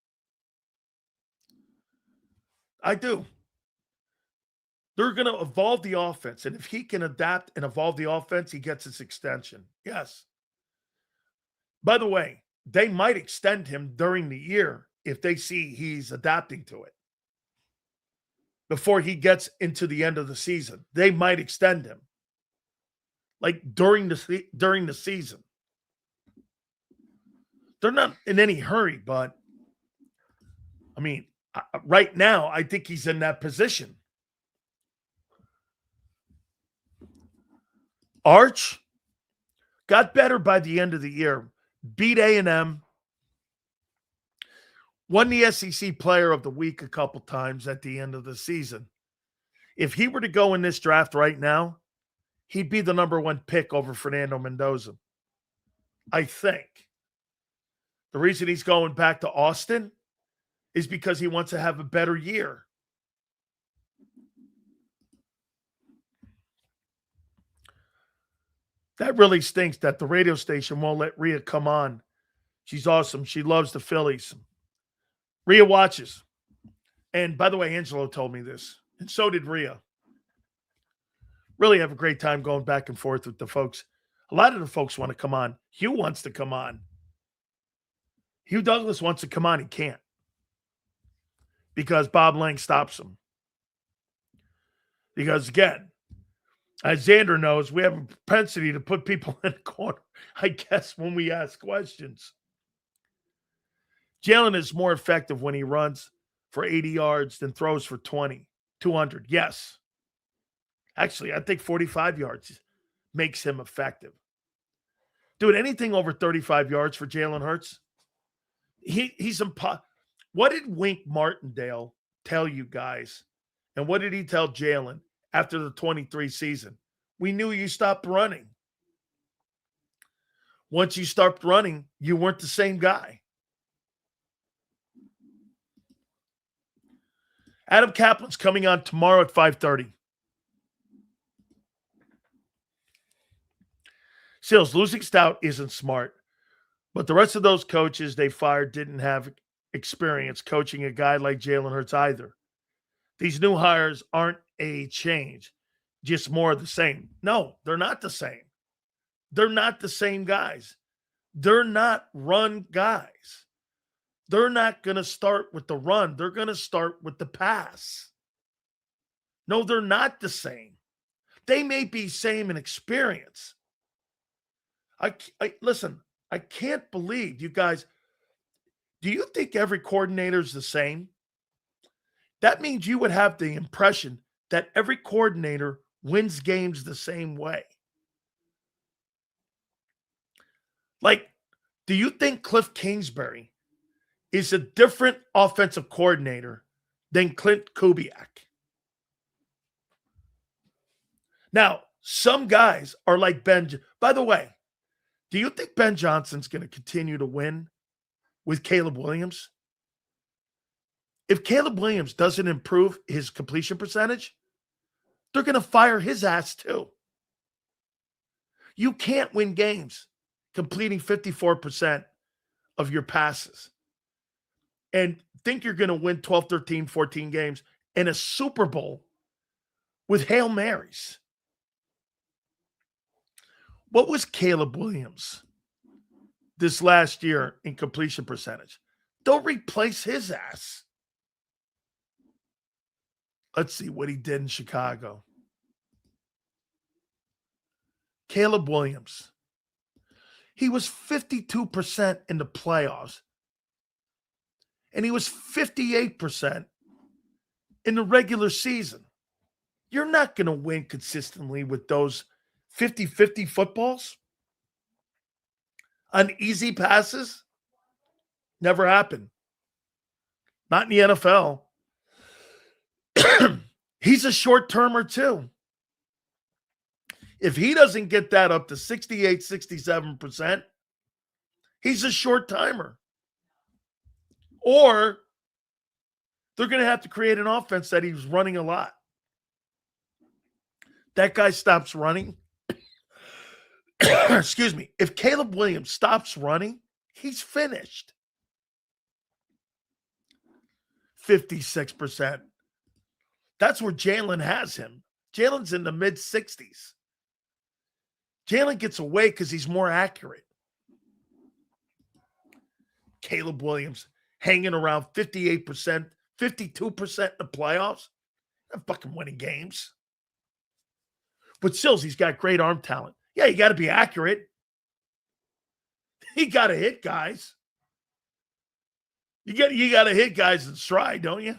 I do. They're going to evolve the offense. And if he can adapt and evolve the offense, he gets his extension. Yes. By the way, they might extend him during the year if they see he's adapting to it. Before he gets into the end of the season, they might extend him. Like during the season. They're not in any hurry, but I mean, right now, I think he's in that position. Arch got better by the end of the year. Beat A&M. Won the SEC Player of the Week a couple times at the end of the season. If he were to go in this draft right now, he'd be the number 1 pick over Fernando Mendoza. I think. The reason he's going back to Austin is because he wants to have a better year. That really stinks that the radio station won't let Rhea come on. She's awesome. She loves the Phillies. Rhea watches. And by the way, Angelo told me this, and so did Rhea. Really have a great time going back and forth with the folks. A lot of the folks want to come on. Hugh wants to come on. Hugh Douglas wants to come on. He can't. Because Bob Lang stops him. Because again, as Xander knows, we have a propensity to put people in the corner, I guess, when we ask questions. Jalen is more effective when he runs for 80 yards than throws for 200. Yes. Actually, I think 45 yards makes him effective. Dude, anything over 35 yards for Jalen Hurts, he's impossible. What did Wink Martindale tell you guys? And what did he tell Jalen after the 23 season? We knew you stopped running. Once you stopped running, you weren't the same guy. Adam Kaplan's coming on tomorrow at 5:30. Sills, losing Stout isn't smart, but the rest of those coaches they fired didn't have experience coaching a guy like Jalen Hurts either. These new hires aren't a change, just more of the same. No, they're not the same. They're not the same guys. They're not run guys. They're not going to start with the run. They're going to start with the pass. No, they're not the same. They may be same in experience. Listen, I can't believe you guys. Do you think every coordinator is the same? That means you would have the impression that every coordinator wins games the same way. Like, do you think Cliff Kingsbury is a different offensive coordinator than Clint Kubiak? Now, some guys are like Ben. By the way, do you think Ben Johnson's going to continue to win with Caleb Williams? If Caleb Williams doesn't improve his completion percentage, they're going to fire his ass too. You can't win games completing 54% of your passes and think you're going to win 12, 13, 14 games in a Super Bowl with Hail Marys. What was Caleb Williams this last year in completion percentage? Don't replace his ass. Let's see what he did in Chicago. Caleb Williams. He was 52% in the playoffs. And he was 58% in the regular season. You're not going to win consistently with those 50-50 footballs on easy passes. Never happened. Not in the NFL. He's a short-termer too. If he doesn't get that up to 68, 67%, he's a short-timer. Or they're going to have to create an offense that he's running a lot. That guy stops running. Excuse me. If Caleb Williams stops running, he's finished. 56%. That's where Jalen has him. Jalen's in the mid-60s. Jalen gets away because he's more accurate. Caleb Williams hanging around 58%, 52% in the playoffs. Not fucking winning games. But still, he's got great arm talent. Yeah, you got to be accurate. You got to hit guys. You got to hit guys in stride, don't you?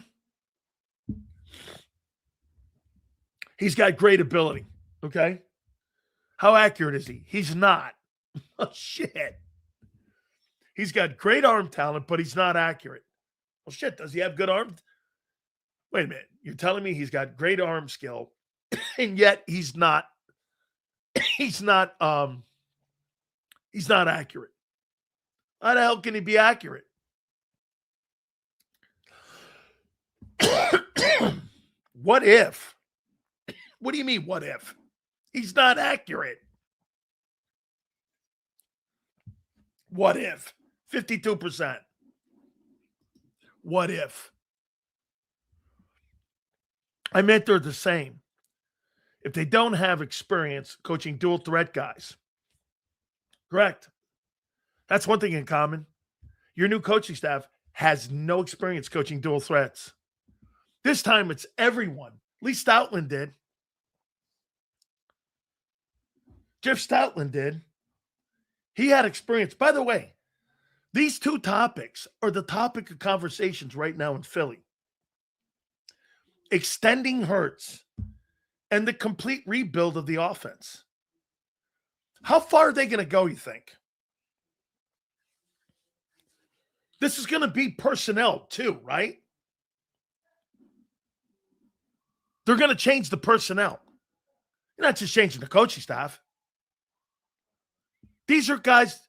He's got great ability, okay? How accurate is he? He's not. Oh, shit. He's got great arm talent, but he's not accurate. Well, shit, does he have good arm? Wait a minute. You're telling me he's got great arm skill, and yet he's not he's not accurate. How the hell can he be accurate? What if? What do you mean, what if? He's not accurate. What if? 52%. What if? I meant they're the same. If they don't have experience coaching dual threat guys. Correct. That's one thing in common. Your new coaching staff has no experience coaching dual threats. This time it's everyone. At least Stoutland did. Jeff Stoutland did. He had experience. By the way, these two topics are the topic of conversations right now in Philly. Extending Hurts and the complete rebuild of the offense. How far are they going to go, you think? This is going to be personnel too, right? They're going to change the personnel. You're not just changing the coaching staff. These are guys,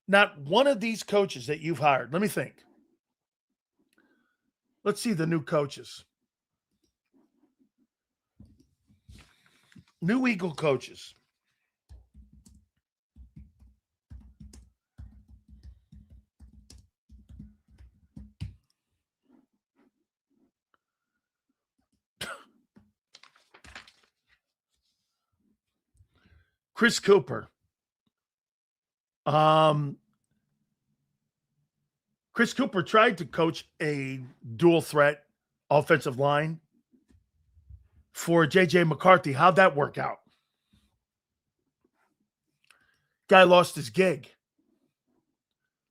not one of these coaches that you've hired. Let me think. Let's see the new coaches. New Eagle coaches. Chris Cooper. Chris Cooper tried to coach a dual threat offensive line for J.J. McCarthy. How'd that work out? Guy lost his gig.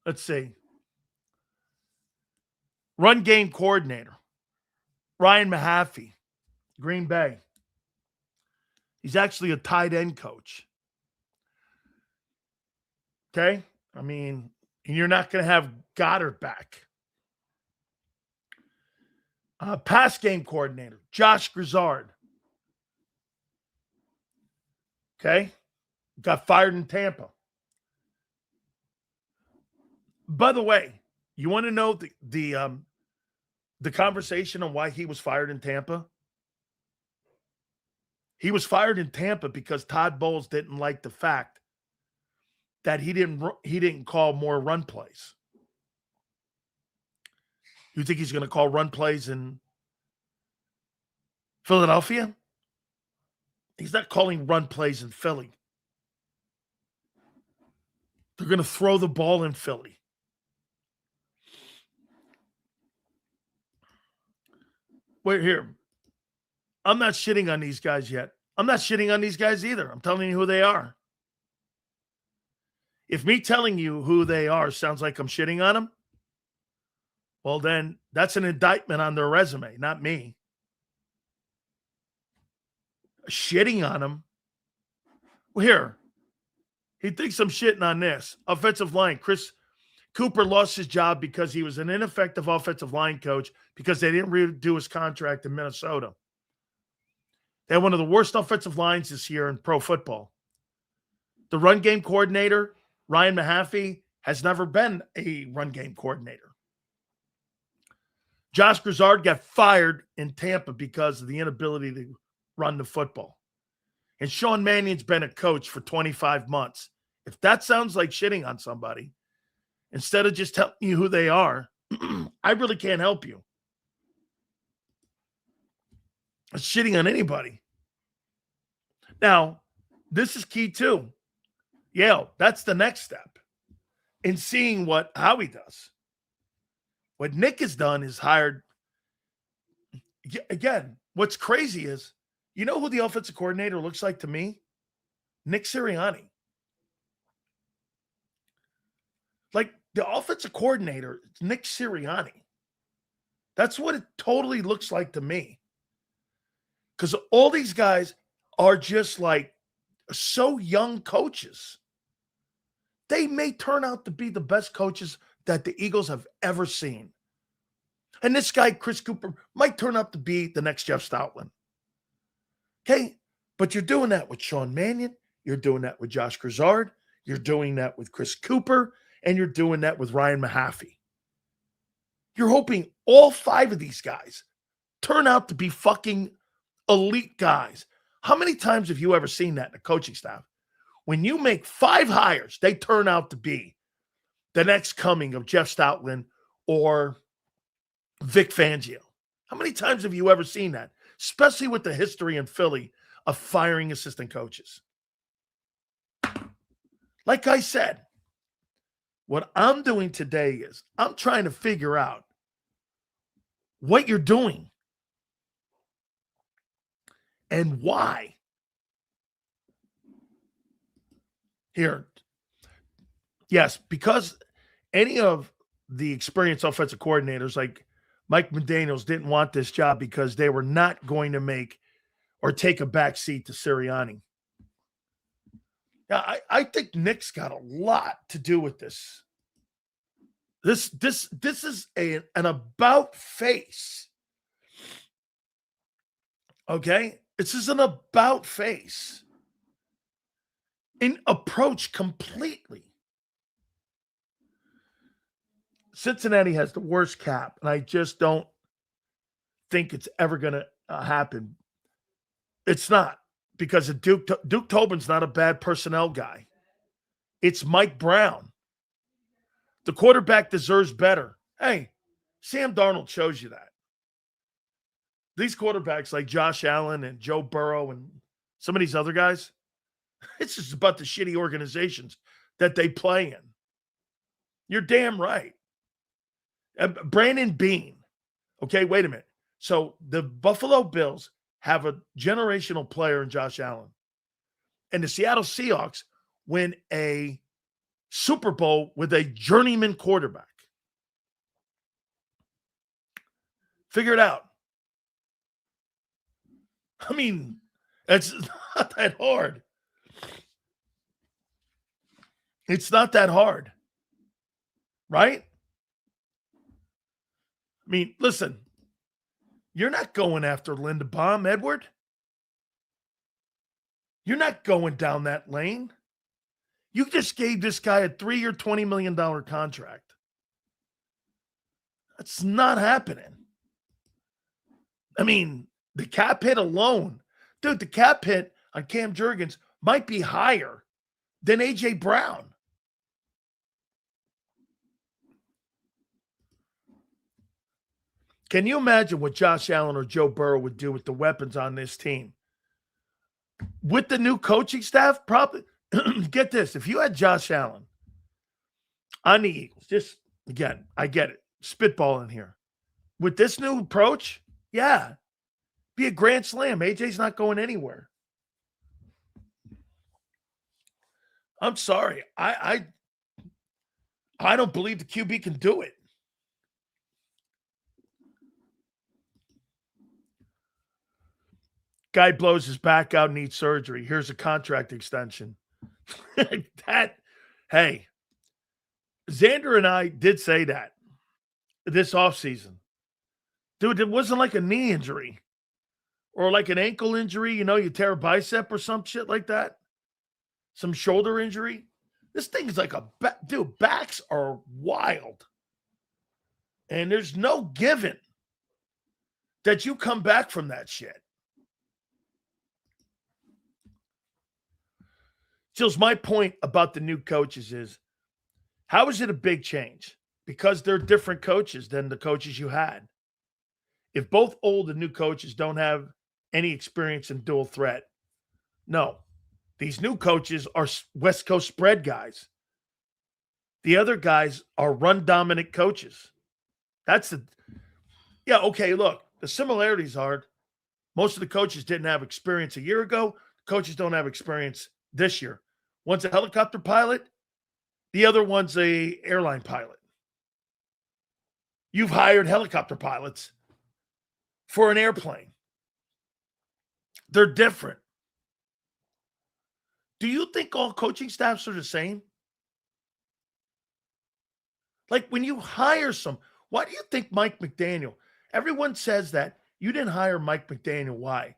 Let's see. Run game coordinator, Ryan Mahaffey, Green Bay. He's actually a tight end coach. Okay? I mean, and you're not going to have Goddard back. Pass game coordinator, Josh Grizzard. Okay? Got fired in Tampa. By the way, you want to know the conversation on why he was fired in Tampa? He was fired in Tampa because Todd Bowles didn't like the fact that he didn't call more run plays. You think he's going to call run plays in Philadelphia? He's not calling run plays in Philly. They're going to throw the ball in Philly. Wait here. I'm not shitting on these guys yet. I'm not shitting on these guys either. I'm telling you who they are. If me telling you who they are sounds like I'm shitting on them, well, then that's an indictment on their resume, not me. Shitting on them. Well, here, he thinks I'm shitting on this. Offensive line, Chris Cooper lost his job because he was an ineffective offensive line coach because they didn't redo his contract in Minnesota. They had one of the worst offensive lines this year in pro football. The run game coordinator, Ryan Mahaffey, has never been a run game coordinator. Josh Grizzard got fired in Tampa because of the inability to run the football. And Sean Mannion's been a coach for 25 months. If that sounds like shitting on somebody, instead of just telling you who they are, I really can't help you. It's shitting on anybody. Now, this is key too. Yeah, that's the next step in seeing what Howie does. What Nick has done is hired. Again, what's crazy is, you know who the offensive coordinator looks like to me? Nick Sirianni. Like the offensive coordinator, it's Nick Sirianni. That's what it totally looks like to me. Because all these guys are just like so young coaches. They may turn out to be the best coaches that the Eagles have ever seen. And this guy, Chris Cooper, might turn out to be the next Jeff Stoutland. Okay? But you're doing that with Sean Mannion. You're doing that with Josh Grizzard. You're doing that with Chris Cooper. And you're doing that with Ryan Mahaffey. You're hoping all 5 of these guys turn out to be fucking elite guys. How many times have you ever seen that in a coaching staff? When you make 5 hires, they turn out to be the next coming of Jeff Stoutland or Vic Fangio. How many times have you ever seen that? Especially with the history in Philly of firing assistant coaches. Like I said, what I'm doing today is I'm trying to figure out what you're doing and why. Here. Yes, because any of the experienced offensive coordinators like Mike McDaniels didn't want this job because they were not going to make or take a back seat to Sirianni. Now, I think Nick's got a lot to do with this. This is an about face. Okay? This is an about face. An approach completely. Cincinnati has the worst cap, and I just don't think it's ever going to happen. It's not, because of Duke Tobin's not a bad personnel guy. It's Mike Brown. The quarterback deserves better. Hey, Sam Darnold shows you that. These quarterbacks like Josh Allen and Joe Burrow and some of these other guys, it's just about the shitty organizations that they play in. You're damn right. Brandon Beane. Okay, wait a minute. So the Buffalo Bills have a generational player in Josh Allen. And the Seattle Seahawks win a Super Bowl with a journeyman quarterback. Figure it out. I mean, it's not that hard. It's not that hard. Right? I mean, listen, you're not going after Linderbaum, Edward. You're not going down that lane. You just gave this guy a 3-year, $20 million contract. That's not happening. I mean, the cap hit alone. Dude, the cap hit on Cam Jurgens might be higher than A.J. Brown. Can you imagine what Josh Allen or Joe Burrow would do with the weapons on this team? With the new coaching staff, probably, get this, if you had Josh Allen on the Eagles, just, again, I get it, spitballing here. With this new approach, yeah, be a grand slam. AJ's not going anywhere. I'm sorry. I don't believe the QB can do it. Guy blows his back out, needs surgery. Here's a contract extension. Hey, Xander and I did say that this offseason. Dude, it wasn't like a knee injury or like an ankle injury. You know, you tear a bicep or some shit like that. Some shoulder injury. This thing is like dude, backs are wild. And there's no given that you come back from that shit. Jills, my point about the new coaches is, how is it a big change? Because they're different coaches than the coaches you had. If both old and new coaches don't have any experience in dual threat, no. These new coaches are West Coast spread guys. The other guys are run-dominant coaches. Okay, look, the similarities are most of the coaches didn't have experience a year ago. Coaches don't have experience this year. One's a helicopter pilot. The other one's a airline pilot. You've hired helicopter pilots for an airplane. They're different. Do you think all coaching staffs are the same? Like when you hire Why do you think Mike McDaniel? Everyone says that you didn't hire Mike McDaniel. Why?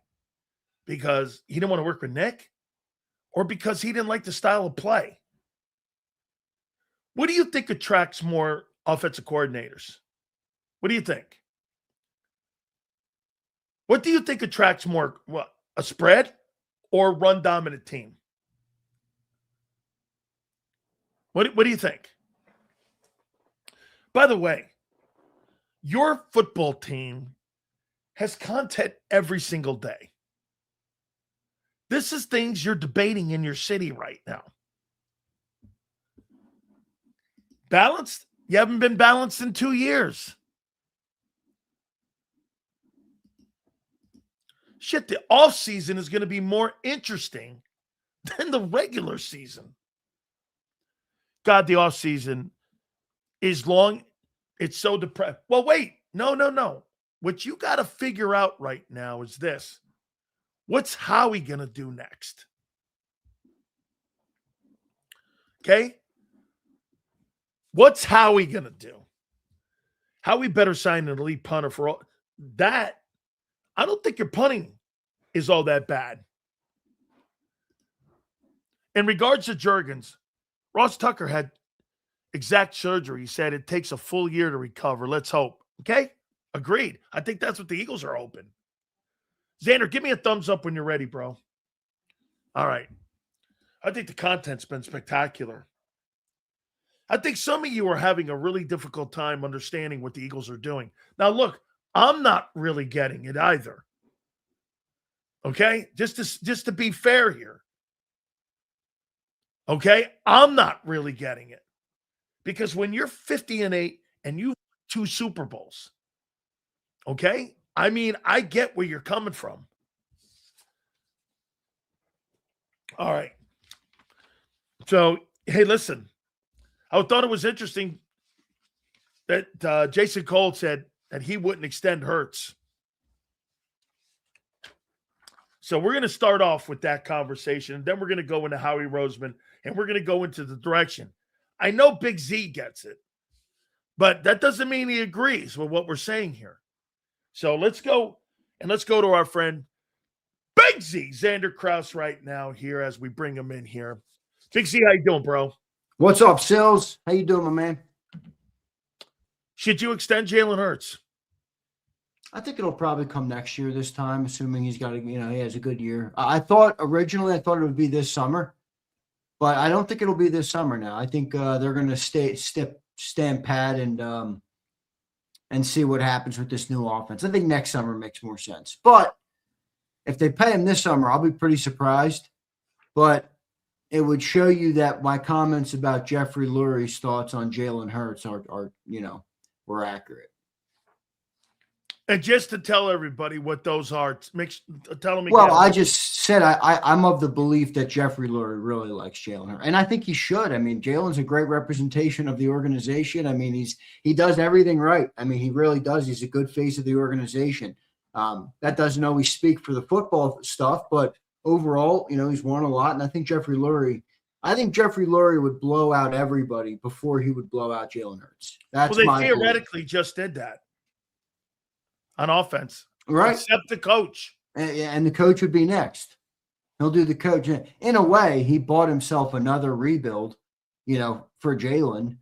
Because he didn't want to work with Nick, or because he didn't like the style of play? What do you think attracts more offensive coordinators? What do you think? What do you think attracts more? What, a spread or run dominant team? What do you think? By the way, your football team has content every single day. This is things you're debating in your city right now. Balanced? You haven't been balanced in 2 years. Shit, the offseason is going to be more interesting than the regular season. God, the offseason is long. It's so depressed. Well, wait. No. What you got to figure out right now is this. What's Howie going to do next? Okay? What's Howie going to do? Howie better sign an elite punter for all that. I don't think your punting is all that bad. In regards to Juergens, Ross Tucker had exact surgery. He said it takes a full year to recover. Let's hope. Okay? Agreed. I think that's what the Eagles are hoping. Xander, give me a thumbs up when you're ready, bro. All right. I think the content's been spectacular. I think some of you are having a really difficult time understanding what the Eagles are doing. Now, look, I'm not really getting it either. Okay? Just to be fair here. Okay? I'm not really getting it. Because when you're 50-8 and you 2 Super Bowls, okay? I mean, I get where you're coming from. All right. So, hey, listen. I thought it was interesting that Jason Cole said that he wouldn't extend Hurts. So we're going to start off with that conversation, and then we're going to go into Howie Roseman, and we're going to go into the direction. I know Big Z gets it, but that doesn't mean he agrees with what we're saying here. So let's go to our friend Big Z, Xander Kraus, right now here as we bring him in here. Big Z, how you doing, bro? What's up, Sills? How you doing, my man? Should you extend Jalen Hurts? I think it'll probably come next year this time, assuming he has a good year. I thought originally it would be this summer, but I don't think it'll be this summer now. I think they're going to stand pat and see what happens with this new offense. I think next summer makes more sense. But if they pay him this summer, I'll be pretty surprised. But it would show you that my comments about Jeffrey Lurie's thoughts on Jalen Hurts were accurate. And just to tell everybody what those are, tell them again. Well, I just said I'm of the belief that Jeffrey Lurie really likes Jalen Hurts, and I think he should. I mean, Jalen's a great representation of the organization. I mean, he does everything right. I mean, he really does. He's a good face of the organization. That doesn't always speak for the football stuff, but overall, he's won a lot, and I think Jeffrey Lurie would blow out everybody before he would blow out Jalen Hurts. That's well, they theoretically just did that on offense, right? Except the coach, and the coach would be next. He'll do the coach. In a way, he bought himself another rebuild, for Jalen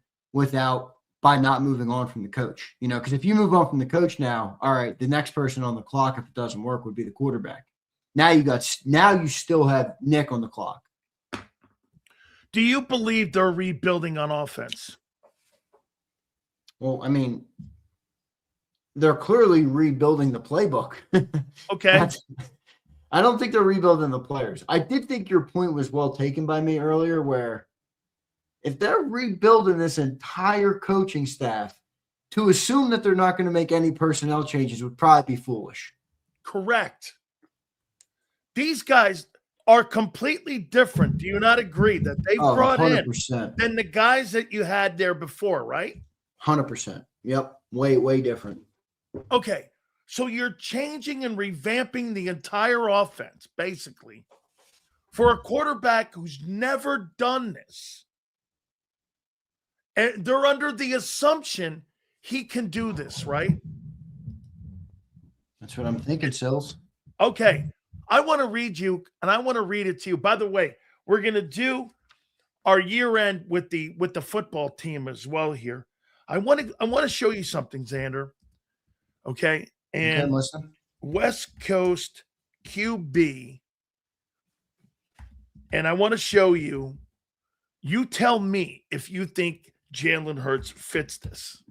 by not moving on from the coach. Because if you move on from the coach now, all right, the next person on the clock, if it doesn't work, would be the quarterback. Now you still have Nick on the clock. Do you believe they're rebuilding on offense? Well, I mean, they're clearly rebuilding the playbook. Okay. I don't think they're rebuilding the players. I did think your point was well taken by me earlier, where if they're rebuilding this entire coaching staff, to assume that they're not going to make any personnel changes would probably be foolish. Correct. These guys are completely different. Do you not agree that they brought 100%. in than the guys that you had there before, right? 100%. Yep. Way different. Okay. So you're changing and revamping the entire offense, basically, for a quarterback who's never done this. And they're under the assumption he can do this, right? That's what I'm thinking, Sills. Okay. I want to read you, and I want to read it to you. By the way, we're going to do our year end with the football team as well here. I want to show you something, Xander. Okay. And listen. West Coast QB. And I want to show you. You tell me if you think Jalen Hurts fits this.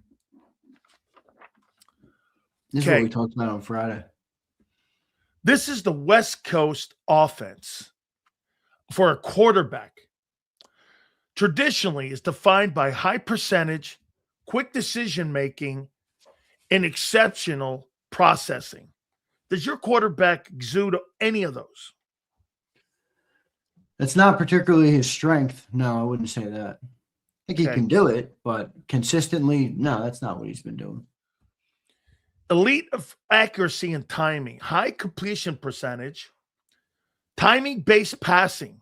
This is what we talked about on Friday. This is the West Coast offense for a quarterback. Traditionally, is defined by high percentage, quick decision-making, and exceptional processing. Does your quarterback exude any of those? That's not particularly his strength. No, I wouldn't say that. I think he can do it, but consistently, no, that's not what he's been doing. Elite of accuracy and timing, high completion percentage, timing-based passing.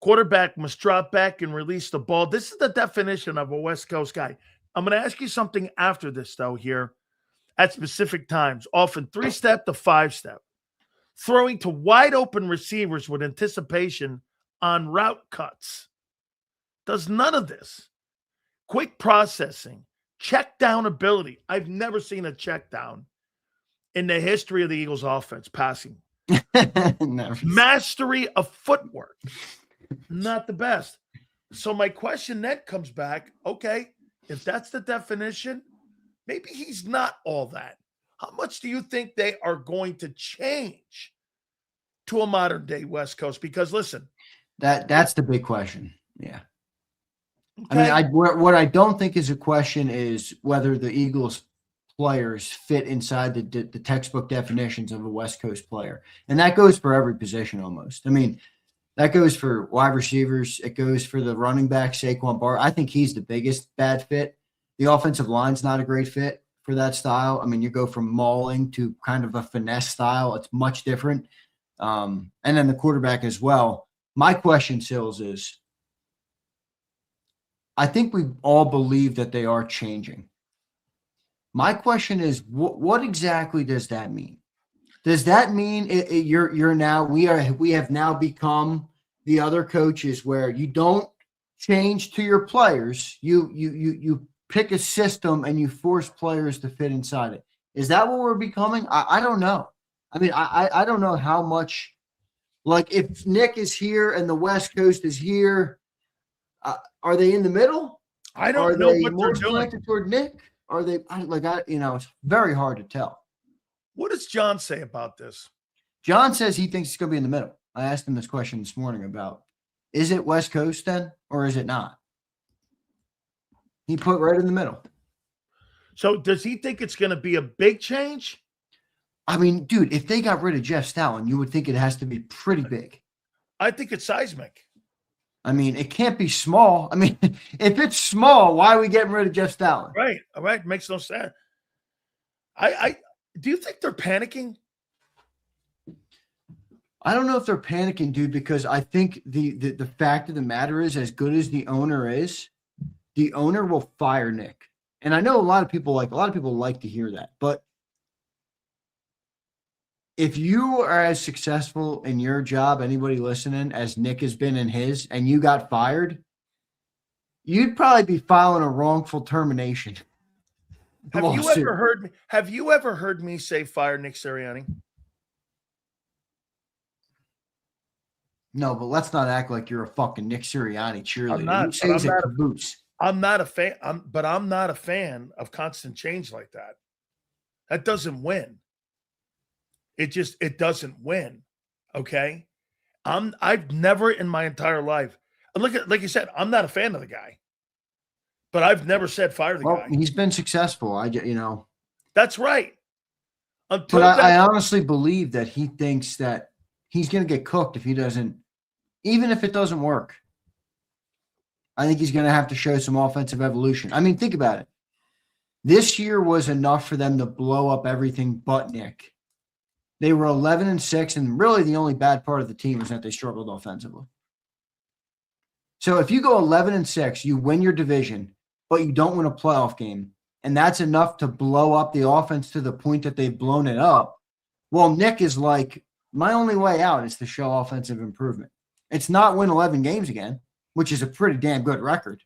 Quarterback must drop back and release the ball. This is the definition of a West Coast guy. I'm going to ask you something after this, though, here at specific times, often 3-step to 5-step. Throwing to wide open receivers with anticipation on route cuts. Does none of this. Quick processing, check down ability. I've never seen a check down in the history of the Eagles offense passing. Mastery of footwork. Not the best. So my question then comes back, okay, if that's the definition, maybe he's not all that. How much do you think they are going to change to a modern day West Coast? Because listen, that's the big question. Yeah. Okay. I mean, what I don't think is a question is whether the Eagles players fit inside the textbook definitions of a West Coast player. And that goes for every position almost. I mean, that goes for wide receivers. It goes for the running back, Saquon Barkley. I think he's the biggest bad fit. The offensive line's not a great fit for that style. I mean, you go from mauling to kind of a finesse style. It's much different. And then the quarterback as well. My question, Sills, is I think we all believe that they are changing. My question is, what exactly does that mean? Does that mean you're now we have now become the other coaches where you don't change to your players, you pick a system and you force players to fit inside it? Is that what we're becoming? I don't know. I mean, I don't know how much. Like if Nick is here and the West Coast is here, are they in the middle? I don't know what they're doing. Toward Nick? Are they it's very hard to tell. What does John say about this? John says he thinks it's going to be in the middle. I asked him this question this morning about, is it West Coast then, or is it not? He put right in the middle. So does he think it's going to be a big change? I mean, dude, if they got rid of Jeff Stoutland, you would think it has to be pretty big. I think it's seismic. I mean, it can't be small. I mean, if it's small, why are we getting rid of Jeff Stoutland? Right. All right. Makes no sense. I do you think they're panicking? I don't know if they're panicking, dude, because I think the fact of the matter is, as good as the owner is, the owner will fire Nick. And I know a lot of people like to hear that, but if you are as successful in your job, anybody listening, as Nick has been in his, and you got fired, you'd probably be filing a wrongful termination. Have you ever heard me say fire Nick Sirianni? No, but let's not act like you're a fucking Nick Sirianni cheerleader. I'm not a fan. I'm not a fan of constant change like that. That doesn't win. It doesn't win. Okay. I've never in my entire life, like you said, I'm not a fan of the guy, but I've never said fire the guy. He's been successful. That's right. But I honestly believe that he thinks that he's going to get cooked if he doesn't, even if it doesn't work. I think he's going to have to show some offensive evolution. I mean, think about it. This year was enough for them to blow up everything but Nick. They were 11-6, and really the only bad part of the team was that they struggled offensively. So if you go 11-6, you win your division, but you don't win a playoff game, and that's enough to blow up the offense to the point that they've blown it up. Well, Nick is like, my only way out is to show offensive improvement. It's not win 11 games again, which is a pretty damn good record.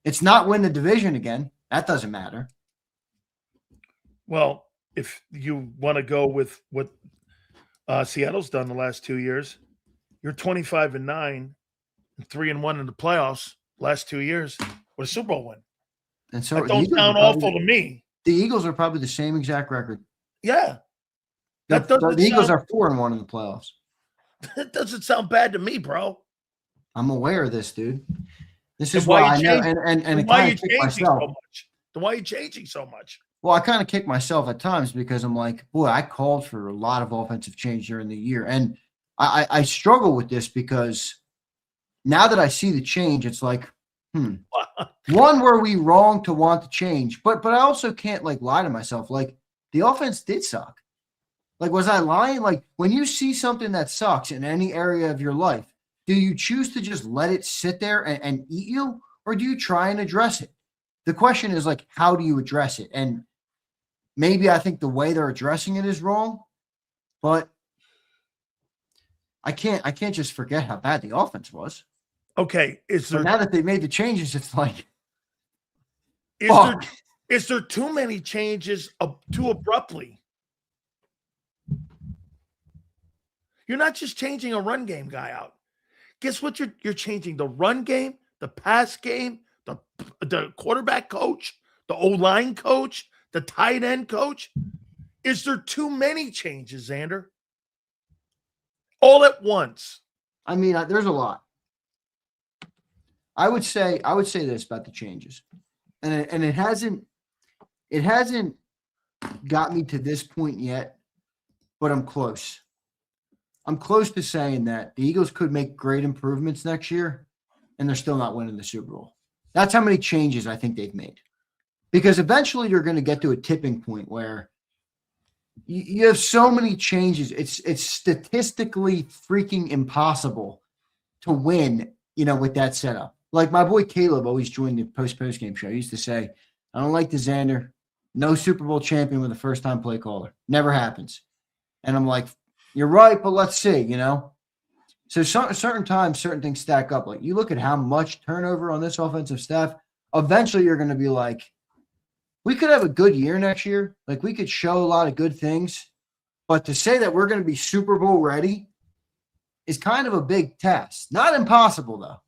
It's not win the division again. That doesn't matter. Well, if you want to go with what Seattle's done the last 2 years, you're 25-9 and 3-1 in the playoffs last 2 years with a Super Bowl win. And so that don't sound awful to me. The Eagles are probably the same exact record. Yeah. The Eagles are 4-1 in the playoffs. That doesn't sound bad to me, bro. I'm aware of this, dude. This is why I know, and why are you changing so much? Then why are you changing so much? Well, I kind of kick myself at times because I'm like, boy, I called for a lot of offensive change during the year. And I struggle with this because now that I see the change, it's like, one, were we wrong to want to change? But I also can't like lie to myself. Like the offense did suck. Like, was I lying? Like when you see something that sucks in any area of your life, do you choose to just let it sit there and eat you? Or do you try and address it? The question is like, how do you address it? And maybe I think the way they're addressing it is wrong, but I can't just forget how bad the offense was. Okay. Now that they made the changes, it's like, is there too many changes too abruptly? You're not just changing a run game guy out. Guess what? You're changing the run game, the pass game, the quarterback coach, the O-line coach, the tight end coach. Is there too many changes, Xander? All at once. I mean, there's a lot. I would say this about the changes, and it hasn't got me to this point yet, but I'm close. I'm close to saying that the Eagles could make great improvements next year, and they're still not winning the Super Bowl. That's how many changes I think they've made. Because eventually you're going to get to a tipping point where you have so many changes. It's statistically freaking impossible to win, with that setup. Like my boy Caleb always joined the post-game show. He used to say, I don't like the Xander. No Super Bowl champion with a first-time play caller. Never happens. And I'm like, you're right, but let's see, So certain times, certain things stack up. Like you look at how much turnover on this offensive staff, eventually you're going to be like, we could have a good year next year. Like we could show a lot of good things. But to say that we're going to be Super Bowl ready is kind of a big task. Not impossible, though.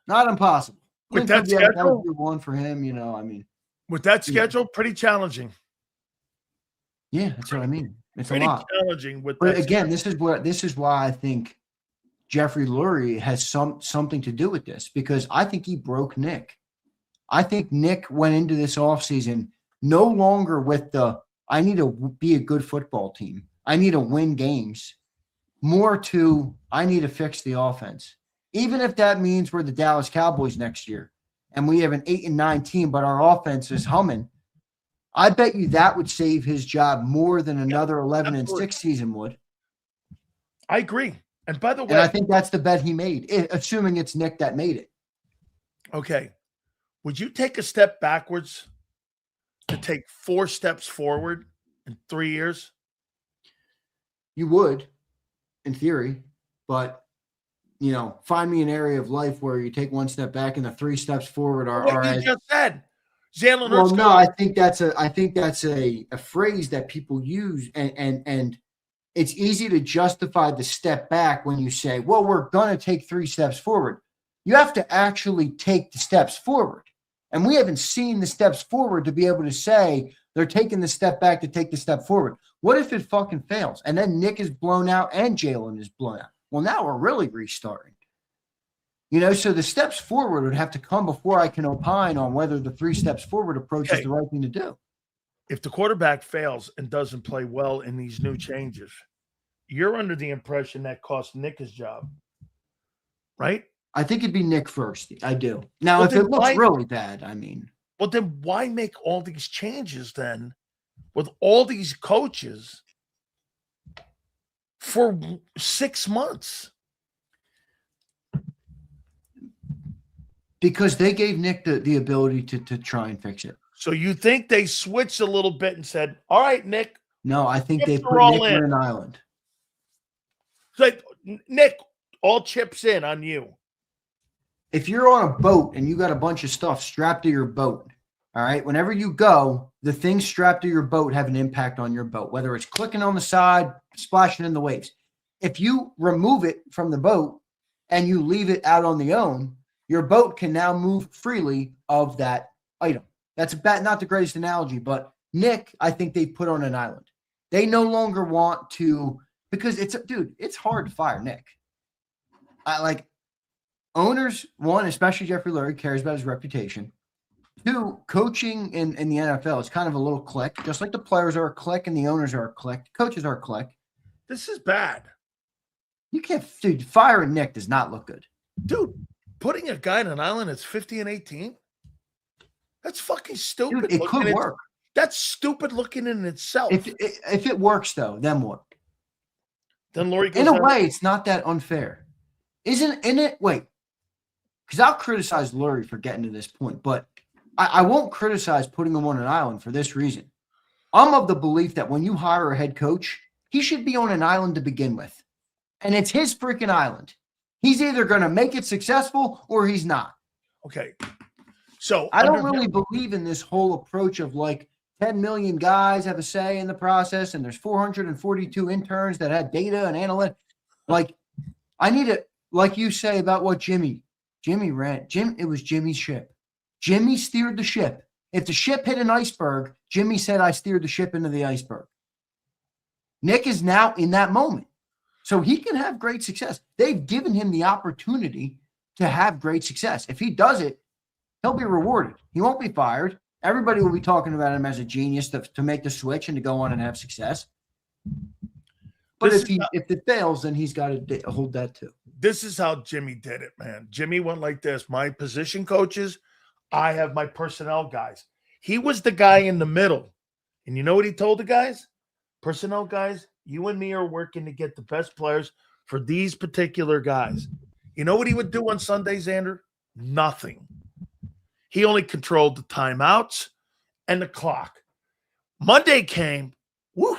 Not impossible. With that schedule, that would be one for him, With that schedule, pretty challenging. Yeah, that's what I mean. It's pretty a lot. challenging with But that again, this is why I think Jeffrey Lurie has something to do with this, because I think he broke Nick. I think Nick went into this offseason no longer with I need to be a good football team. I need to win games. More to, I need to fix the offense. Even if that means we're the Dallas Cowboys next year and we have an 8-9 team, but our offense is humming, I bet you that would save his job more than another 11-6 season would. I agree. And by the way, and I think that's the bet he made, assuming it's Nick that made it. Okay. Would you take a step backwards to take 4 steps forward in 3 years? You would, in theory, but find me an area of life where you take 1 step back and the 3 steps forward are. What you just said. Jalen Well, Hurts. no, I think that's a phrase that people use, and it's easy to justify the step back when you say, well, we're going to take 3 steps forward. You have to actually take the steps forward. And we haven't seen the steps forward to be able to say they're taking the step back to take the step forward. What if it fucking fails? And then Nick is blown out and Jalen is blown out. Well, now we're really restarting. So the steps forward would have to come before I can opine on whether the 3 steps forward approach is the right thing to do. If the quarterback fails and doesn't play well in these new changes, you're under the impression that cost Nick his job, right? I think it'd be Nick first. I do. Now, if it looks really bad, well, then why make all these changes then with all these coaches for 6 months? Because they gave Nick the ability to try and fix it. So you think they switched a little bit and said, all right, Nick. No, I think they chips put are all Nick in. on an island. Like, Nick, all chips in on you. If you're on a boat and you got a bunch of stuff strapped to your boat, all right, whenever you go, the things strapped to your boat have an impact on your boat, whether it's clicking on the side, splashing in the waves. If you remove it from the boat and you leave it out on the own, your boat can now move freely of that item. That's not the greatest analogy, but Nick, I think they put on an island. They no longer want to, because it's hard to fire Nick. Owners, one, especially Jeffrey Lurie, cares about his reputation. Two, coaching in the NFL is kind of a little clique, just like the players are a clique and the owners are a clique. The coaches are a clique. This is bad. You can't, dude, firing Nick does not look good. Dude, putting a guy on an island that's 50 and 18? That's fucking stupid. Dude, it could work. That's stupid looking in itself. If it works, though, then what? Then Lurie goes in a out. way, it's not that unfair. Isn't it? Wait. Because I'll criticize Lurie for getting to this point, but I won't criticize putting him on an island for this reason. I'm of the belief that when you hire a head coach, he should be on an island to begin with. And it's his freaking island. He's either going to make it successful or he's not. Okay. So I don't really believe in this whole approach of like 10 million guys have a say in the process and there's 442 interns that had data and analytics. Like, I need it, like you say about what Jimmy ran. It was Jimmy's ship. Jimmy steered the ship. If the ship hit an iceberg, Jimmy said, I steered the ship into the iceberg. Nick is now in that moment. So he can have great success. They've given him the opportunity to have great success. If he does it, he'll be rewarded. He won't be fired. Everybody will be talking about him as a genius to make the switch and to go on and have success. But if it fails, then he's got to hold that too. This is how Jimmy did it, man. Jimmy went like this. My position coaches, I have my personnel guys. He was the guy in the middle. And you know what he told the guys? Personnel guys, you and me are working to get the best players for these particular guys. You know what he would do on Sunday, Xander? Nothing. He only controlled the timeouts and the clock. Monday came, woo,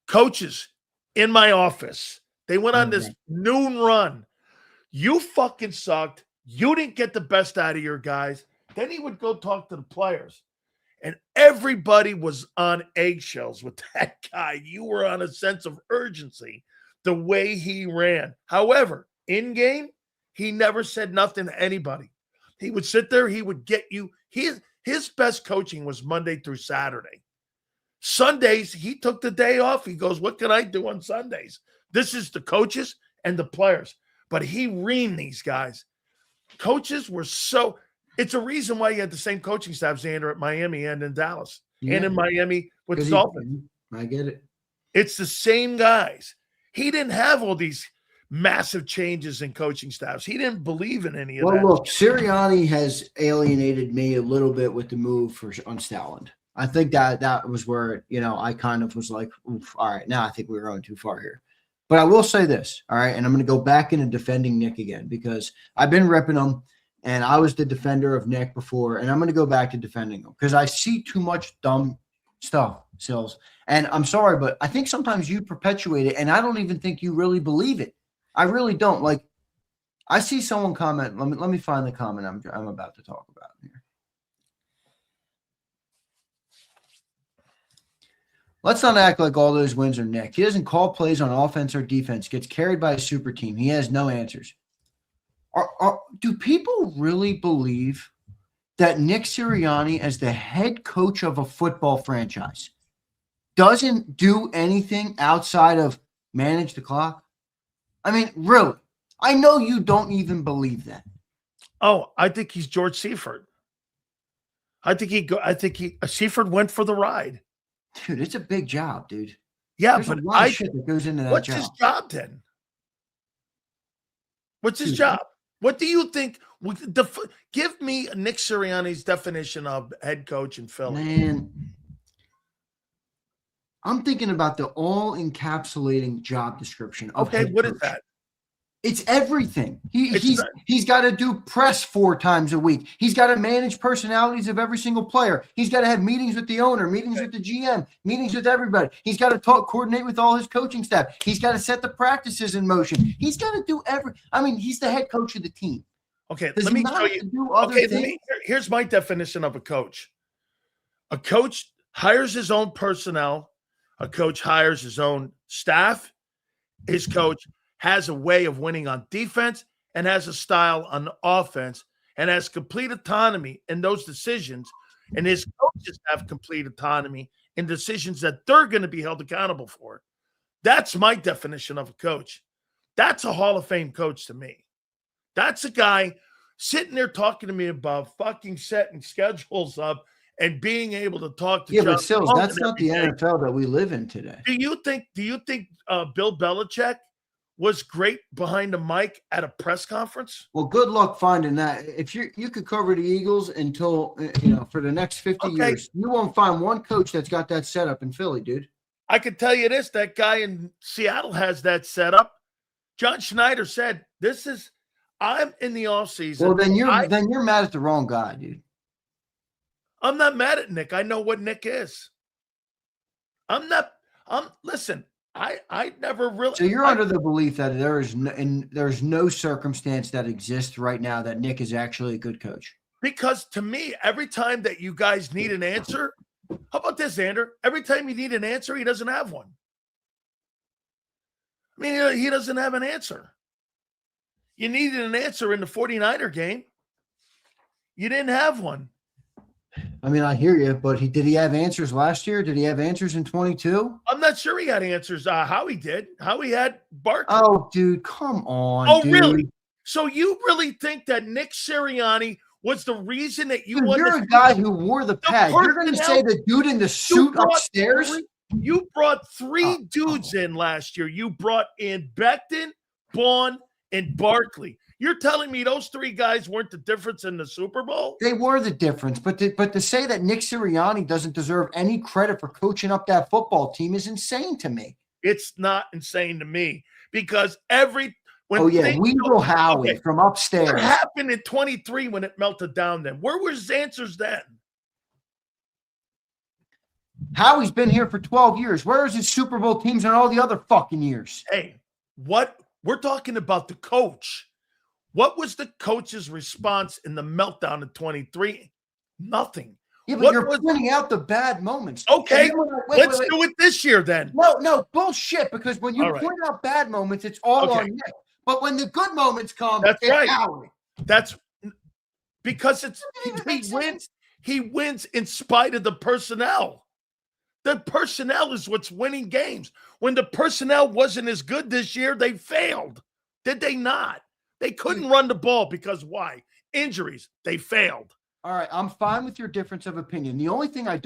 coaches in my office. They went on this noon run. You fucking sucked. You didn't get the best out of your guys. Then he would go talk to the players. And everybody was on eggshells with that guy. You were on a sense of urgency the way he ran. However, in game, he never said nothing to anybody. He would sit there. He would get you. His best coaching was Monday through Saturday. Sundays, he took the day off. He goes, what can I do on Sundays? This is the coaches and the players. But he reamed these guys. Coaches were so – it's a reason why you had the same coaching staff, Xander, at Miami and in Dallas. Yeah. And in Miami with the Dolphins. I get it. It's the same guys. He didn't have all these massive changes in coaching staffs. He didn't believe in any of that. Well, look, Sirianni has alienated me a little bit with the move on Stalland. I think that was where, I kind of was like, oof, all right, now I think we're going too far here. But I will say this, all right, and I'm going to go back into defending Nick again because I've been ripping him, and I was the defender of Nick before, and I'm going to go back to defending him because I see too much dumb stuff, Sills. And I'm sorry, but I think sometimes you perpetuate it, and I don't even think you really believe it. I really don't. Like, I see someone comment. Let me find the comment I'm about to talk about here. Let's not act like all those wins are Nick. He doesn't call plays on offense or defense. Gets carried by a super team. He has no answers. Do people really believe that Nick Sirianni, as the head coach of a football franchise, doesn't do anything outside of manage the clock? I mean, really? I know you don't even believe that. Oh, I think he's George Seifert. I think Seifert went for the ride. Dude, it's a big job, dude. Yeah, There's but a lot of shit that goes into that what's job. His job then? What's his job? What do you think? Give me Nick Sirianni's definition of head coach in Philly. Man, I'm thinking about the all-encapsulating job description. Okay, what is that? It's everything. It's He's got to do press 4 times a week. He's got to manage personalities of every single player. He's got to have meetings with the owner, meetings with the GM, meetings with everybody. He's got to coordinate with all his coaching staff. He's got to set the practices in motion. He's got to do he's the head coach of the team. Okay, Does let he me not tell have you. to do other things? Here's my definition of a coach. A coach hires his own personnel. A coach hires his own staff. His coach has a way of winning on defense and has a style on offense and has complete autonomy in those decisions. And his coaches have complete autonomy in decisions that they're going to be held accountable for. That's my definition of a coach. That's a Hall of Fame coach to me. That's a guy sitting there talking to me about fucking setting schedules up and being able to talk to but Sills, that's not the NFL that we live in today. Do you think Bill Belichick was great behind the mic at a press conference? Well, good luck finding that. If you could cover the Eagles until for the next 50 years, you won't find one coach that's got that set up in Philly, dude. I can tell you this: that guy in Seattle has that set up. John Schneider said, I'm in the offseason. Well, then you're mad at the wrong guy, dude. I'm not mad at Nick. I know what Nick is. Listen, I never really. So you're under the belief that there's no circumstance that exists right now that Nick is actually a good coach. Because to me, every time that you guys need an answer, how about this, Ander? Every time you need an answer, he doesn't have one. I mean, he doesn't have an answer. You needed an answer in the 49er game. You didn't have one. I mean, I hear you, but did he have answers last year? Did he have answers in 22? I'm not sure he had answers. Howie did. Howie had Barkley. Oh, dude, come on. Oh, dude. really? So you really think that Nick Sirianni was the reason that you won? You're a guy who wore the pad. You're going to say the dude in the suit upstairs? You brought 3 dudes in last year. You brought in Becton, Bond, and Barkley. You're telling me those 3 guys weren't the difference in the Super Bowl? They were the difference, but to say that Nick Sirianni doesn't deserve any credit for coaching up that football team is insane to me. It's not insane to me because Howie from upstairs. What happened in 23 when it melted down then? Where was his answers then? Howie's been here for 12 years. Where is his Super Bowl teams and all the other fucking years? Hey, what? We're talking about the coach. What was the coach's response in the meltdown in 23? Nothing. Yeah, but you're pointing out the bad moments. Okay, let's do it this year then. No, bullshit, because when you point out bad moments, it's all on Nick. But when the good moments come, it's right. Howie. That's because he wins in spite of the personnel. The personnel is what's winning games. When the personnel wasn't as good this year, they failed. Did they not? They couldn't run the ball because why? Injuries. They failed. All right, I'm fine with your difference of opinion. The only thing I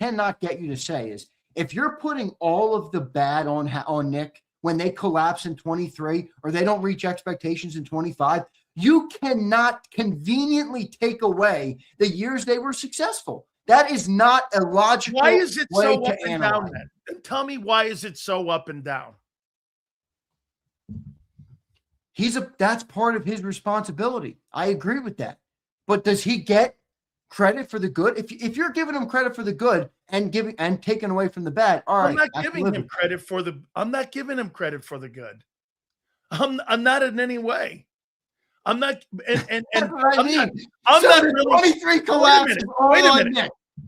cannot get you to say is if you're putting all of the bad on Nick when they collapse in 23 or they don't reach expectations in 25, you cannot conveniently take away the years they were successful. That is not a logical way to analyze. Why is it so up and down then? Tell me why is it so up and down? That's part of his responsibility. I agree with that. But does he get credit for the good? If you're giving him credit for the good and taking away from the bad, all right. I'm not giving him credit for the good. I'm not in any way. I'm not and I'm not really 23 collapses.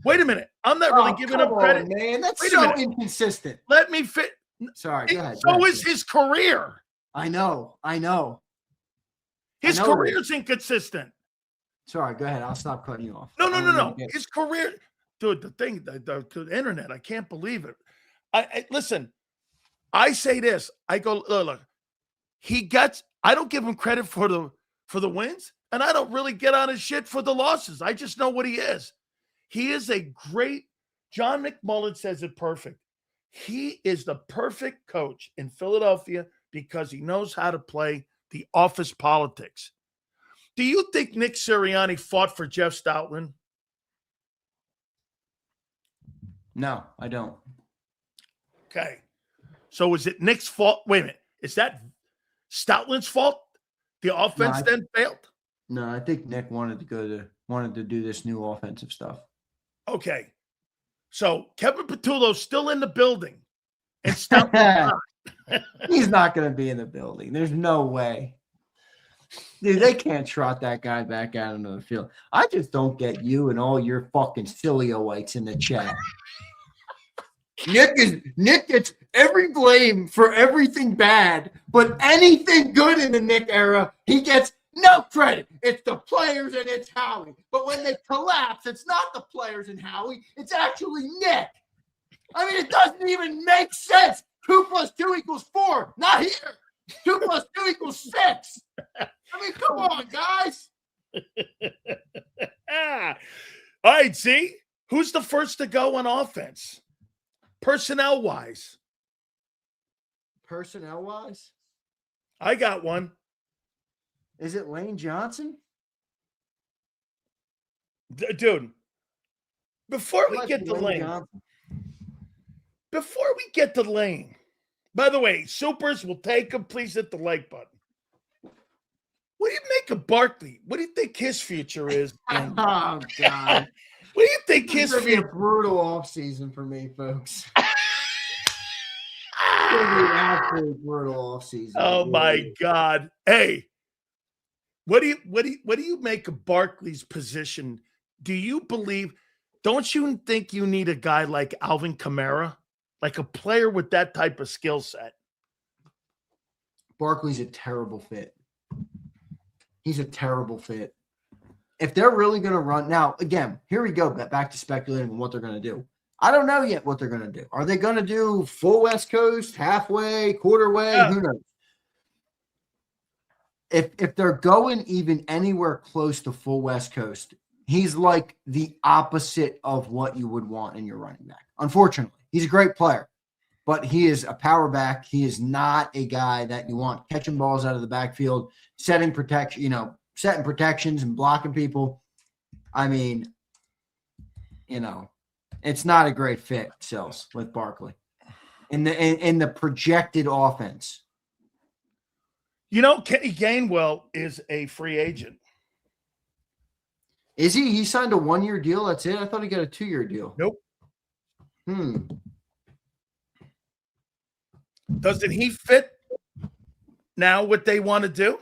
Wait a minute. I'm not really giving him credit. Man, that's so inconsistent. Let me fit. Sorry, go ahead. So is his career. I know. His career's inconsistent. Sorry, go ahead. I'll stop cutting you off. No. His career, dude, the internet, I can't believe it. Listen, I say this. I go, look, I don't give him credit for the wins, and I don't really get on his shit for the losses. I just know what he is. He is a great, John McMullen says it perfect. He is the perfect coach in Philadelphia because he knows how to play the office politics. Do you think Nick Sirianni fought for Jeff Stoutland? No, I don't. Okay. So is it Nick's fault? Wait a minute. Is that Stoutland's fault? The offense then failed? No, I think Nick wanted to do this new offensive stuff. Okay. So Kevin Patullo's still in the building. And Stoutland's not. He's not going to be in the building. There's no way. Dude, they can't trot that guy back out into the field. I just don't get you and all your fucking Sileoites in the chat. Nick gets every blame for everything bad, but anything good in the Nick era, he gets no credit. It's the players and it's Howie. But when they collapse, it's not the players and Howie. It's actually Nick. I mean, it doesn't even make sense. 2 + 2 = 4. Not here. 2 + 2 = 6. I mean, come on, guys. All right, see? Who's the first to go on offense? Personnel-wise. Personnel-wise? I got one. Is it Lane Johnson? Dude, before we get to Lane, by the way, Supers will take him. Please hit the like button. What do you make of Barkley? What do you think his future is? Oh, God. What do you think his It's going to be future? a brutal offseason for me, folks. It's going to be an absolute brutal offseason. Oh, my God. Hey, what do you make of Barkley's position? Do you believe? Don't you think you need a guy like Alvin Kamara, like a player with that type of skill set? Barkley's a terrible fit. He's a terrible fit. If they're really going to run now, again, here we go. Back to speculating on what they're going to do. I don't know yet what they're going to do. Are they going to do full West Coast, halfway, quarter way? Yeah. Who knows? If they're going even anywhere close to full West Coast, he's like the opposite of what you would want in your running back. Unfortunately, he's a great player, but he is a power back. He is not a guy that you want catching balls out of the backfield, setting protections and blocking people. I mean, it's not a great fit, Sills, with Barkley in the projected offense. Kenny Gainwell is a free agent. Is he? He signed a 1-year deal. That's it. I thought he got a 2-year deal. Nope. Doesn't he fit now what they want to do?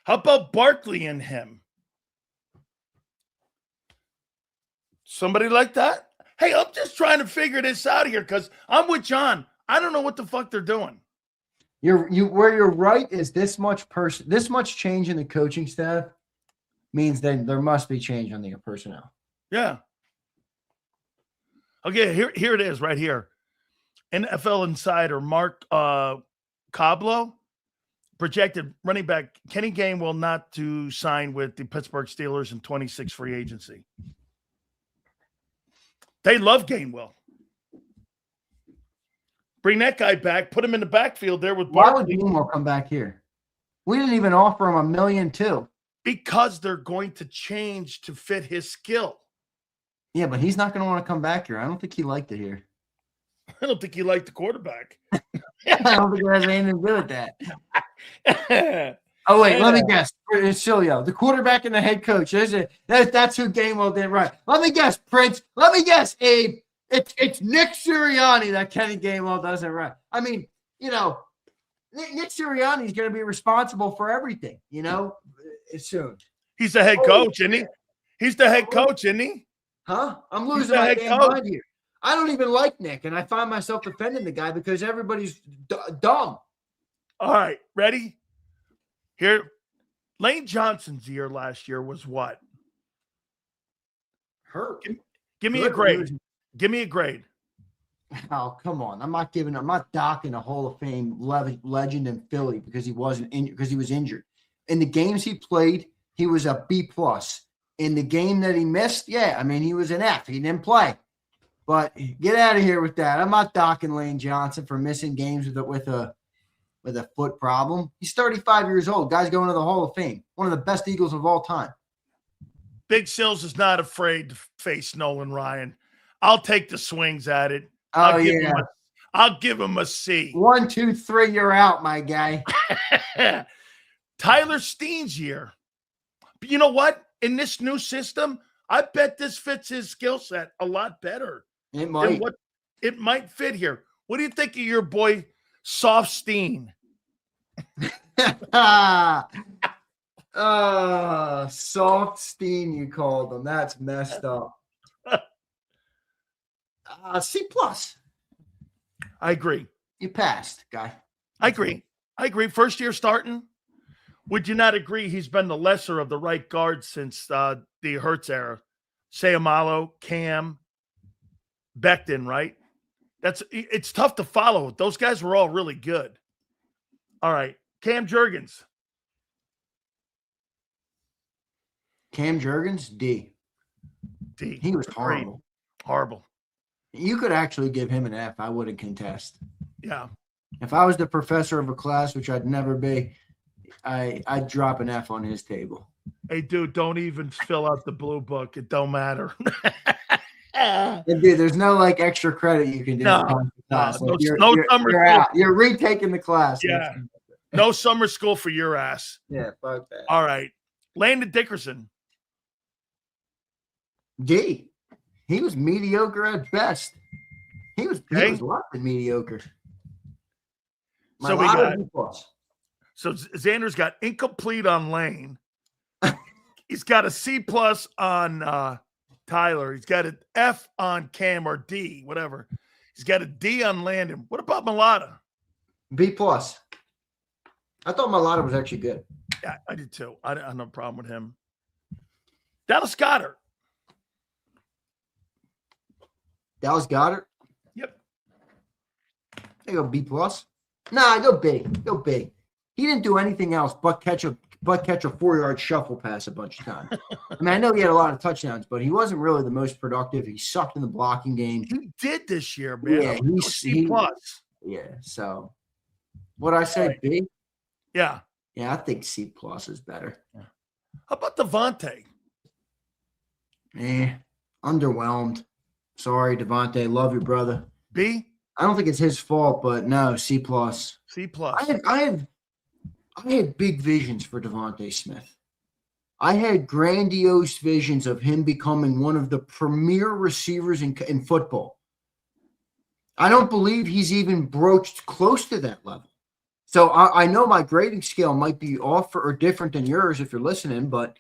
How about Barkley and him? Somebody like that? Hey, I'm just trying to figure this out here because I'm with John. I don't know what the fuck they're doing. Where you're right is this much change in the coaching staff means that there must be change on the personnel. Yeah. Okay, here it is right here. NFL insider Mark Coblo projected running back Kenny Gainwell not to sign with the Pittsburgh Steelers in 26 free agency. They love Gainwell. Bring that guy back, put him in the backfield there with Barkley. Why would Gainwell come back here? We didn't even offer him $1 million too. Because they're going to change to fit his skill. Yeah, but he's not going to want to come back here. I don't think he liked it here. I don't think he liked the quarterback. I don't think it has anything to do with that. Oh, wait, let me guess. It's Sileo, the quarterback and the head coach. That's who Gainwell did right. Let me guess, Prince. Let me guess, Abe. It's Nick Sirianni that Kenny Gainwell doesn't right. I mean, Nick Sirianni is going to be responsible for everything, soon. He's the head coach, isn't he? He's the head coach, isn't he? Huh? I'm losing my damn mind here. I don't even like Nick, and I find myself defending the guy because everybody's dumb. All right, ready? Here, Lane Johnson's year last year was what? Hurt. Give me a grade. Give me a grade. Oh, come on. I'm not docking a Hall of Fame legend in Philly because he wasn't because he was injured. In the games he played, he was a B+. In the game that he missed, he was an F. He didn't play. But get out of here with that. I'm not docking Lane Johnson for missing games with a foot problem. He's 35 years old. Guy's going to the Hall of Fame. One of the best Eagles of all time. Big Sills is not afraid to face Nolan Ryan. I'll take the swings at it. Oh, I'll I'll give him a C. 1, 2, 3, you're out, my guy. Tyler Steen's year. But you know what? In this new system, I bet this fits his skill set a lot better. It might. What it might fit here. What do you think of your boy Soft Steen? Soft Steen, you called him. That's messed up. C+. I agree. You passed, guy. I agree. First year starting. Would you not agree he's been the lesser of the right guards since the Hurts era? Sayamalo, Cam, Becton, right? It's tough to follow. Those guys were all really good. All right. Cam Jurgens. Cam Jurgens, D. He was horrible. Horrible. You could actually give him an F. I wouldn't contest. Yeah. If I was the professor of a class, which I'd never be, I'd drop an F on his table. Hey, dude, don't even fill out the blue book. It don't matter. Dude, there's no extra credit you can do. No summer you're out. You're retaking the class. Yeah. No summer school for your ass. Yeah, fuck that. All right. Landon Dickerson. D. He was mediocre at best. He was less than mediocre. So Xander's got incomplete on Lane. He's got a C+ on Tyler. He's got an F on Cam, or D, whatever. He's got a D on Landon. What about Mulata? B+. I thought Mulata was actually good. Yeah, I did too. I have no problem with him. Dallas Goedert. Dallas Goedert? Yep. I go B+. Nah, go B. Go B. He didn't do anything else but catch a 4-yard shuffle pass a bunch of times. I mean, I know he had a lot of touchdowns, but he wasn't really the most productive. He sucked in the blocking game. He did this year, man. Yeah, he's C+. Yeah, so what I say, right. B? Yeah. Yeah, I think C+ is better. Yeah. How about Devontae? Underwhelmed. Sorry, Devontae. Love you, brother. B? I don't think it's his fault, but no, C+. C+. I had big visions for Devontae Smith. I had grandiose visions of him becoming one of the premier receivers in football. I don't believe he's even broached close to that level. So I know my grading scale might be off or different than yours if you're listening, but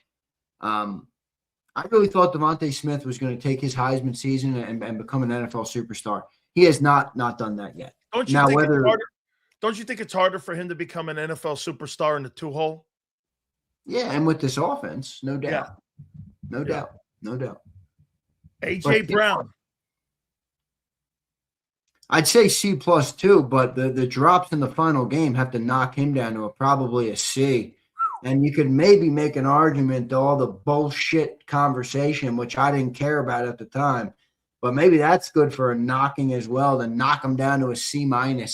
I really thought Devontae Smith was going to take his Heisman season and become an NFL superstar. He has not done that yet. Don't you think it's harder for him to become an NFL superstar in the 2-hole? Yeah, and with this offense, no doubt. No doubt. A.J. Brown. I'd say C+ too, but the drops in the final game have to knock him down to probably a C. And you could maybe make an argument to all the bullshit conversation, which I didn't care about at the time. But maybe that's good for a knocking as well, to knock him down to a C-. Man,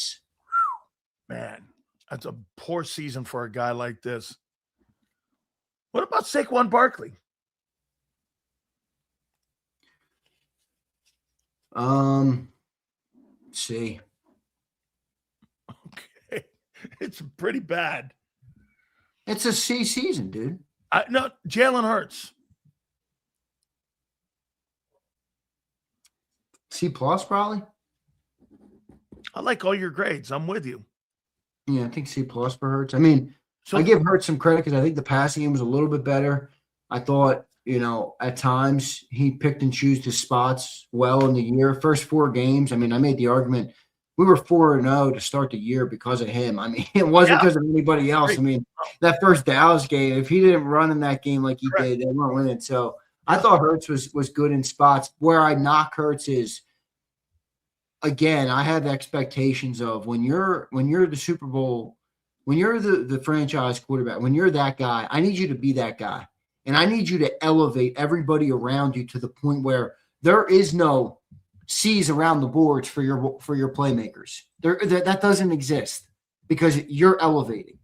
that's a poor season for a guy like this. What about Saquon Barkley? C. Okay. It's pretty bad. It's a C season, dude. No, Jalen Hurts. C+ probably. I like all your grades. I'm with you. Yeah, I think C+ for Hurts. I mean, I give Hurts some credit because I think the passing game was a little bit better. I thought, at times he picked and chose his spots well in the year. First 4 games, I mean, I made the argument we were 4-0 to start the year because of him. I mean, it wasn't because of anybody else. I mean, that first Dallas game, if he didn't run in that game like he did, they weren't winning. So I thought Hurts was good in spots. Where I knock Hurts is, again, I have expectations of when you're the Super Bowl, when you're the franchise quarterback, when you're that guy, I need you to be that guy. And I need you to elevate everybody around you to the point where there is no C's around the boards for your playmakers. That doesn't exist because you're elevating,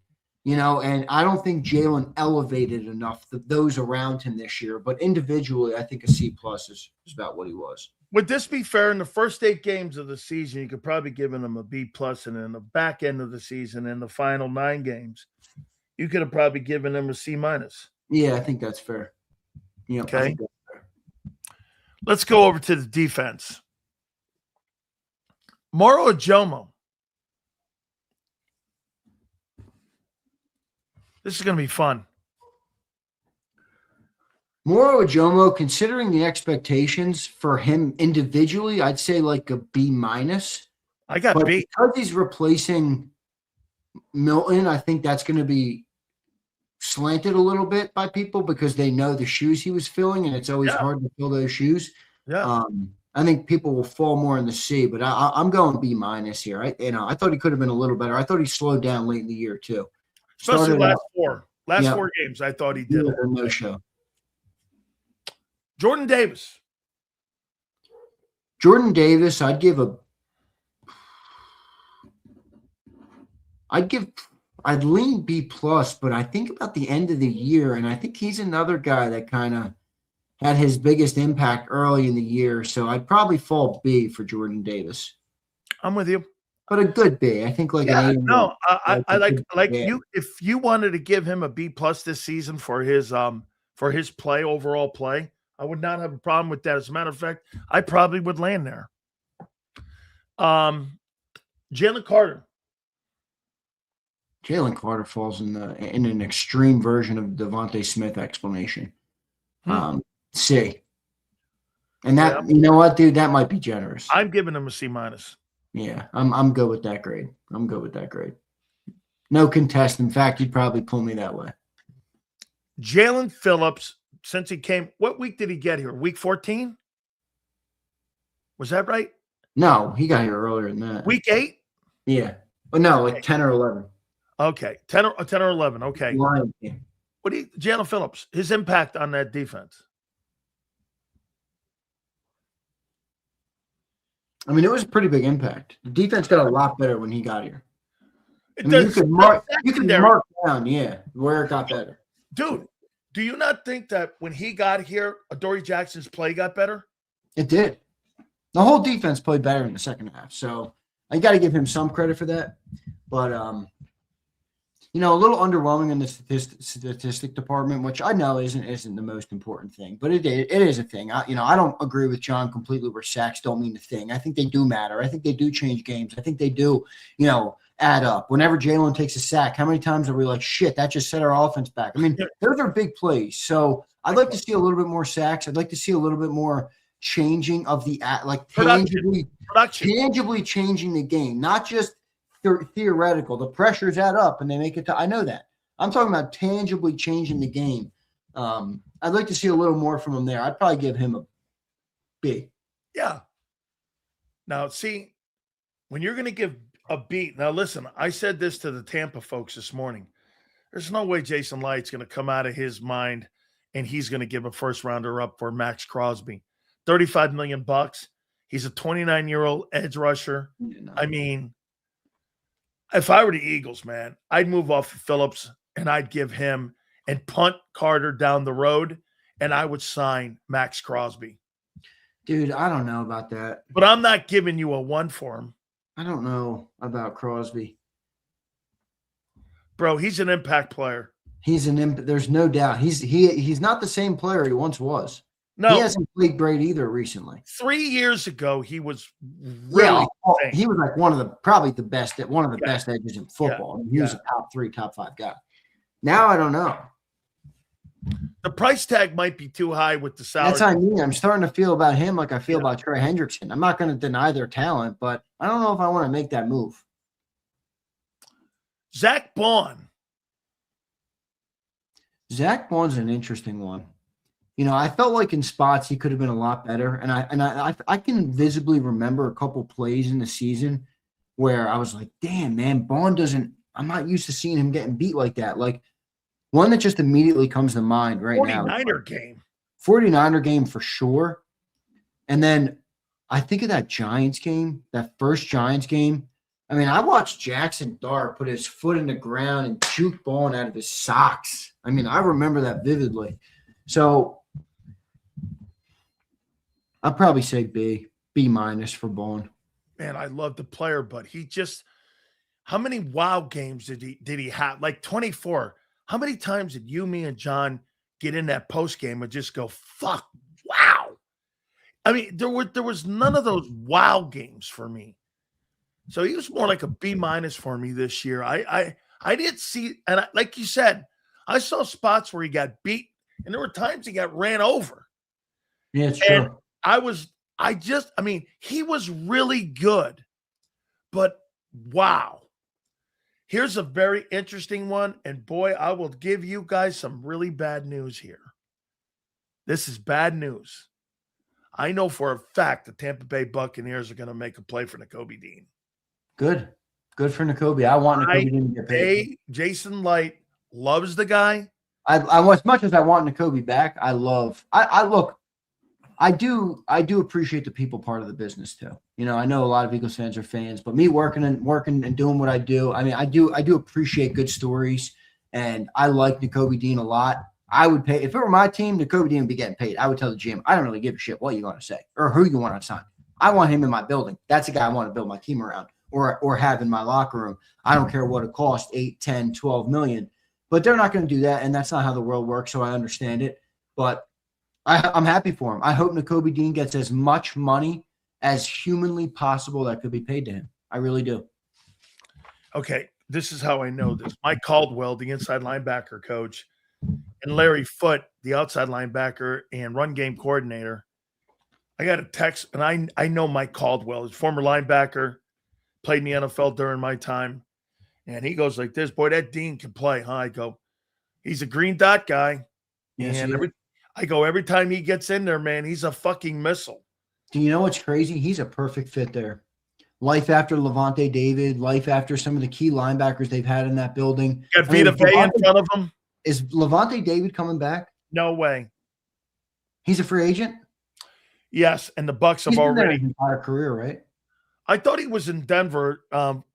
and I don't think Jalen elevated enough those around him this year. But individually, I think a C+ is about what he was. would this be fair? In the first 8 games of the season, you could probably give him a B plus, and in the back end of the season, in the final 9 games, you could have probably given him a C minus. Yeah, I think that's fair. Yeah. Okay. Let's go over to the defense. Moro Ajomo. This is going to be fun. Moro Ajomo, considering the expectations for him individually, I'd say like a B minus. I got But B. because he's replacing Milton, I think that's going to be slanted a little bit by people because they know the shoes he was filling, and it's always hard to fill those shoes. Yeah. I think people will fall more in the C, but I'm going B minus here. I thought he could have been a little better. I thought he slowed down late in the year too. Especially last 4 games, I thought he did. No show. Jordan Davis. I'd lean B plus, but I think about the end of the year, and I think he's another guy that kind of had his biggest impact early in the year. So I'd probably fall B for Jordan Davis. I'm with you. But a good B. I think like an A. No, I like you. If you wanted to give him a B plus this season for his play, overall play, I would not have a problem with that. As a matter of fact, I probably would land there. Jalen Carter. Jalen Carter falls in an extreme version of Devontae Smith explanation. C. And that, you know what, dude, that might be generous. I'm giving him a C minus. Yeah, I'm good with that grade. No contest. In fact, you'd probably pull me that way. Jalen Phillips, since he came, what week did he get here? Week 14? Was that right? No, he got here earlier than that. Week 8? Yeah. Oh, no, like 10 or 11. Okay, 10 or 11. Okay. Yeah. Jalen Phillips, his impact on that defense? I mean, it was a pretty big impact. The defense got a lot better when he got here. You could mark down, where it got better. Dude, do you not think that when he got here, Adoree Jackson's play got better? It did. The whole defense played better in the second half. So I got to give him some credit for that. But, a little underwhelming in the statistic department, which I know isn't the most important thing, but it is a thing. I don't agree with John completely where sacks don't mean a thing. I think they do matter. I think they do change games. I think they do, add up. Whenever Jalen takes a sack, how many times are we like, shit, that just set our offense back? I mean, those are big plays. So I'd like to see a little bit more sacks. I'd like to see a little bit more changing of the tangibly changing the game, not just theoretical. The pressures add up and they make it I know that. I'm talking about tangibly changing the game. I'd like to see a little more from him there. I'd probably give him a B. Yeah. Now, see, when you're going to give a B, now listen, I said this to the Tampa folks this morning. There's no way Jason Light's going to come out of his mind and he's going to give a first rounder up for Max Crosby. $35 million. He's a 29-year-old edge rusher. I mean, if I were the Eagles, man, I'd move off of Phillips and I'd give him and punt Carter down the road, and I would sign Max Crosby. Dude, I don't know about that. But I'm not giving you a 1 for him. I don't know about Crosby. Bro, he's an impact player. There's no doubt. He's not the same player he once was. No. He hasn't played great either recently. 3 years ago, he was really he was like probably the best edges in football. I mean, he was a top 3, top 5 guy. Now I don't know. The price tag might be too high with the salary. That's what I mean. I'm starting to feel about him like I feel about Trey Hendrickson. I'm not going to deny their talent, but I don't know if I want to make that move. Zach Bond. Zach Bond's an interesting one. I felt like in spots he could have been a lot better, and I can visibly remember a couple plays in the season where I was like, "Damn, man, Bond doesn't." I'm not used to seeing him getting beat like that. Like one that just immediately comes to mind right now. 49er game for sure, and then I think of that Giants game, that first Giants game. I mean, I watched Jackson Dart put his foot in the ground and juke Bond out of his socks. I mean, I remember that vividly. So I'd probably say B minus for Bowen. Man, I love the player, but he just how many wow games did he have? Like 24. How many times did you, me, and John get in that post game and just go, fuck, wow? I mean, there was none of those wow games for me. So he was more like a B minus for me this year. I did see, and like you said, I saw spots where he got beat, and there were times he got ran over. Yeah, it's And true. I mean, he was really good, but wow. Here's a very interesting one. And boy, I will give you guys some really bad news here. This is bad news. I know for a fact the Tampa Bay Buccaneers are going to make a play for Nakobe Dean. Good for Nakobe. I want Nakobe Dean to get paid. Jason Light loves the guy. I as much as I want Nakobe back, I do appreciate the people part of the business too. You know, I know a lot of Eagles fans are fans, but me working and doing what I do, I mean, I do appreciate good stories, and I like Nakobe Dean a lot. I would pay if it were my team. Nakobe Dean would be getting paid. I would tell the GM, I don't really give a shit what you're going to say or who you want to sign. I want him in my building. That's the guy I want to build my team around or have in my locker room. I don't care what it costs, 8, 10, 12 million, but they're not going to do that, and that's not how the world works. So I understand it, but I'm happy for him. I hope Nakobe Dean gets as much money as humanly possible that could be paid to him. I really do. Okay, this is how I know this. Mike Caldwell, the inside linebacker coach, and Larry Foote, the outside linebacker and run game coordinator. I got a text, and I know Mike Caldwell, his former linebacker, played in the NFL during my time, and he goes like this, boy, that Dean can play, huh? I go, he's a green dot guy. Yes, and every time he gets in there, man, he's a fucking missile. Do you know what's crazy? He's a perfect fit there. Life after Levante David, life after some of the key linebackers they've had in that building. Got Vita Vea in front of him. Is Levante David coming back? No way. He's a free agent? Yes, and the Bucks have already his entire career, right? I thought he was in Denver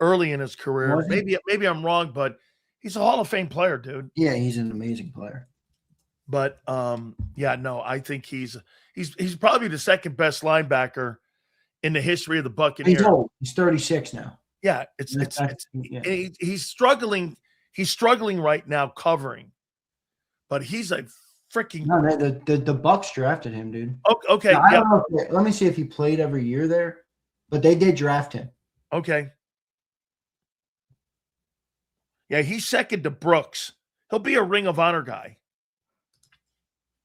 early in his career. Maybe I'm wrong, but he's a Hall of Fame player, dude. Yeah, he's an amazing player. But yeah, no, I think he's probably the second best linebacker in the history of the Buccaneers. He's old. He's 36 now. Yeah, he's struggling. He's struggling right now covering, but he's a freaking. No, the Bucks drafted him, dude. Okay, now, I don't know let me see if he played every year there, but they did draft him. Okay. Yeah, he's second to Brooks. He'll be a Ring of Honor guy.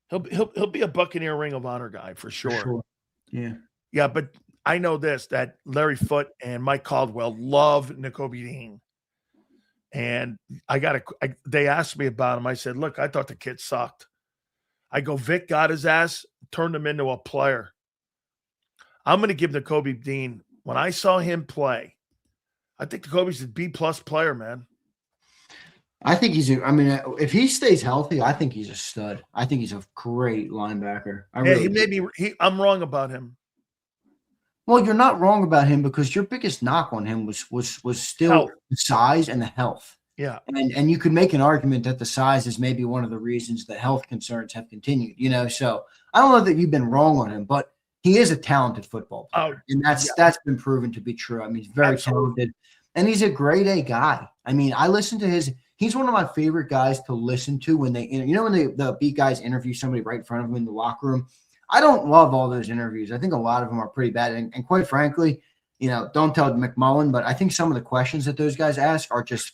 He'll be a Buccaneer Ring of Honor guy for sure. Yeah. Yeah, but I know this, that Larry Foote and Mike Caldwell love Nakobe Dean. And they asked me about him. I said, look, I thought the kid sucked. I go, Vic got his ass, turned him into a player. I'm going to give Nakobe Dean, when I saw him play, I think Nakobe's a B+ player, man. I think if he stays healthy, I think he's a stud. I think he's a great linebacker. I'm wrong about him. Well, you're not wrong about him because your biggest knock on him was still Health. the size and the health. Yeah. And you could make an argument that the size is maybe one of the reasons that health concerns have continued, you know. So I don't know that you've been wrong on him, but he is a talented football player. And that's been proven to be true. I mean, he's very talented. And he's a grade A guy. I mean, I listen to he's one of my favorite guys to listen to when when the beat guys interview somebody right in front of him in the locker room. I don't love all those interviews. I think a lot of them are pretty bad. And quite frankly, don't tell McMullen, but I think some of the questions that those guys ask are just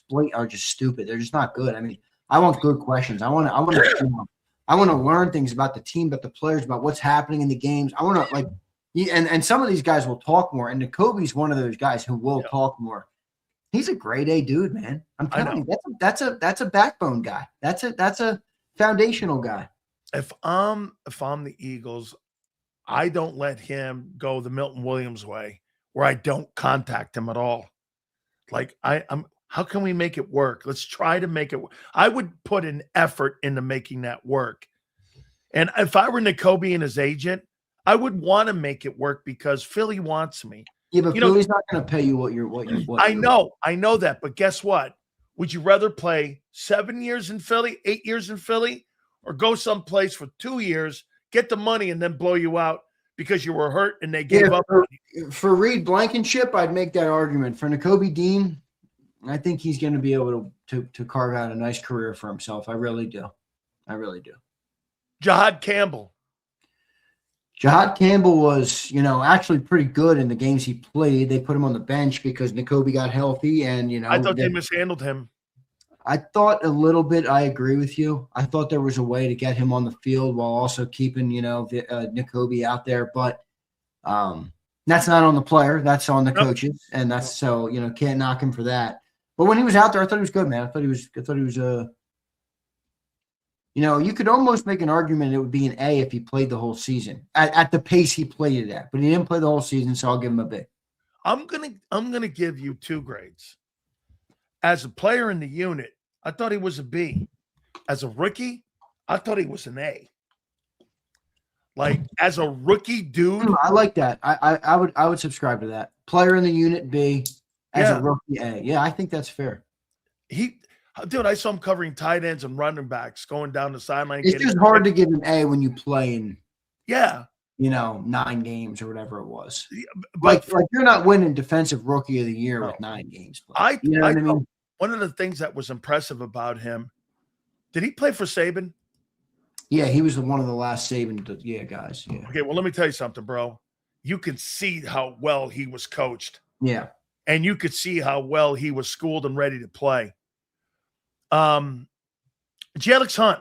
stupid. They're just not good. I mean, I want good questions. I want to learn things about the team, about the players, about what's happening in the games. I want to and some of these guys will talk more. And Nakobe's one of those guys who will talk more. He's a grade A dude, man. I'm telling you, that's a backbone guy. That's a foundational guy. If I'm the Eagles, I don't let him go the Milton Williams way, where I don't contact him at all. Like how can we make it work? Let's try to make it work. I would put an effort into making that work. And if I were Nakobe and his agent, I would want to make it work because Philly wants me. Yeah, but Philly's not going to pay you what you're. I know that, but guess what? Would you rather play 7 years in Philly, 8 years in Philly, or go someplace for 2 years, get the money, and then blow you out because you were hurt and they gave up. For Reed Blankenship, I'd make that argument. For Nakobe Dean, I think he's going to be able to carve out a nice career for himself. I really do. Jahad Campbell. Jahad Campbell was, actually pretty good in the games he played. They put him on the bench because Nakobe got healthy, and I thought they mishandled him. I thought a little bit. I agree with you. I thought there was a way to get him on the field while also keeping, Nakobe out there. But that's not on the player. That's on the coaches, and that's so can't knock him for that. But when he was out there, I thought he was good, man. I thought he was you could almost make an argument it would be an A if he played the whole season at the pace he played it at. But he didn't play the whole season, so I'll give him a B. I'm gonna give you 2 grades. As a player in the unit, I thought he was a B. As a rookie, I thought he was an A. Like as a rookie dude, I like that. I would subscribe to that. Player in the unit B, as a rookie A. Yeah, I think that's fair. Dude, I saw him covering tight ends and running backs going down the sideline. It's just hard to give an A when you play in 9 games or whatever it was. But like you're not winning defensive rookie of the year with 9 games. I mean? One of the things that was impressive about him, did he play for Saban? Yeah, he was one of the last Saban guys. Yeah. Okay, well, let me tell you something, bro. You can see how well he was coached. Yeah. And you could see how well he was schooled and ready to play. Jalen Hunt.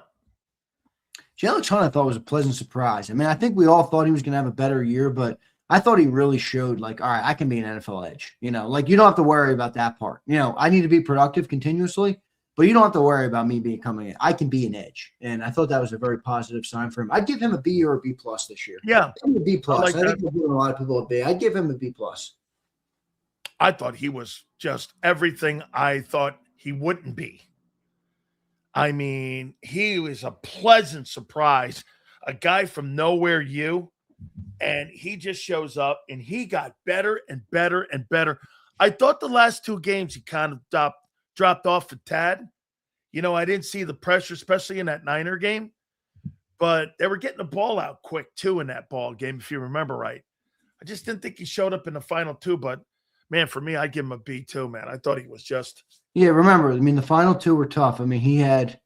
Jalen Hunt, I thought, was a pleasant surprise. I mean, I think we all thought he was going to have a better year, but I thought he really showed, all right, I can be an NFL edge. You don't have to worry about that part. I need to be productive continuously, but you don't have to worry about me becoming it. I can be an edge. And I thought that was a very positive sign for him. I'd give him a B or a B+ this year. Yeah. A B+. I think we're giving a lot of people a B. I'd give him a B+. I thought he was just everything I thought he wouldn't be. I mean, he was a pleasant surprise, a guy from nowhere, and he just shows up, and he got better and better and better. I thought the last 2 games he kind of dropped off a tad. I didn't see the pressure, especially in that Niner game, but they were getting the ball out quick, too, in that ball game, if you remember right. I just didn't think he showed up in the final 2, but, man, for me, I'd give him a B, too, man. I thought he was just – yeah, remember, I mean, the final 2 were tough. I mean, he had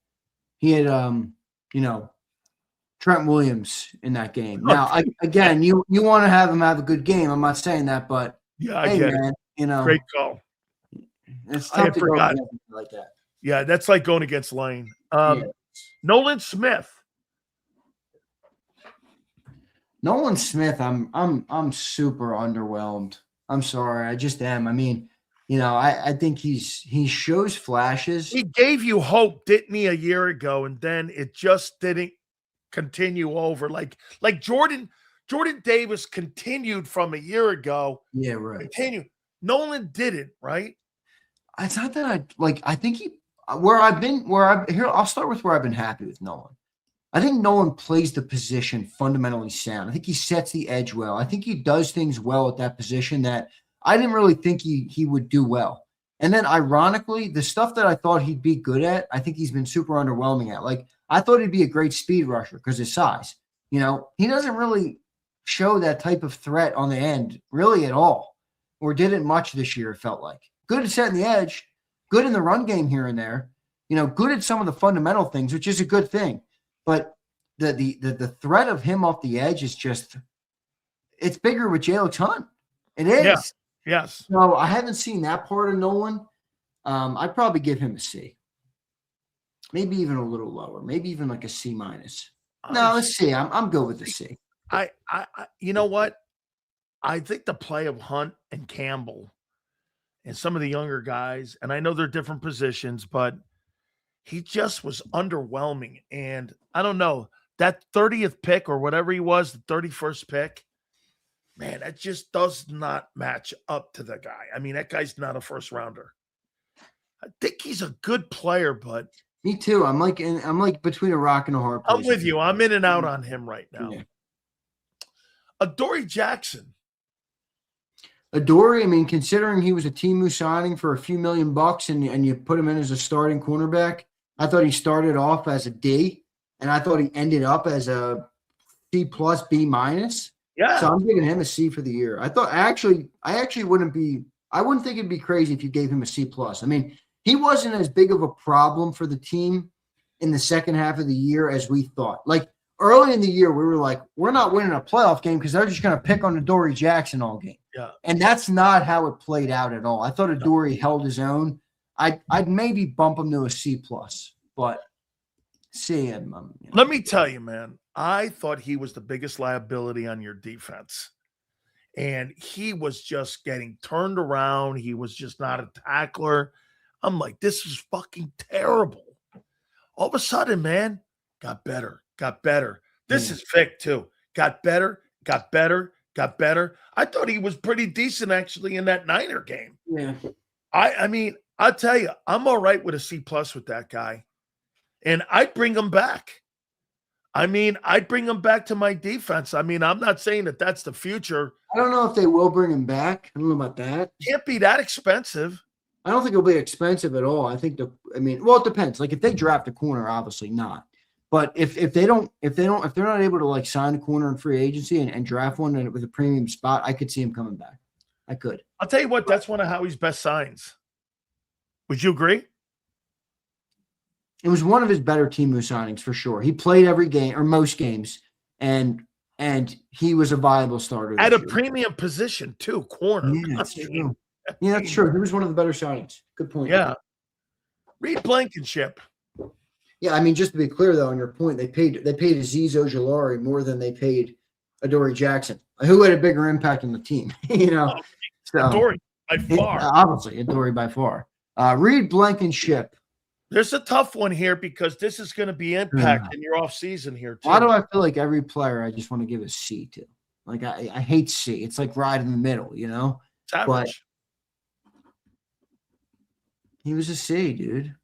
Trent Williams in that game. Now, again, you want to have him have a good game. I'm not saying that, but I get it. Great call. It's tough to go against like that. Yeah, that's like going against Lane. Nolan Smith. Nolan Smith, I'm super underwhelmed. I'm sorry, I just am. I mean, I think he shows flashes. He gave you hope, didn't he, a year ago, and then it just didn't continue over. Like Jordan Davis continued from a year ago. Yeah, right. Continue. Nolan didn't, right? It's not that I think I'll start with where I've been happy with Nolan. I think Nolan plays the position fundamentally sound. I think he sets the edge well. I think he does things well at that position that I didn't really think he would do well. And then ironically, the stuff that I thought he'd be good at, I think he's been super underwhelming at. I thought he'd be a great speed rusher because his size. He doesn't really show that type of threat on the end really at all, or didn't much this year, it felt like. Good at setting the edge, good in the run game here and there, good at some of the fundamental things, which is a good thing. But the threat of him off the edge is just, it's bigger with Jalen Hunt. It is. Yeah. Yes. So I haven't seen that part of Nolan. I'd probably give him a C. Maybe even a little lower. Maybe even like a C-. No, let's see. I'm good with the C. I you know what? I think the play of Hunt and Campbell and some of the younger guys, and I know they're different positions, but he just was underwhelming. And I don't know, that 30th pick or whatever he was, the 31st pick, man, that just does not match up to the guy. I mean, that guy's not a first rounder. I think he's a good player, but me too. I'm like between a rock and a hard place. I'm with you. I'm in and out on him right now. Yeah. Adoree Jackson. Adoree, I mean, considering he was a Temu signing for a few $1 million and you put him in as a starting cornerback, I thought he started off as a D, and I thought he ended up as a C+, B-. Yeah. So I'm giving him a C for the year. I wouldn't think it'd be crazy if you gave him a C plus. I mean, he wasn't as big of a problem for the team in the second half of the year as we thought. Like early in the year, we were like, we're not winning a playoff game because they're just going to pick on Adoree Jackson all game. Yeah. And that's not how it played out at all. I thought Adoree held his own. I'd maybe bump him to a C plus, but C. Let me tell you, man, I thought he was the biggest liability on your defense. And he was just getting turned around. He was just not a tackler. I'm like, this is fucking terrible. All of a sudden, man, got better. This is Vic, too. Got better. I thought he was pretty decent, actually, in that Niner game. Yeah. I mean, I'll tell you, I'm all right with a C plus with that guy. And I'd bring him back. I'd bring him back to my defense. I'm not saying that that's the future. I don't know if they will bring him back. I don't know about that. Can't be that expensive. I don't think it'll be expensive at all. I think it depends. Like if they draft a corner, obviously not. But if they're not able to like sign a corner in free agency and draft one with a premium spot, I could see him coming back. I could. I'll tell you what, that's one of Howie's best signs. Would you agree? It was one of his better Temu signings for sure. He played every game or most games, and he was a viable starter at a premium position too, corner. Yeah, that's true. Yeah, that's true. He was one of the better signings. Good point. Yeah. Reed Blankenship. Yeah, just to be clear though, on your point, they paid Azeez Ojulari more than they paid Adoree Jackson, who had a bigger impact on the team. So Adoree by far. Obviously, Adoree by far. Reed Blankenship. There's a tough one here because this is going to be impact in your offseason here too. Why do I feel like every player I just want to give a C to? Like I hate C. It's like right in the middle, It's average. But he was a C, dude.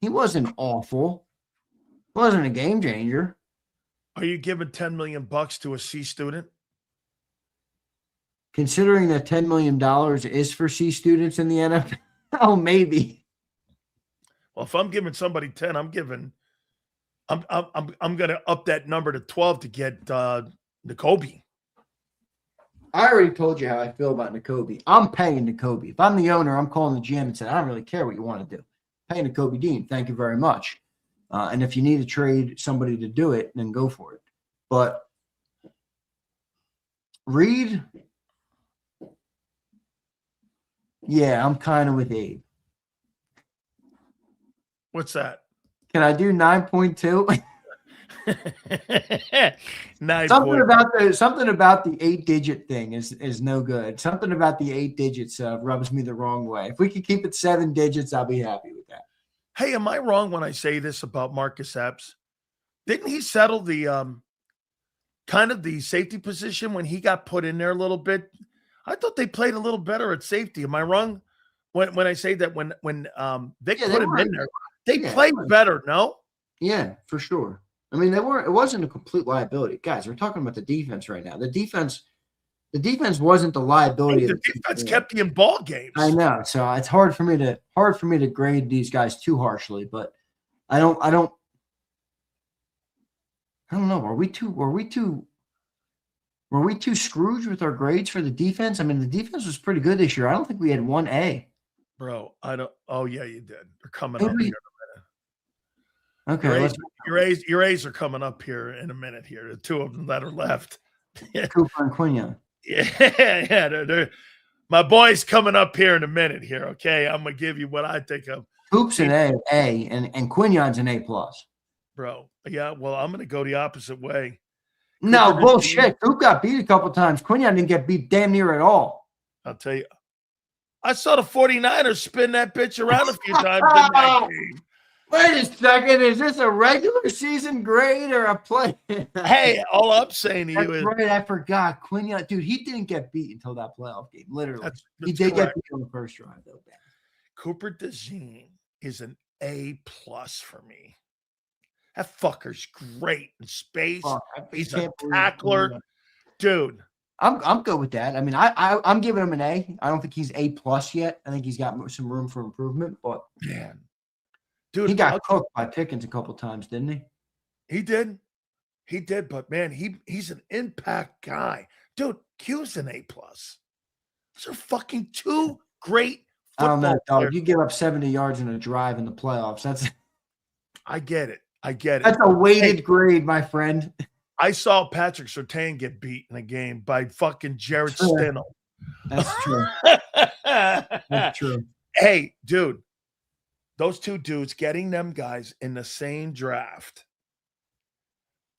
He wasn't awful. He wasn't a game changer. Are you giving $10 million to a C student? Considering that $10 million is for C students in the NFL, maybe. Well, if I'm giving somebody 10, I'm going to up that number to 12 to get Jakobi. I already told you how I feel about Jakobi. I'm paying Jakobi. If I'm the owner, I'm calling the GM and saying, I don't really care what you want to do. Paying Jakobi Dean. Thank you very much. And if you need to trade somebody to do it, then go for it. But Reed, yeah, I'm kind of with Abe. What's that? Can I do 9.2? Something about the 8-digit thing is no good. Something about the 8 digits rubs me the wrong way. If we could keep it 7 digits, I'll be happy with that. Hey, am I wrong when I say this about Marcus Epps? Didn't he settle the kind of the safety position when he got put in there a little bit? I thought they played a little better at safety. Am I wrong when I say that when Vic put him in there? They played better, no? Yeah, for sure. It wasn't a complete liability. Guys, we're talking about the defense right now. The defense wasn't the liability. The defense kept you in ball games. I know. So it's hard for me to grade these guys too harshly, but I don't know. Were we too Scrooge with our grades for the defense? The defense was pretty good this year. I don't think we had 1A. Bro, I don't. Oh yeah, you did. They're coming up here in a minute. Okay, your A's are coming up here in a minute. Here, the two of them that are left. Cooper and Quinion. Yeah. They're my boy's coming up here in a minute. Here, okay. I'm gonna give you what I think of. Coop's an A, and Quinion's an A plus. Bro, yeah. Well, I'm gonna go the opposite way. No bullshit. Coop got beat a couple times. Quinion didn't get beat damn near at all. I'll tell you. I saw the 49ers spin that bitch around a few times in that game. Wait a second. Is this a regular season grade or a play? Hey, all I'm saying to you is right. I forgot. Quinion, dude, he didn't get beat until that playoff game. Literally. That's he did get beat on the first drive, though. Cooper DeJean is an A plus for me. That fucker's great in space. He's a tackler. Dude. I'm good with that. I'm giving him an A. I don't think he's A plus yet. I think he's got some room for improvement. But man, dude, he got cooked by Pickens a couple times, didn't he? He did. He did, but man, he's an impact guy. Dude, Q's an A+. Those are fucking two great I don't know, football players. dog. You give up 70 yards in a drive in the playoffs. I get it. That's a weighted grade, my friend. I saw Patrick Surtain get beat in a game by fucking Jared Stidham. That's true. That's true. Hey, dude, those two dudes, getting them guys in the same draft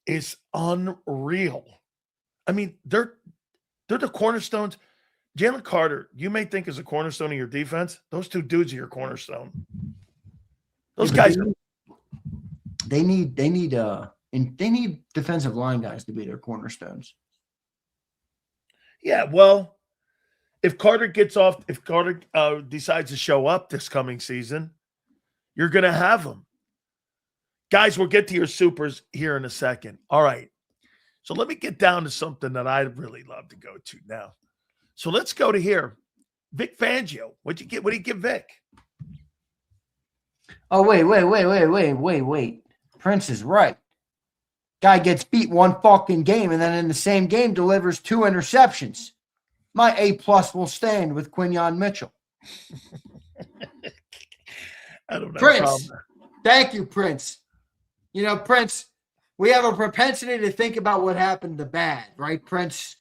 is unreal. I mean, they're the cornerstones. Jalen Carter, you may think is a cornerstone of your defense. Those two dudes are your cornerstone. Those guys. They need defensive line guys to be their cornerstones. Yeah, well, if Carter decides to show up this coming season, you're going to have him. Guys, we'll get to your supers here in a second. All right. So let me get down to something that I'd really love to go to now. So let's go to here. Vic Fangio. What do you give Vic? Oh, wait. Prince is right. Guy gets beat one fucking game and then in the same game delivers 2 interceptions. My A+ will stand with Quinyon Mitchell. I don't know. Prince. Thank you, Prince. You know, Prince, we have a propensity to think about what happened to bad, right, Prince?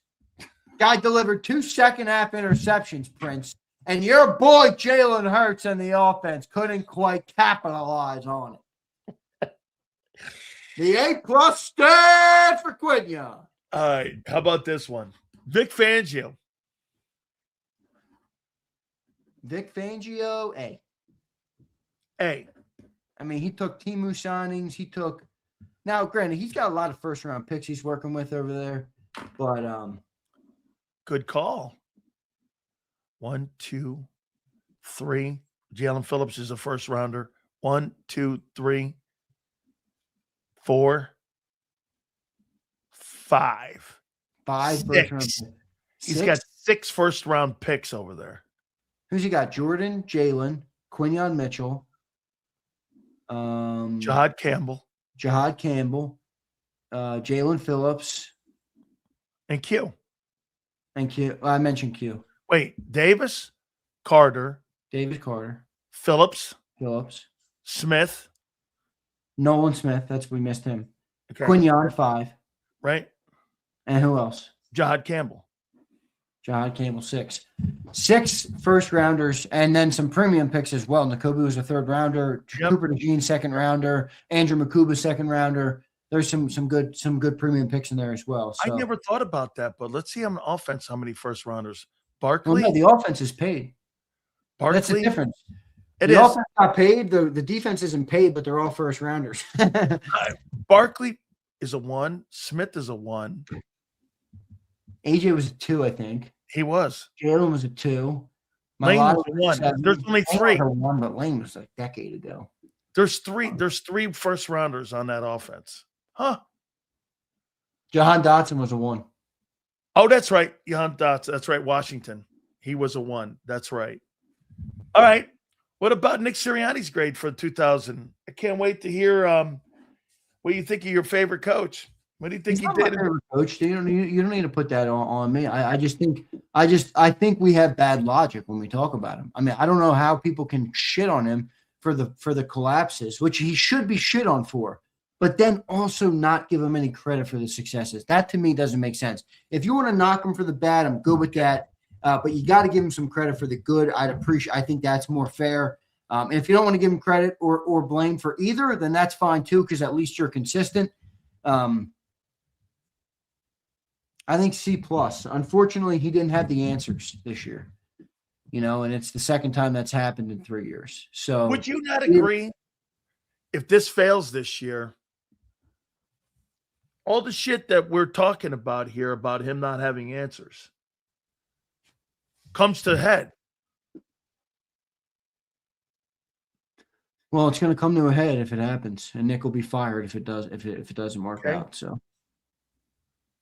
Guy delivered 2 second-half interceptions, Prince. And your boy Jalen Hurts and the offense couldn't quite capitalize on it. The A+ stands for Quinyon. All right. How about this one? Vic Fangio. Vic Fangio, A. A. I mean, he took Temu signings. Now, granted, he's got a lot of first-round picks he's working with over there. But good call. 1, 2, 3. Jalen Phillips is a first rounder. 1, 2, 3, 4, 5. 5 6. first-round picks. He's got 6 first-round picks over there. Who's he got? Jordan, Jalen, Quinyon Mitchell, Jahad Campbell, Jalen Phillips, and Q. And Q. I mentioned Q. Wait, Davis, Carter, Phillips, Smith, Nolan Smith. We missed him. okay. Quinyon 5, right? And who else? Jahad Campbell, 6. 6 first rounders, and then some premium picks as well. Nakobe was a 3rd rounder. Yep. Cooper DeJean 2nd rounder. Andrew Makuba 2nd rounder. There's some good premium picks in there as well. So. I never thought about that, but let's see on offense how many first rounders. Barkley. Well, no, the offense is paid. Barkley. That's the difference. It the is. offense got paid. The defense isn't paid, but they're all first rounders. Barkley is a 1. Smith is a 1. AJ was a 2, I think. He was. Jalen was a 2. Lane was a 1. There's only 3. One, but Lane was a decade ago. There's 3 first rounders on that offense. Huh. Jahan Dotson was a 1. Oh, that's right. Jahan Dotson. That's right. Washington. He was a 1. That's right. All right. What about Nick Sirianni's grade for 2000? I can't wait to hear what you think of your favorite coach. What do you think he did? Coach, you don't need to put that on me. I think we have bad logic when we talk about him. I mean, I don't know how people can shit on him for the collapses, which he should be shit on for, but then also not give him any credit for the successes. That to me doesn't make sense. If you want to knock him for the bad, I'm good with that. But you got to give him some credit for the good. I think that's more fair. And if you don't want to give him credit or blame for either, then that's fine too, because at least you're consistent. I think C+. Unfortunately, he didn't have the answers this year, and it's the second time that's happened in 3 years. So would you not agree if this fails this year, all the shit that we're talking about here about him not having answers comes to a head? Well, it's going to come to a head if it happens, and Nick will be fired if it does. If it doesn't work out. So.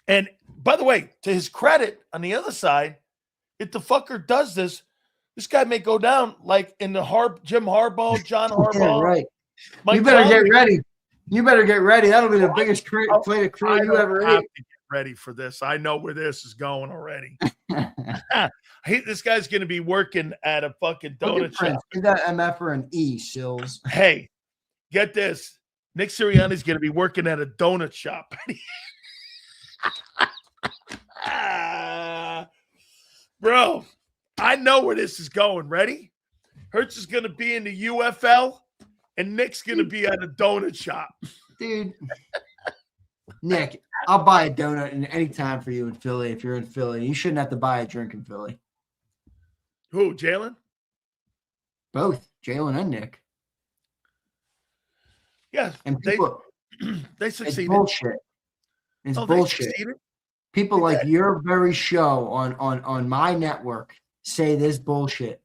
And by the way, to his credit, on the other side, if the fucker does this guy may go down like in the Jim Harbaugh, John Harbaugh. Yeah, right. Mike you better Tomlin. get ready. You better get ready. That'll be the biggest plate of cream you ever have ate. to get ready for this. I know where this is going already. This guy's going to be working at a fucking donut shop. Give that MF or an E, Sills. Hey, get this. Nick Sirianni's going to be working at a donut shop. Bro, I know where this is going. Ready? Hurts is going to be in the UFL, and Nick's going to be at a donut shop. Dude. Nick, I'll buy a donut in any time for you in Philly if you're in Philly. You shouldn't have to buy a drink in Philly. Who, Jalen? Both, Jalen and Nick. Yeah, And people, they it's succeeded. bullshit. It's They bullshit. succeeded. People like your very show on my network say this bullshit.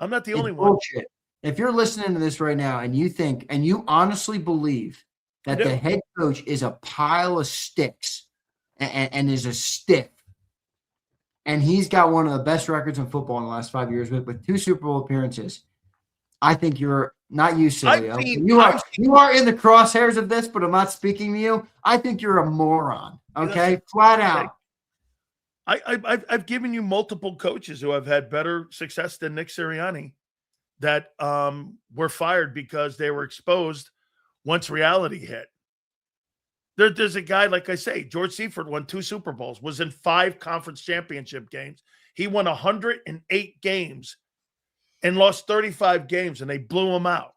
I'm not the It's only one. bullshit. If you're listening to this right now and you think and you honestly believe that the head coach is a pile of sticks and is a stiff, and he's got one of the best records in football in the last 5 years with 2 Super Bowl appearances, I think you're not you, Sileo. You are in the crosshairs of this, but I'm not speaking to you. I think you're a moron. Okay, flat out. I've given you multiple coaches who have had better success than Nick Sirianni that were fired because they were exposed once reality hit. There's a guy, like I say, George Seifert won 2 Super Bowls, was in 5 conference championship games. He won 108 games and lost 35 games, and they blew him out.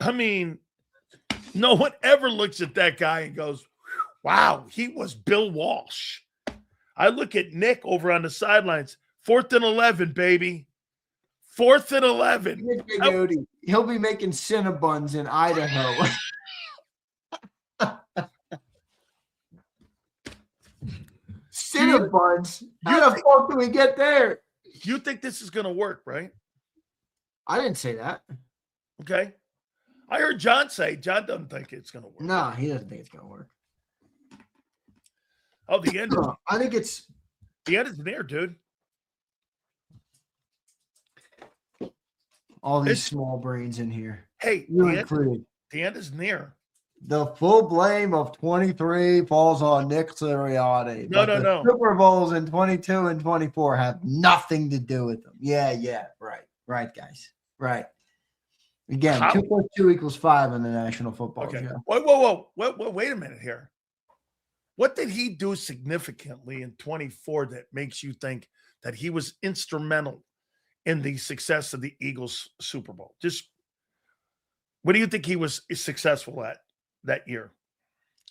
I mean, no one ever looks at that guy and goes, wow, he was Bill Walsh. I look at Nick over on the sidelines, 4th and 11, baby. 4th and 11. He'll be making Cinnabons in Idaho. Cinnabons? How the fuck do we get there? You think this is going to work, right? I didn't say that. Okay. I heard John say John doesn't think it's going to work. No, he doesn't think it's going to work. Oh, the end. I think it's the end is near, dude. All these small brains in here. Hey, you included. The end is near. The full blame of 23 falls on Nick Sirianni. No. Super Bowls in 22 and 24 have nothing to do with them. Yeah. Right, guys. Right. Again, 2 + 2 = 5 in the National Football Show. Whoa. Wait a minute here. What did he do significantly in 24 that makes you think that he was instrumental in the success of the Eagles Super Bowl? Just what do you think he was successful at that year?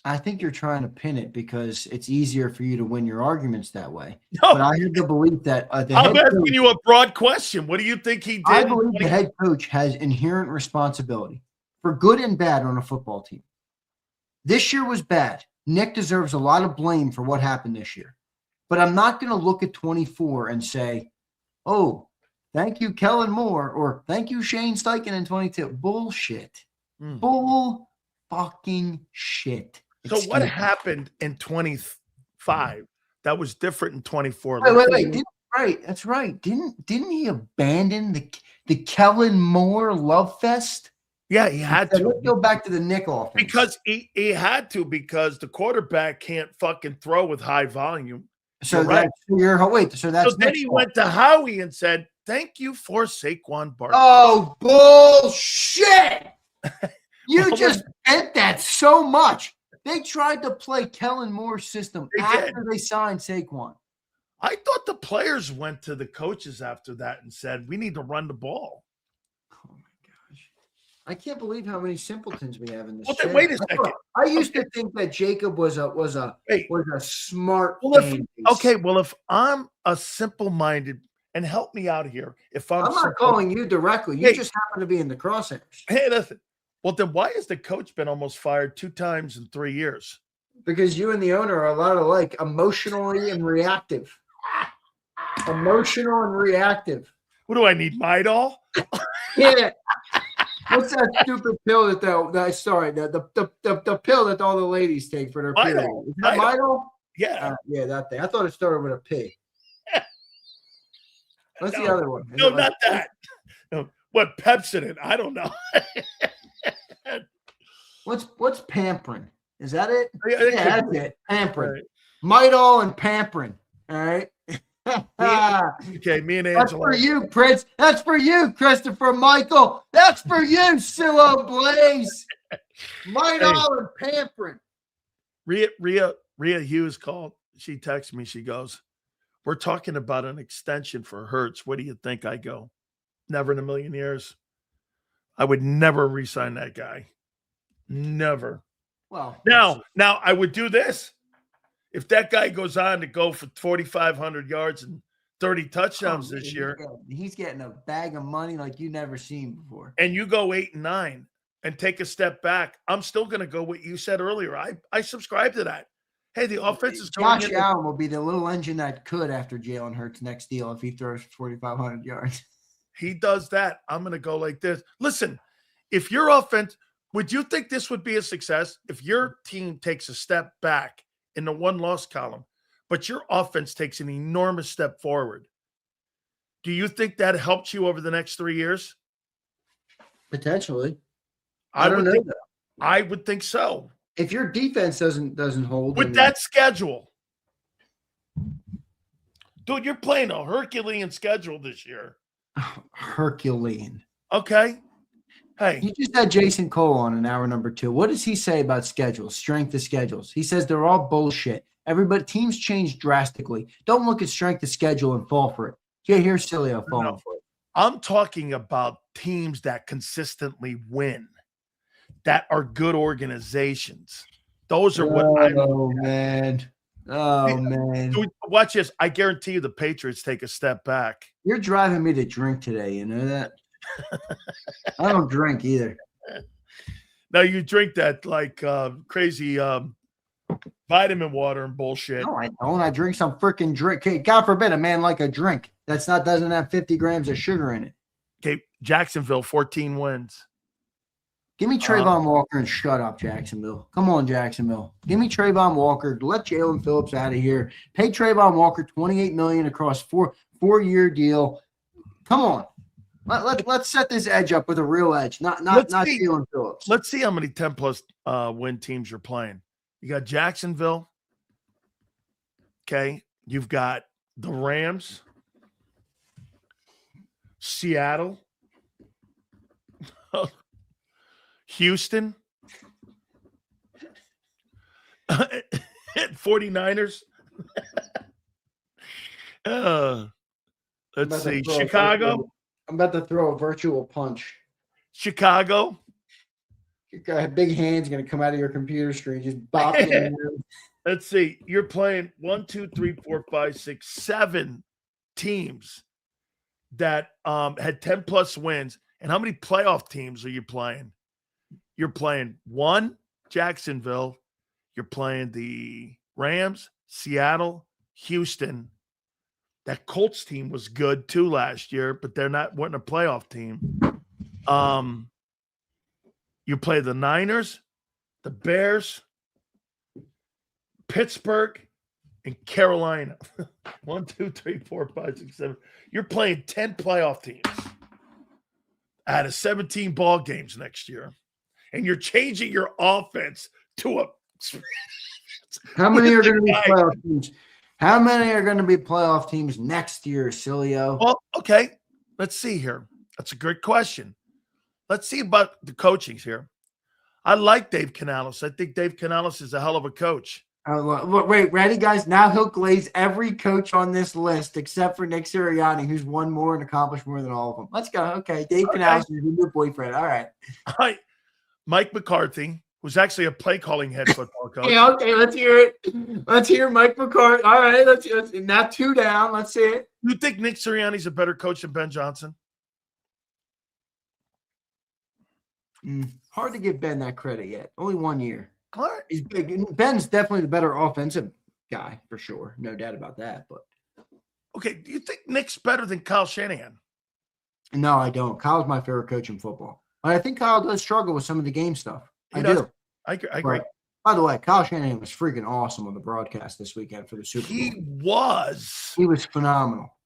I think you're trying to pin it because it's easier for you to win your arguments that way. No. But I have the belief that I'm asking you a broad question. What do you think he did? I believe the head coach has inherent responsibility for good and bad on a football team. This year was bad. Nick deserves a lot of blame for what happened this year. But I'm not going to look at 24 and say, oh, thank you, Kellen Moore, or thank you, Shane Steichen in 22. Bullshit. Bull fucking shit. So what happened in 25 that was different in 24? Wait. That's right. Didn't he abandon the Kellen Moore love fest? Yeah, he had to. Let's go back to the Nick offense. Because he had to, because the quarterback can't fucking throw with high volume. So that's then he went to Howie and said, thank you for Saquon Barkley. Oh, bullshit. You just bent that so much. They tried to play Kellen Moore's system after they signed Saquon. I thought the players went to the coaches after that and said, we need to run the ball. Oh, my gosh. I can't believe how many simpletons we have in this. Well, then wait a second. I used to think that JAKIB was a smart man. Well, if I'm a simple-minded, and help me out here. If I'm not calling you directly. You just happen to be in the crosshairs. Hey, listen. Well, then why has the coach been almost fired 2 times in 3 years? Because you and the owner are a lot alike, emotionally and reactive. Emotional and reactive. What do I need, Midol? Yeah. What's that stupid pill the pill that all the ladies take for their period? Is that Midol? Yeah. Yeah, that thing. I thought it started with a P. What's the other one? No, not that. No, what Pepsodent? I don't know. What's pampering? Is that it? Yeah, that Yeah, could that's it. Pampering. Right. Midol and pampering. All right. Okay, me and That's Angela. for you, Prince. That's for you, Christopher Michael. That's for you, Silo Blaze. Midol and pampering. Rhea Hughes called. She texted me. She goes, "We're talking about an extension for Hurts. What do you think?" I go, "Never in a million years. I would never re-sign that guy. Never." Well, Now I would do this. If that guy goes on to go for 4,500 yards and 30 touchdowns this year, he's getting a bag of money like you never seen before. and you go 8-9 and take a step back, I'm still going to go what you said earlier. I subscribe to that. Hey, the offense is going Josh Allen will be the little engine that could after Jalen Hurts' next deal if he throws 4,500 yards. He does that. I'm going to go like this. Listen, if your offense, would you think this would be a success if your team takes a step back in the one-loss column, but your offense takes an enormous step forward? Do you think that helps you over the next 3 years? Potentially. I don't know. I would think so. If your defense doesn't hold with that schedule. Dude, you're playing a Herculean schedule this year. Herculean. Okay. Hey. You just had Jason Cole on in hour number 2. What does he say about schedules, strength of schedules? He says they're all bullshit. Teams change drastically. Don't look at strength of schedule and fall for it. Yeah, here's Sileo falling for it. I'm talking about teams that consistently win, that are good organizations. Those are man. Oh, man. Dude, watch this. I guarantee you the Patriots take a step back. You're driving me to drink today. You know that? I don't drink either. Now you drink that like crazy vitamin water and bullshit. No, I don't. I drink some freaking drink. Okay, God forbid a man like a drink doesn't have 50 grams of sugar in it. Okay, Jacksonville, 14 wins. Give me Trayvon Walker and shut up, Jacksonville. Come on, Jacksonville. Give me Trayvon Walker. Let Jalen Phillips out of here. Pay Trayvon Walker $28 million across four-year deal. Come on. Let's set this edge up with a real edge, not Jalen Phillips. Let's see how many 10-plus win teams you're playing. You got Jacksonville. Okay. You've got the Rams, Seattle, Houston, 49ers. Let's see. Chicago. I'm about to throw a virtual punch. Chicago. Your guy, big hands going to come out of your computer screen, just bopping. Let's see. You're playing 1, 2, 3, 4, 5, 6, 7 teams that had 10-plus wins. And how many playoff teams are you playing? You're playing 1, Jacksonville. You're playing the Rams, Seattle, Houston. That Colts team was good too last year, but they're wasn't a playoff team. You play the Niners, the Bears, Pittsburgh, and Carolina. 1, 2, 3, 4, 5, 6, 7. You're playing 10 playoff teams out of 17 ball games next year. And you're changing your offense to a How many are going to be playoff teams? How many are going to be playoff teams next year, Sileo? Well, okay. Let's see here. That's a good question. Let's see about the coachings here. I like Dave Canales. I think Dave Canales is a hell of a coach. Wait, ready, guys? Now he'll glaze every coach on this list except for Nick Sirianni, who's won more and accomplished more than all of them. Let's go. Okay, Dave Canales is your new boyfriend. All right. Mike McCarthy, who's actually a play-calling head football coach. Yeah, okay, let's hear it. Let's hear Mike McCarthy. All right, let's now 2 down. Let's see it. You think Nick Sirianni's a better coach than Ben Johnson? Hard to give Ben that credit yet. Only 1 year. All right. He's big. Ben's definitely the better offensive guy for sure. No doubt about that. But okay, do you think Nick's better than Kyle Shanahan? No, I don't. Kyle's my favorite coach in football. But I think Kyle does struggle with some of the game stuff. I do. I agree. By the way, Kyle Shanahan was freaking awesome on the broadcast this weekend for the Super Bowl. He was phenomenal.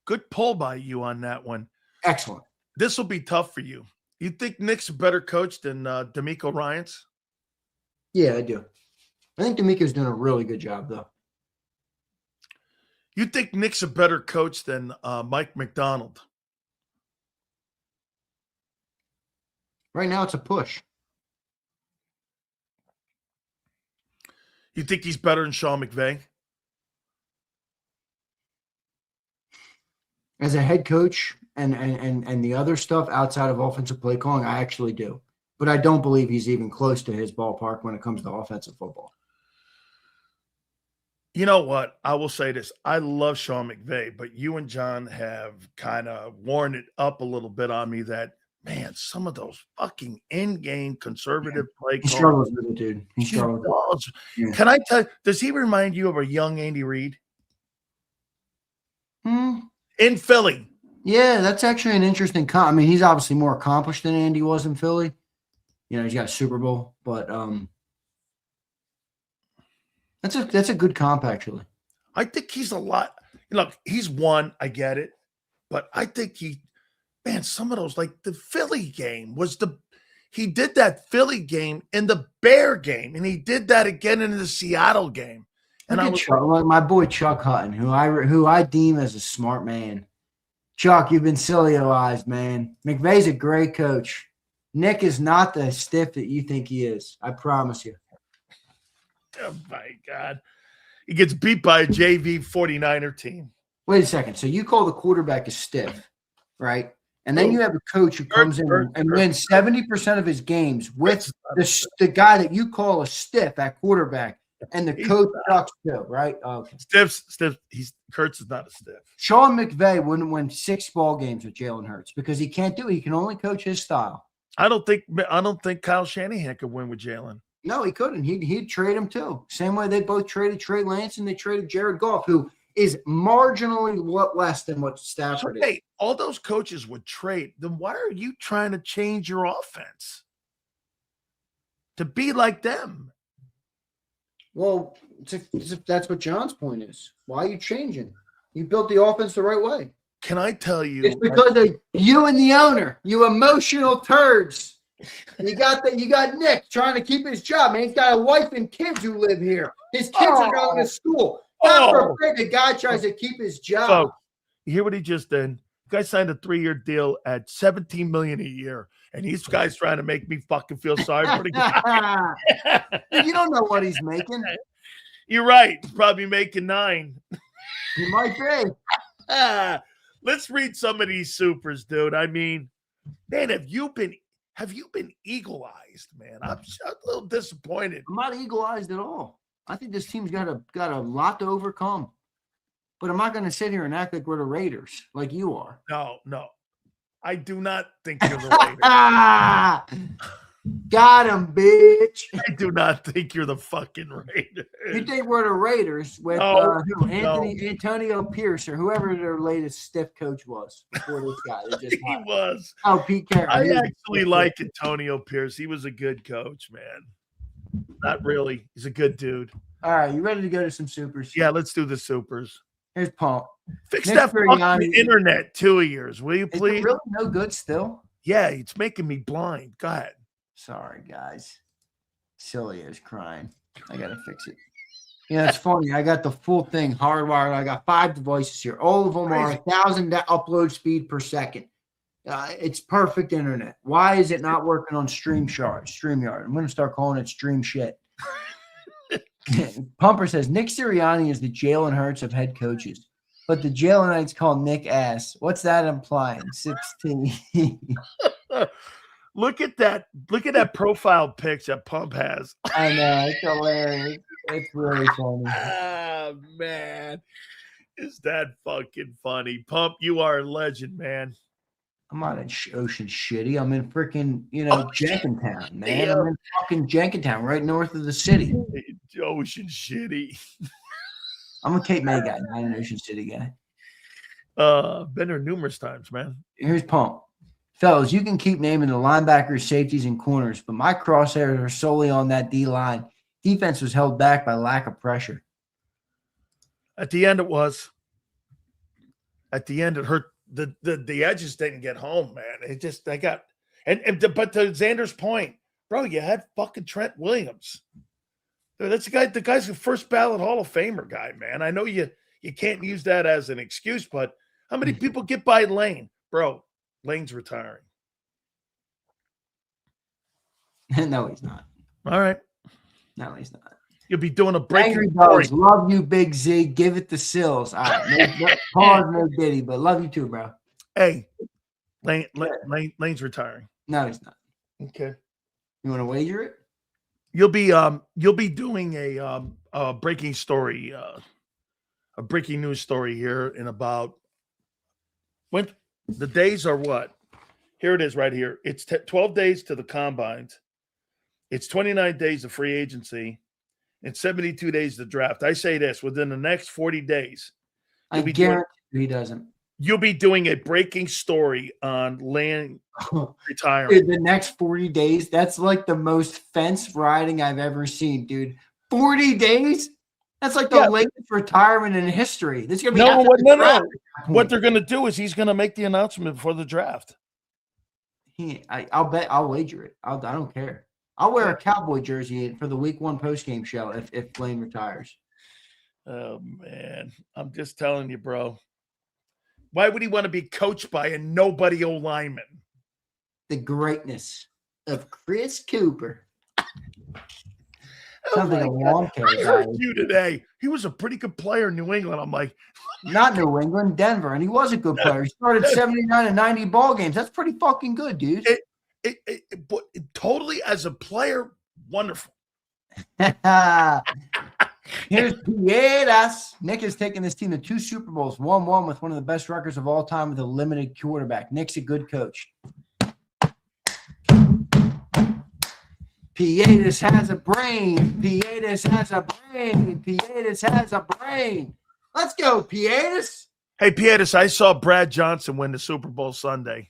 Good pull by you on that one. Excellent. This will be tough for you. You think Nick's a better coach than DeMeco Ryans? Yeah, I do. I think D'Amico's doing a really good job, though. You think Nick's a better coach than Mike McDonald? Right now, it's a push. You think he's better than Sean McVay? As a head coach and the other stuff outside of offensive play calling, I actually do. But I don't believe he's even close to his ballpark when it comes to offensive football. You know what? I will say this. I love Sean McVay, but you and John have kind of worn it up a little bit on me that, man, some of those fucking in-game conservative play He calls. struggles with it, dude. He struggles. Yeah. Can I tell you, does he remind you of a young Andy Reid? In Philly. Yeah, that's actually an interesting I mean, he's obviously more accomplished than Andy was in Philly. You know, he's got a Super Bowl, but that's a good comp, actually. I think he's a lot. Look, he's one. I get it. But I think some of those, like the Philly game he did that Philly game in the Bear game, and he did that again in the Seattle game. And like my boy Chuck Hutton, who I deem as a smart man. Chuck, you've been Sileo-ized, man. McVay's a great coach. Nick is not the stiff that you think he is. I promise you. Oh, my God. He gets beat by a JV 49er team. Wait a second. So you call the quarterback a stiff, right? And then you have a coach who comes in and wins 70% of his games with the guy that you call a stiff at quarterback. And the coach sucks too, right? Okay. Stiff. Kurtz is not a stiff. Sean McVay wouldn't win 6 ball games with Jalen Hurts because he can't do it. He can only coach his style. I don't think Kyle Shanahan could win with Jalen. No, he couldn't. He'd trade him too. Same way they both traded Trey Lance and they traded Jared Goff, who is marginally less than what Stafford is. Hey, all those coaches would trade. Then why are you trying to change your offense to be like them? Well, that's what John's point is. Why are you changing? You built the offense the right way. Can I tell you? It's because of you and the owner, you emotional turds. You got Nick trying to keep his job, man. He's got a wife and kids who live here. His kids are going to school. God forbid the guy tries to keep his job. So, you hear what he just did? The guy signed a 3-year deal at $17 million a year. And these guys trying to make me fucking feel sorry for the guy. You don't know what he's making. You're right. He's probably making 9. He might be. Let's read some of these supers, dude. I mean, man, have you been eagle-eyed, man? I'm a little disappointed. I'm not eagle-eyed at all. I think this team's got a lot to overcome. But I'm not going to sit here and act like we're the Raiders, like you are. No. I do not think you're the Raiders. Got him, bitch. I do not think you're the fucking Raiders. You think we're the Raiders with Antonio Pierce or whoever their latest stiff coach was before this guy? He was. Oh, Pete Carroll. I actually like Antonio Pierce. He was a good coach, man. Not really. He's a good dude. All right, you ready to go to some supers? Yeah, let's do the supers. Here's Pump. Fix that fucking internet 2 years, will you please? Is it really no good still? Yeah, it's making me blind. Go ahead. Sorry, guys. Sileo is crying. I got to fix it. Yeah, it's funny. I got the full thing hardwired. I got 5 devices here. All of them are 1,000 upload speed per second. It's perfect internet. Why is it not working on StreamYard? I'm going to start calling it Stream Shit. Pumper says, Nick Sirianni is the Jalen Hurts of head coaches, but the Jalenites call Nick ass. What's that implying? 16. Look at that profile pic that Pump has. I know. It's hilarious. It's really funny. Ah, man. Is that fucking funny? Pump, you are a legend, man. I'm not in Ocean Shitty. I'm in freaking, Jenkintown, man. I'm in fucking Jenkintown, right north of the city. Ocean Shitty. I'm a Cape May guy, not an Ocean City guy. Been there numerous times, man. Here's Pump. Fellas, you can keep naming the linebackers, safeties, and corners, but my crosshairs are solely on that D-line. Defense was held back by lack of pressure. At the end, it was. At the end, it hurt. The edges didn't get home, man. But to Xander's point, Bro, you had fucking Trent Williams. Dude, that's the guy's the first ballot Hall of Famer guy, man. I know you can't use that as an excuse, but how many people get by Lane? Bro, Lane's retiring. No, he's not. All right. No, he's not. You'll be doing a breaking Angry story. Dogs, love you, Big Z. Give it to Sills. All right, pause, no Diddy, but love you too, bro. Hey, Lane's retiring. No, he's not. Okay. You want to wager it? You'll be doing a breaking story, a breaking news story here in about when the days are what? Here it is right here. It's 12 days to the combines. It's 29 days of free agency. It's 72 days to draft. I say this, within the next 40 days, I guarantee he doesn't. You'll be doing a breaking story on Lane retiring. Dude, the next 40 days, that's like the most fence riding I've ever seen, dude. 40 days? That's like the latest retirement in history. This is gonna be no. What they're gonna do is he's gonna make the announcement before the draft. I'll wager it. I don't care. I'll wear a Cowboy jersey for the Week 1 postgame show if Lane retires. Oh man, I'm just telling you, bro. Why would he want to be coached by a nobody O lineman? The greatness of Chris Cooper. Oh my God. I heard you today. He was a pretty good player in New England. I'm like, not New England, Denver, and he was a good player. He started 79 and 90 ball games. That's pretty fucking good, dude. But totally as a player, wonderful. Here's Piedras. Nick has taken this team to 2 Super Bowls, 1-1 with one of the best records of all time with a limited quarterback. Nick's a good coach. Piedras has a brain. Piedras has a brain. Piedras has a brain. Let's go, Piedras. Hey, Piedras, I saw Brad Johnson win the Super Bowl Sunday.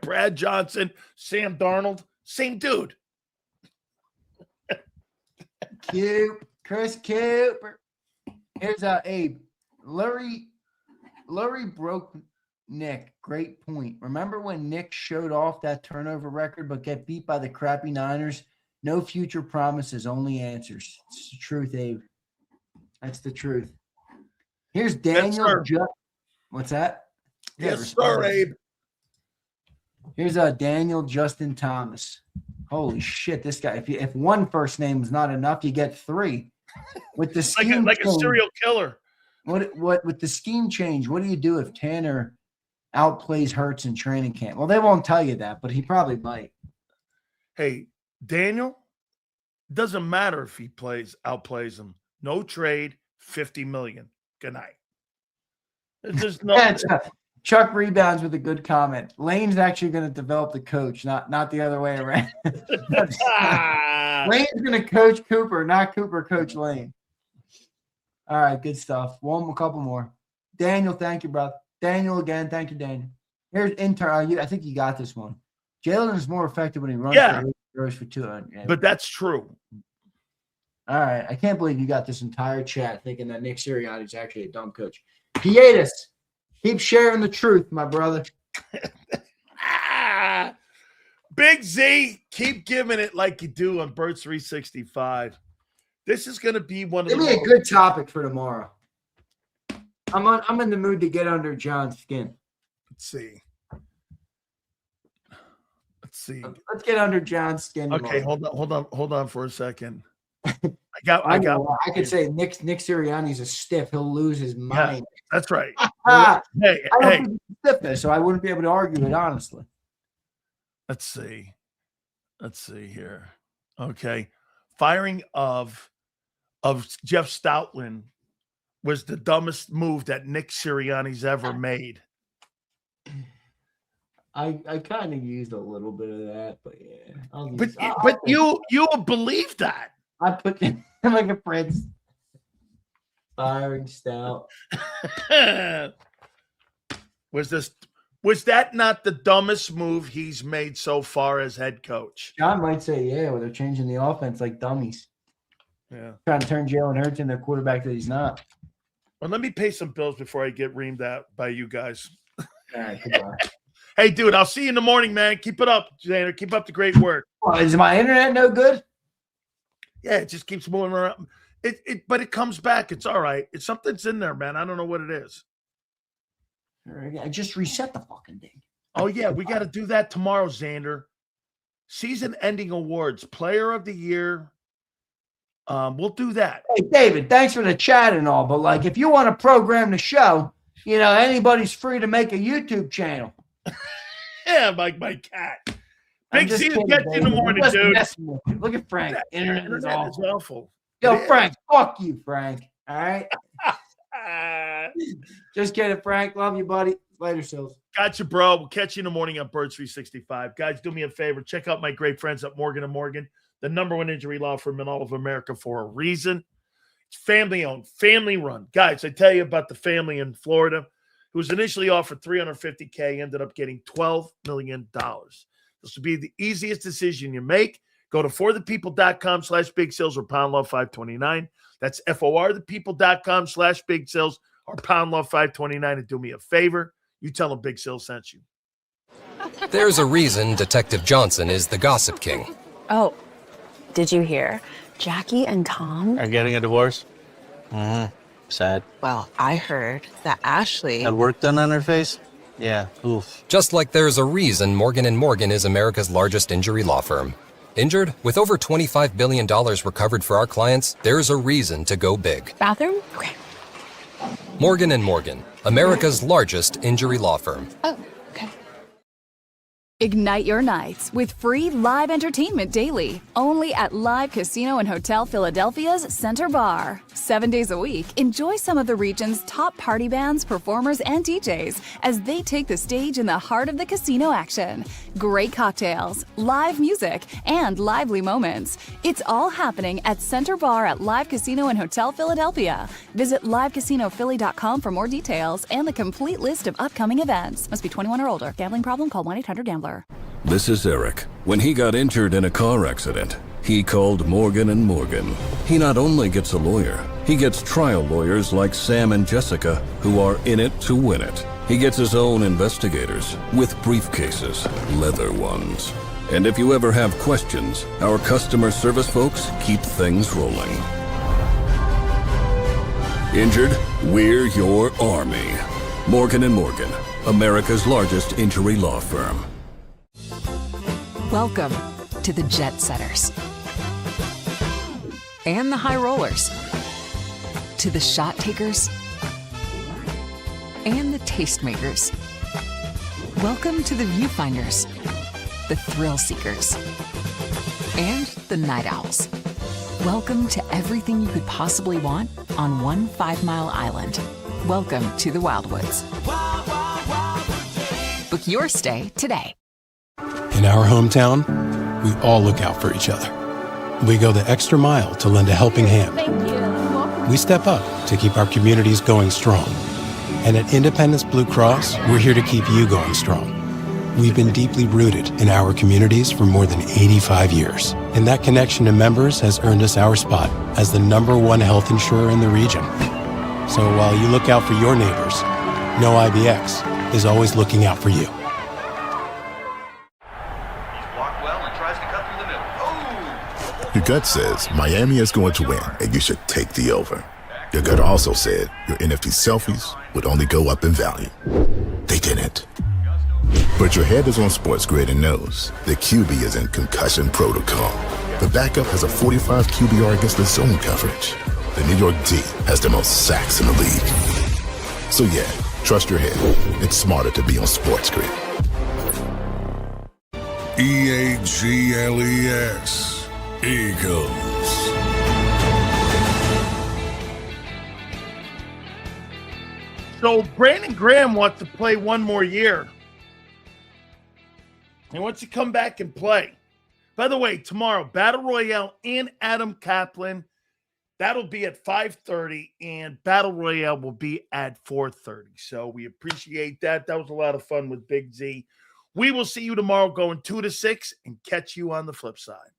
Brad Johnson, Sam Darnold, same dude. Chris Cooper. Here's Abe. Lurie broke Nick. Great point. Remember when Nick showed off that turnover record but get beat by the crappy Niners? No future promises, only answers. It's the truth, Abe. That's the truth. Here's Daniel. What's that? Yes, sir, Abe. Here's Daniel Justin Thomas. Holy shit, this guy. If one first name is not enough, you get 3. With the scheme like a serial killer. What with the scheme change? What do you do if Tanner outplays Hurts in training camp? Well, they won't tell you that, but he probably might. Hey, Daniel, doesn't matter if he outplays him. No trade, $50 million. Good night. There's no. Chuck rebounds with a good comment. Lane's actually going to develop the coach, not the other way around. Lane's going to coach Cooper, not Cooper coach Lane. All right, good stuff. A couple more. Daniel, thank you, brother. Daniel again, thank you, Daniel. Here's intern. I think you got this one. Jalen is more effective when he runs for 200. But that's true. All right, I can't believe you got this entire chat thinking that Nick Sirianni is actually a dumb coach. Piedras. Keep sharing the truth, my brother. Big Z, keep giving it like you do on Birds 365. This is going to be one of Give me a good topic for tomorrow. I'm in the mood to get under John's skin. Let's see. Let's get under John's skin. Okay, hold on for a second. I could say Nick Sirianni's a stiff. He'll lose his mind. Yeah, that's right. I don't think he's stiff, so I wouldn't be able to argue it honestly. Let's see here. Okay, firing of Jeff Stoutland was the dumbest move that Nick Sirianni's ever made. I kind of used a little bit of that, but yeah. But you believe that. I put him like a prince. Firing Stout. Was that not the dumbest move he's made so far as head coach? John might say, yeah, well, they're changing the offense like dummies. Yeah. Trying to turn Jalen Hurts into a quarterback that he's not. Well, let me pay some bills before I get reamed out by you guys. All right, goodbye. Hey, dude, I'll see you in the morning, man. Keep it up, Xander. Keep up the great work. Is my internet no good? Yeah, it just keeps moving around. But it comes back. It's all right. It's something's in there, man. I don't know what it is. I just reset the fucking thing. Oh, yeah, we got to do that tomorrow, Xander. Season-ending awards, Player of the Year. We'll do that. Hey, David, thanks for the chat and all, but like, if you want to program the show, anybody's free to make a YouTube channel. Yeah, my cat. Big Z kidding, gets in the morning, dude. Look at Frank. Internet is awful. awful. Yo, Frank, fuck you, Frank. All right? Just kidding, Frank. Love you, buddy. Later, Sills. Gotcha, bro. We'll catch you in the morning on Birds 365. Guys, do me a favor. Check out my great friends at Morgan & Morgan, the #1 injury law firm in all of America for a reason. It's family-owned, family-run. Guys, I tell you about the family in Florida who was initially offered $350K, ended up getting $12 million. This will be the easiest decision you make. Go to forthepeople.com/big sales or pound law 529. That's forthepeople.com/big sales or pound law 529. And do me a favor. You tell them Big Sales sent you. There's a reason Detective Johnson is the gossip king. Oh, did you hear? Jackie and Tom are getting a divorce? Sad. Well, I heard that Ashley Had work done on her face? Yeah, oof. Just like there's a reason Morgan & Morgan is America's largest injury law firm. Injured? With over $25 billion recovered for our clients, there's a reason to go big. Bathroom? Okay. Morgan & Morgan, America's largest injury law firm. Oh, okay. Ignite your nights with free live entertainment daily, only at Live Casino and Hotel Philadelphia's Center Bar. 7 days a week, enjoy some of the region's top party bands, performers, and DJs as they take the stage in the heart of the casino action. Great cocktails, live music, and lively moments. It's all happening at Center Bar at Live Casino and Hotel Philadelphia. Visit livecasinophilly.com for more details and the complete list of upcoming events. Must be 21 or older. Gambling problem? Call 1-800-GAMBLER. This is Eric. When he got injured in a car accident, he called Morgan & Morgan. He not only gets a lawyer, he gets trial lawyers like Sam and Jessica, who are in it to win it. He gets his own investigators with briefcases, leather ones. And if you ever have questions, our customer service folks keep things rolling. Injured? We're your army. Morgan & Morgan, America's largest injury law firm. Welcome to the Jet Setters and the High Rollers, to the Shot Takers and the Tastemakers. Welcome to the Viewfinders, the Thrill Seekers, and the Night Owls. Welcome to everything you could possibly want on one 5-mile island. Welcome to the Wildwoods. Book your stay today. In our hometown, we all look out for each other. We go the extra mile to lend a helping hand. Thank you. We step up to keep our communities going strong. And at Independence Blue Cross, we're here to keep you going strong. We've been deeply rooted in our communities for more than 85 years. And that connection to members has earned us our spot as the #1 health insurer in the region. So while you look out for your neighbors, know IBX is always looking out for you. Your gut says Miami is going to win and you should take the over. Your gut also said your NFC selfies would only go up in value. They didn't. But your head is on Sports Grid and knows the QB is in concussion protocol. The backup has a 45 QBR against the zone coverage. The New York D has the most sacks in the league. So yeah, trust your head. It's smarter to be on Sports Grid. EAGLES. Eagles. So Brandon Graham wants to play one more year. He wants to come back and play. By the way, tomorrow, Battle Royale and Adam Kaplan. That'll be at 5:30, and Battle Royale will be at 4:30. So we appreciate that. That was a lot of fun with Big Z. We will see you tomorrow going 2 to 6 and catch you on the flip side.